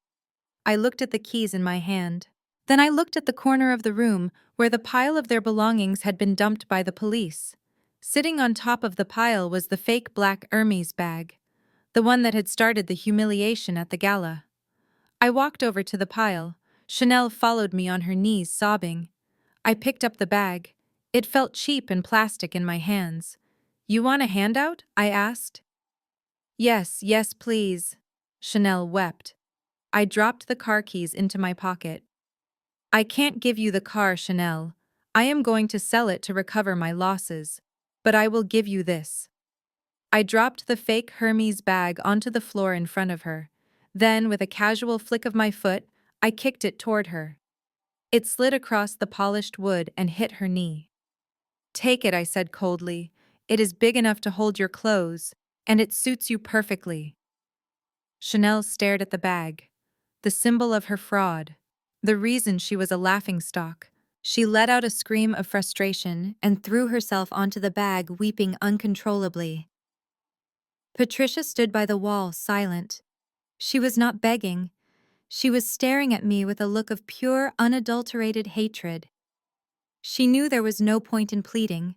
I looked at the keys in my hand. Then I looked at the corner of the room where the pile of their belongings had been dumped by the police. Sitting on top of the pile was the fake black Hermes bag, the one that had started the humiliation at the gala. I walked over to the pile. Chanel followed me on her knees, sobbing. I picked up the bag. It felt cheap and plastic in my hands. You want a handout? I asked. Yes, yes, please. Chanel wept. I dropped the car keys into my pocket. I can't give you the car, Chanel. I am going to sell it to recover my losses. But I will give you this. I dropped the fake Hermes bag onto the floor in front of her. Then, with a casual flick of my foot, I kicked it toward her. It slid across the polished wood and hit her knee. Take it, I said coldly. It is big enough to hold your clothes, and it suits you perfectly. Chanel stared at the bag, the symbol of her fraud, the reason she was a laughingstock. She let out a scream of frustration and threw herself onto the bag, weeping uncontrollably. Patricia stood by the wall, silent. She was not begging. She was staring at me with a look of pure, unadulterated hatred. She knew there was no point in pleading.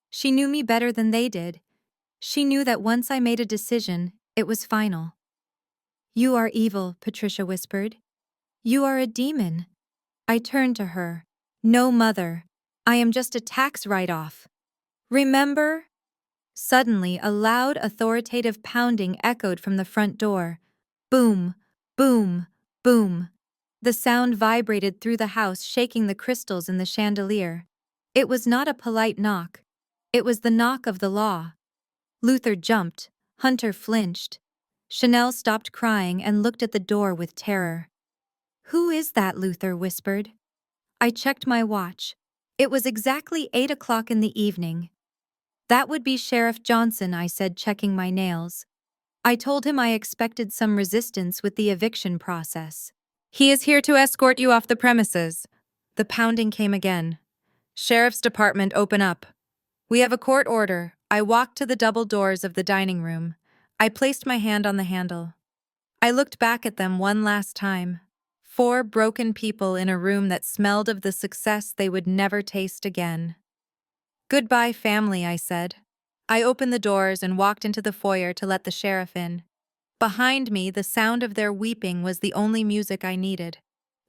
She knew me better than they did. She knew that once I made a decision, it was final. You are evil, Patricia whispered. You are a demon. I turned to her. No, mother. I am just a tax write-off. Remember? Suddenly, a loud, authoritative pounding echoed from the front door. Boom, boom, boom. The sound vibrated through the house, shaking the crystals in the chandelier. It was not a polite knock. It was the knock of the law. Luther jumped. Hunter flinched. Chanel stopped crying and looked at the door with terror. Who is that? Luther whispered. I checked my watch. It was exactly 8 o'clock in the evening. That would be Sheriff Johnson, I said, checking my nails. I told him I expected some resistance with the eviction process. He is here to escort you off the premises. The pounding came again. Sheriff's Department, open up. We have a court order. I walked to the double doors of the dining room. I placed my hand on the handle. I looked back at them one last time. 4 broken people in a room that smelled of the success they would never taste again. Goodbye, family, I said. I opened the doors and walked into the foyer to let the sheriff in. Behind me, the sound of their weeping was the only music I needed.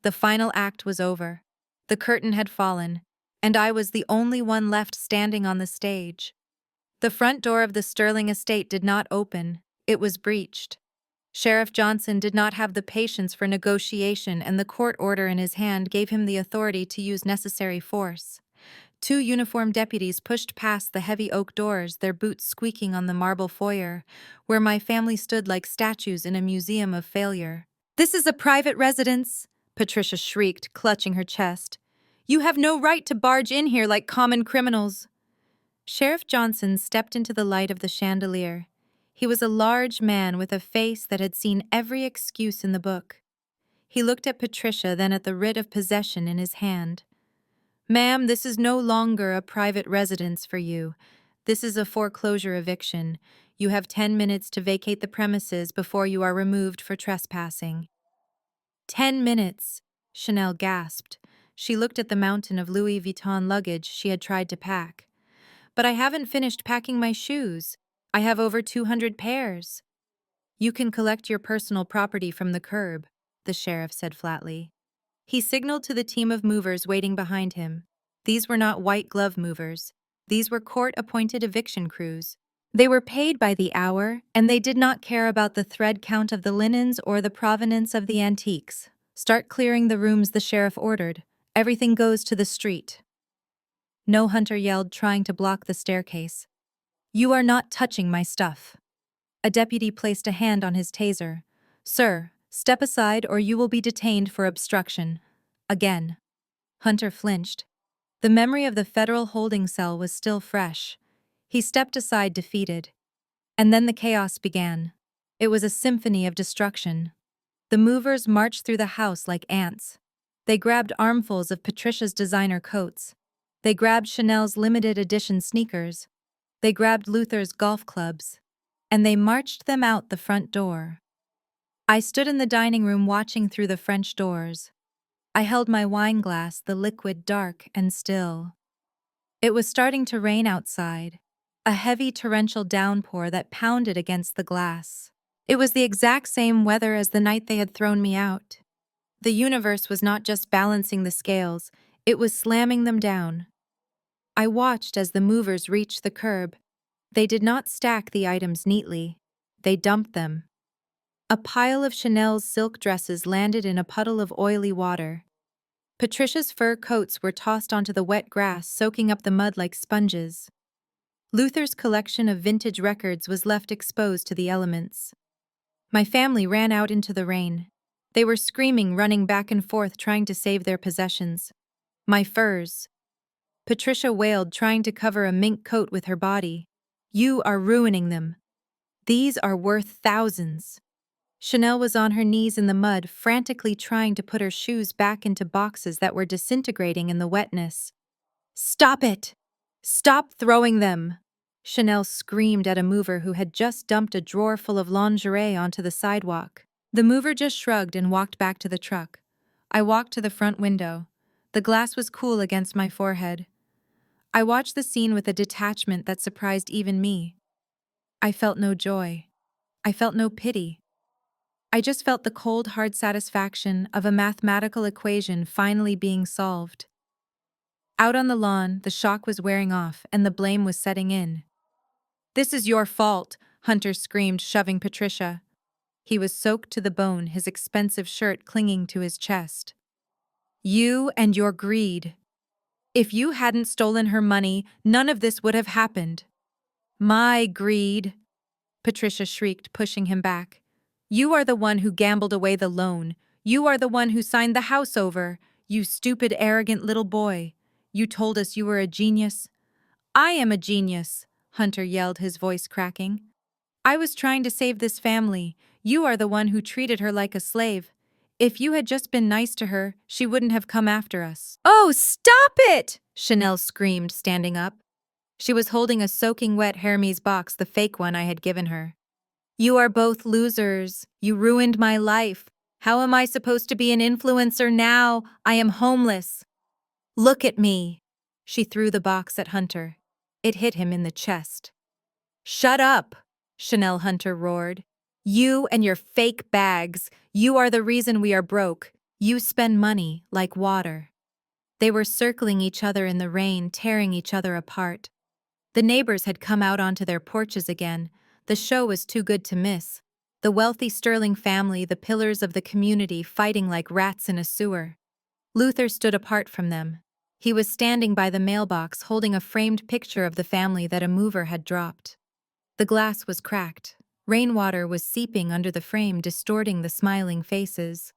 The final act was over. The curtain had fallen, and I was the only one left standing on the stage. The front door of the Sterling estate did not open. It was breached. Sheriff Johnson did not have the patience for negotiation, and the court order in his hand gave him the authority to use necessary force. 2 uniformed deputies pushed past the heavy oak doors, their boots squeaking on the marble foyer, where my family stood like statues in a museum of failure. This is a private residence, Patricia shrieked, clutching her chest. "You have no right to barge in here like common criminals." Sheriff Johnson stepped into the light of the chandelier. He was a large man with a face that had seen every excuse in the book. He looked at Patricia, then at the writ of possession in his hand. "Ma'am, this is no longer a private residence for you. This is a foreclosure eviction. You have 10 minutes to vacate the premises before you are removed for trespassing." 10 minutes, Chanel gasped. She looked at the mountain of Louis Vuitton luggage she had tried to pack. "But I haven't finished packing my shoes. I have over 200 pairs." "You can collect your personal property from the curb," the sheriff said flatly. He signaled to the team of movers waiting behind him. These were not white-glove movers. These were court-appointed eviction crews. They were paid by the hour, and they did not care about the thread count of the linens or the provenance of the antiques. "Start clearing the rooms," the sheriff ordered. "Everything goes to the street." "No," Hunter yelled, trying to block the staircase. "You are not touching my stuff." A deputy placed a hand on his taser. "Sir, step aside or you will be detained for obstruction." Again. Hunter flinched. The memory of the federal holding cell was still fresh. He stepped aside, defeated. And then the chaos began. It was a symphony of destruction. The movers marched through the house like ants. They grabbed armfuls of Patricia's designer coats. They grabbed Chanel's limited edition sneakers. They grabbed Luther's golf clubs. And they marched them out the front door. I stood in the dining room watching through the French doors. I held my wine glass, the liquid dark and still. It was starting to rain outside, a heavy torrential downpour that pounded against the glass. It was the exact same weather as the night they had thrown me out. The universe was not just balancing the scales, it was slamming them down. I watched as the movers reached the curb. They did not stack the items neatly. They dumped them. A pile of Chanel's silk dresses landed in a puddle of oily water. Patricia's fur coats were tossed onto the wet grass, soaking up the mud like sponges. Luther's collection of vintage records was left exposed to the elements. My family ran out into the rain. They were screaming, running back and forth, trying to save their possessions. "My furs." Patricia wailed, trying to cover a mink coat with her body. "You are ruining them. These are worth thousands." Chanel was on her knees in the mud, frantically trying to put her shoes back into boxes that were disintegrating in the wetness. "Stop it! Stop throwing them!" Chanel screamed at a mover who had just dumped a drawer full of lingerie onto the sidewalk. The mover just shrugged and walked back to the truck. I walked to the front window. The glass was cool against my forehead. I watched the scene with a detachment that surprised even me. I felt no joy. I felt no pity. I just felt the cold, hard satisfaction of a mathematical equation finally being solved. Out on the lawn, the shock was wearing off and the blame was setting in. "This is your fault," Hunter screamed, shoving Patricia. He was soaked to the bone, his expensive shirt clinging to his chest. "You and your greed. If you hadn't stolen her money, none of this would have happened." "My greed," Patricia shrieked, pushing him back. "You are the one who gambled away the loan. You are the one who signed the house over. You stupid, arrogant little boy. You told us you were a genius." "I am a genius," Hunter yelled, his voice cracking. "I was trying to save this family. You are the one who treated her like a slave. If you had just been nice to her, she wouldn't have come after us." "Oh, stop it!" Chanel screamed, standing up. She was holding a soaking wet Hermes box, the fake one I had given her. "You are both losers. You ruined my life. How am I supposed to be an influencer now? I am homeless. Look at me." She threw the box at Hunter. It hit him in the chest. "Shut up," Chanel Hunter roared. "You and your fake bags. You are the reason we are broke. You spend money like water." They were circling each other in the rain, tearing each other apart. The neighbors had come out onto their porches again. The show was too good to miss. The wealthy Sterling family, the pillars of the community, fighting like rats in a sewer. Luther stood apart from them. He was standing by the mailbox, holding a framed picture of the family that a mover had dropped. The glass was cracked. Rainwater was seeping under the frame, distorting the smiling faces.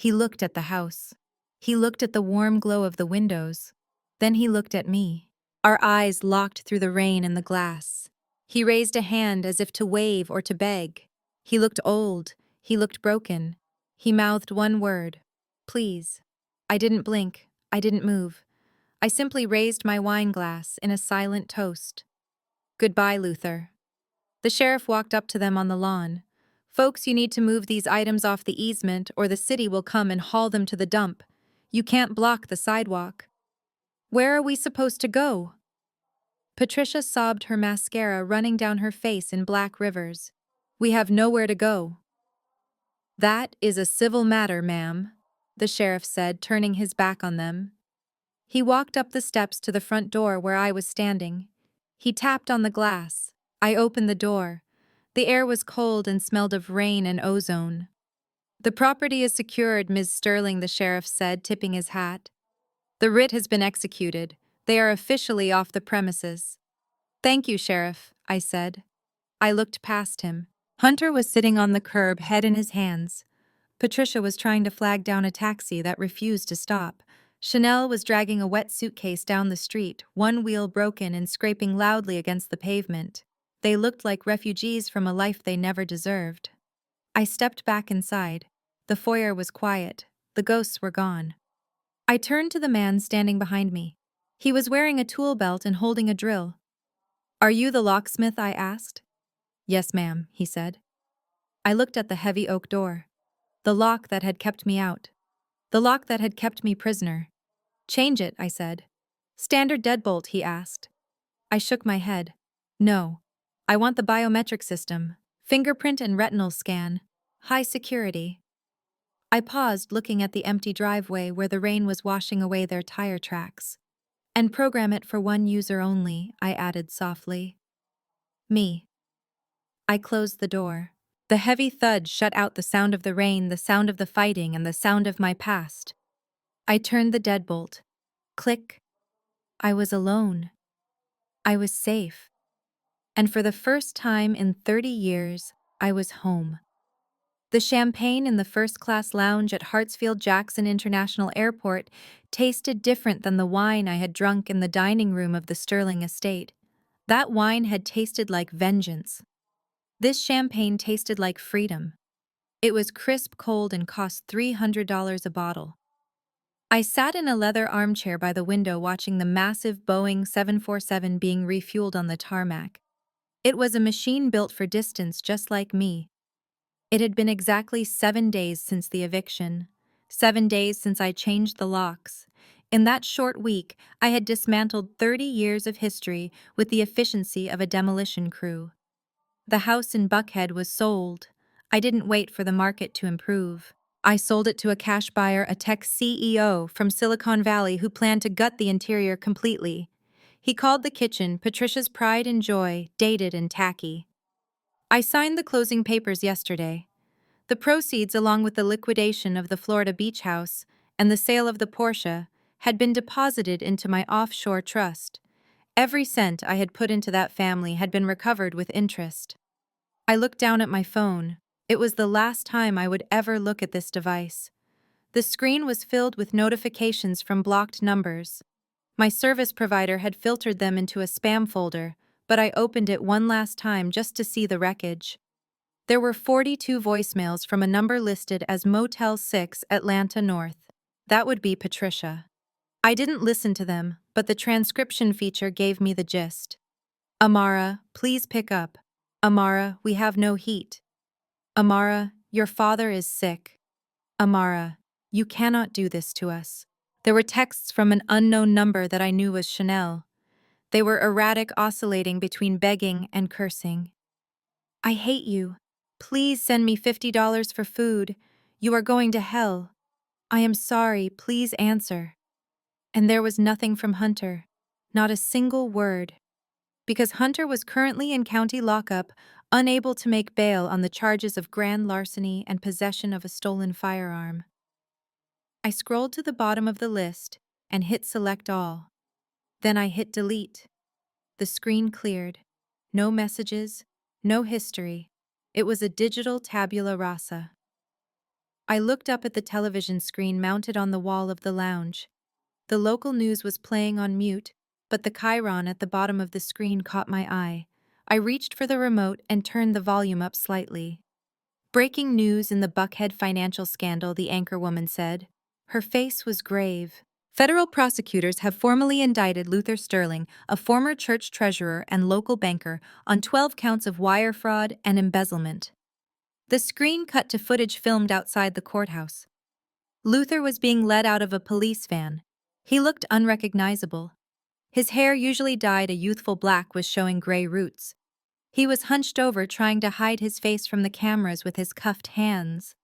He looked at the house. He looked at the warm glow of the windows. Then he looked at me. Our eyes locked through the rain and the glass. He raised a hand as if to wave or to beg. He looked old. He looked broken. He mouthed one word. Please. I didn't blink. I didn't move. I simply raised my wine glass in a silent toast. Goodbye, Luther. The sheriff walked up to them on the lawn. Folks, you need to move these items off the easement or the city will come and haul them to the dump. You can't block the sidewalk. Where are we supposed to go? Patricia sobbed, her mascara running down her face in black rivers. We have nowhere to go. That is a civil matter, ma'am, the sheriff said, turning his back on them. He walked up the steps to the front door where I was standing. He tapped on the glass. I opened the door. The air was cold and smelled of rain and ozone. The property is secured, Ms. Sterling, the sheriff said, tipping his hat. The writ has been executed. They are officially off the premises. Thank you, Sheriff, I said. I looked past him. Hunter was sitting on the curb, head in his hands. Patricia was trying to flag down a taxi that refused to stop. Chanel was dragging a wet suitcase down the street, one wheel broken and scraping loudly against the pavement. They looked like refugees from a life they never deserved. I stepped back inside. The foyer was quiet. The ghosts were gone. I turned to the man standing behind me. He was wearing a tool belt and holding a drill. Are you the locksmith? I asked. Yes, ma'am, he said. I looked at the heavy oak door. The lock that had kept me out. The lock that had kept me prisoner. Change it, I said. Standard deadbolt, he asked. I shook my head. No. I want the biometric system. Fingerprint and retinal scan. High security. I paused, looking at the empty driveway where the rain was washing away their tire tracks. And program it for one user only, I added softly. Me. I closed the door. The heavy thud shut out the sound of the rain, the sound of the fighting, and the sound of my past. I turned the deadbolt. Click. I was alone. I was safe. And for the first time in 30 years, I was home. The champagne in the first-class lounge at Hartsfield-Jackson International Airport tasted different than the wine I had drunk in the dining room of the Sterling estate. That wine had tasted like vengeance. This champagne tasted like freedom. It was crisp cold and cost $300 a bottle. I sat in a leather armchair by the window watching the massive Boeing 747 being refueled on the tarmac. It was a machine built for distance just like me. It had been exactly 7 days since the eviction. 7 days since I changed the locks. In that short week, I had dismantled 30 years of history with the efficiency of a demolition crew. The house in Buckhead was sold. I didn't wait for the market to improve. I sold it to a cash buyer, a tech CEO from Silicon Valley who planned to gut the interior completely. He called the kitchen Patricia's pride and joy, dated and tacky. I signed the closing papers yesterday. The proceeds, along with the liquidation of the Florida beach house and the sale of the Porsche, had been deposited into my offshore trust. Every cent I had put into that family had been recovered with interest. I looked down at my phone. It was the last time I would ever look at this device. The screen was filled with notifications from blocked numbers. My service provider had filtered them into a spam folder, but I opened it one last time just to see the wreckage. There were 42 voicemails from a number listed as Motel 6, Atlanta North. That would be Patricia. I didn't listen to them, but the transcription feature gave me the gist. Amara, please pick up. Amara, we have no heat. Amara, your father is sick. Amara, you cannot do this to us. There were texts from an unknown number that I knew was Chanel. They were erratic, oscillating between begging and cursing. I hate you. Please send me $50 for food. You are going to hell. I am sorry, please answer. And there was nothing from Hunter. Not a single word. Because Hunter was currently in county lockup, unable to make bail on the charges of grand larceny and possession of a stolen firearm. I scrolled to the bottom of the list and hit select all. Then I hit delete. The screen cleared. No messages, no history. It was a digital tabula rasa. I looked up at the television screen mounted on the wall of the lounge. The local news was playing on mute, but the chyron at the bottom of the screen caught my eye. I reached for the remote and turned the volume up slightly. Breaking news in the Buckhead financial scandal, the anchorwoman said. Her face was grave. Federal prosecutors have formally indicted Luther Sterling, a former church treasurer and local banker, on 12 counts of wire fraud and embezzlement. The screen cut to footage filmed outside the courthouse. Luther was being led out of a police van. He looked unrecognizable. His hair, usually dyed a youthful black, was showing gray roots. He was hunched over, trying to hide his face from the cameras with his cuffed hands.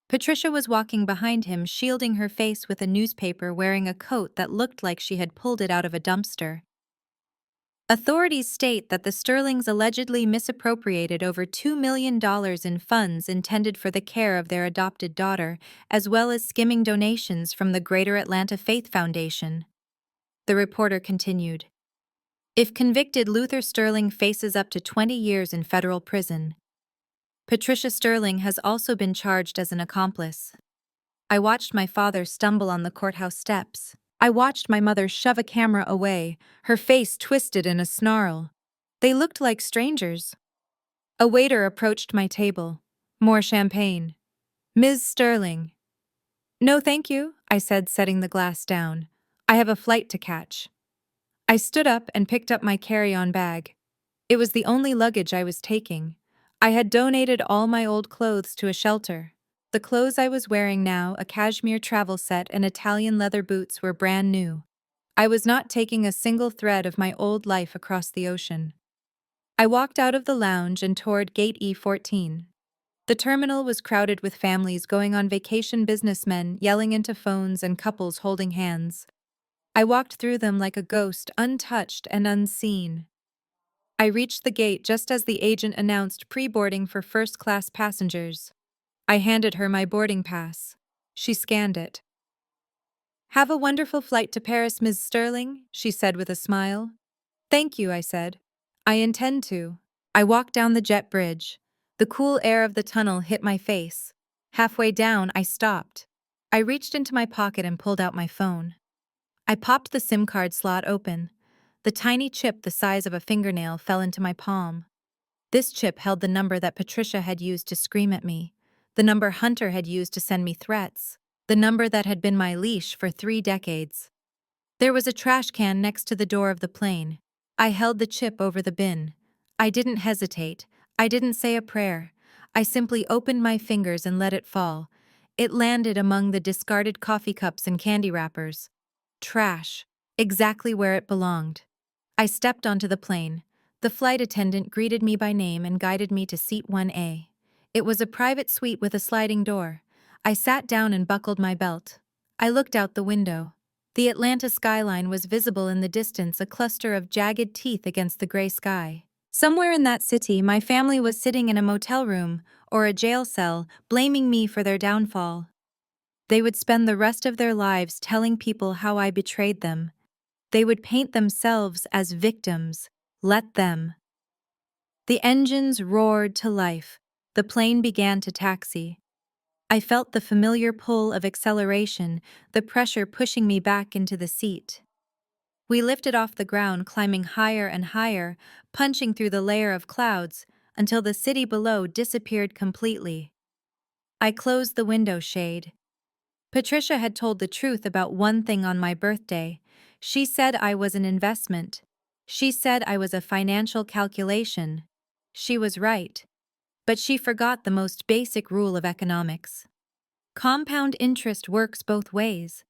Patricia was walking behind him, shielding her face with a newspaper, wearing a coat that looked like she had pulled it out of a dumpster. Authorities state that the Sterlings allegedly misappropriated over $2 million in funds intended for the care of their adopted daughter, as well as skimming donations from the Greater Atlanta Faith Foundation. The reporter continued. If convicted, Luther Sterling faces up to 20 years in federal prison. Patricia Sterling has also been charged as an accomplice. I watched my father stumble on the courthouse steps. I watched my mother shove a camera away, her face twisted in a snarl. They looked like strangers. A waiter approached my table. More champagne. Ms. Sterling. No, thank you, I said, setting the glass down. I have a flight to catch. I stood up and picked up my carry-on bag. It was the only luggage I was taking. I had donated all my old clothes to a shelter. The clothes I was wearing now, a cashmere travel set and Italian leather boots, were brand new. I was not taking a single thread of my old life across the ocean. I walked out of the lounge and toward Gate E14. The terminal was crowded with families going on vacation, businessmen yelling into phones, and couples holding hands. I walked through them like a ghost, untouched and unseen. I reached the gate just as the agent announced pre-boarding for first-class passengers. I handed her my boarding pass. She scanned it. Have a wonderful flight to Paris, Ms. Sterling, she said with a smile. Thank you, I said. I intend to. I walked down the jet bridge. The cool air of the tunnel hit my face. Halfway down, I stopped. I reached into my pocket and pulled out my phone. I popped the SIM card slot open. The tiny chip the size of a fingernail fell into my palm. This chip held the number that Patricia had used to scream at me, the number Hunter had used to send me threats, the number that had been my leash for 3 decades. There was a trash can next to the door of the plane. I held the chip over the bin. I didn't hesitate. I didn't say a prayer. I simply opened my fingers and let it fall. It landed among the discarded coffee cups and candy wrappers. Trash. Exactly where it belonged. I stepped onto the plane. The flight attendant greeted me by name and guided me to seat 1A. It was a private suite with a sliding door. I sat down and buckled my belt. I looked out the window. The Atlanta skyline was visible in the distance, a cluster of jagged teeth against the gray sky. Somewhere in that city, my family was sitting in a motel room or a jail cell, blaming me for their downfall. They would spend the rest of their lives telling people how I betrayed them. They would paint themselves as victims. Let them. The engines roared to life. The plane began to taxi. I felt the familiar pull of acceleration, the pressure pushing me back into the seat. We lifted off the ground, climbing higher and higher, punching through the layer of clouds, until the city below disappeared completely. I closed the window shade. Patricia had told the truth about one thing on my birthday. She said I was an investment. She said I was a financial calculation. She was right. But she forgot the most basic rule of economics. Compound interest works both ways.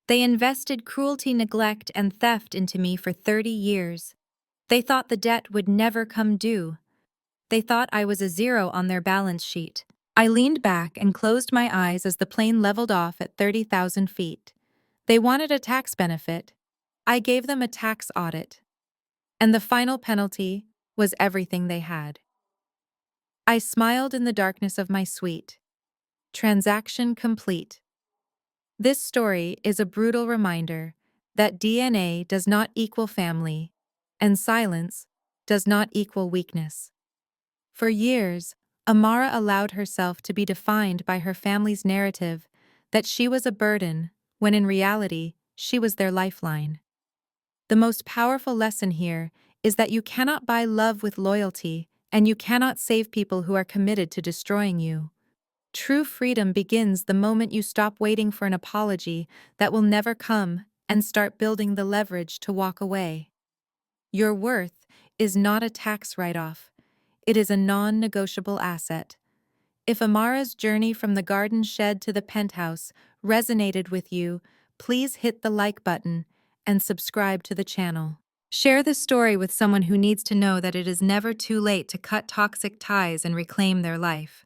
They invested cruelty, neglect, and theft into me for 30 years. They thought the debt would never come due. They thought I was a zero on their balance sheet. I leaned back and closed my eyes as the plane leveled off at 30,000 feet. They wanted a tax benefit. I gave them a tax audit. And the final penalty was everything they had. I smiled in the darkness of my suite. Transaction complete. This story is a brutal reminder that DNA does not equal family, and silence does not equal weakness. For years, Amara allowed herself to be defined by her family's narrative that she was a burden, when in reality, she was their lifeline. The most powerful lesson here is that you cannot buy love with loyalty, and you cannot save people who are committed to destroying you. True freedom begins the moment you stop waiting for an apology that will never come and start building the leverage to walk away. Your worth is not a tax write-off. It is a non-negotiable asset. If Amara's journey from the garden shed to the penthouse resonated with you, please hit the like button and subscribe to the channel. Share this story with someone who needs to know that it is never too late to cut toxic ties and reclaim their life.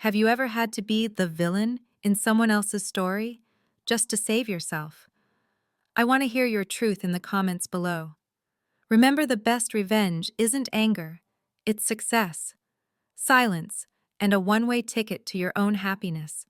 Have you ever had to be the villain in someone else's story just to save yourself? I want to hear your truth in the comments below. Remember, the best revenge isn't anger, it's success, silence, and a one-way ticket to your own happiness.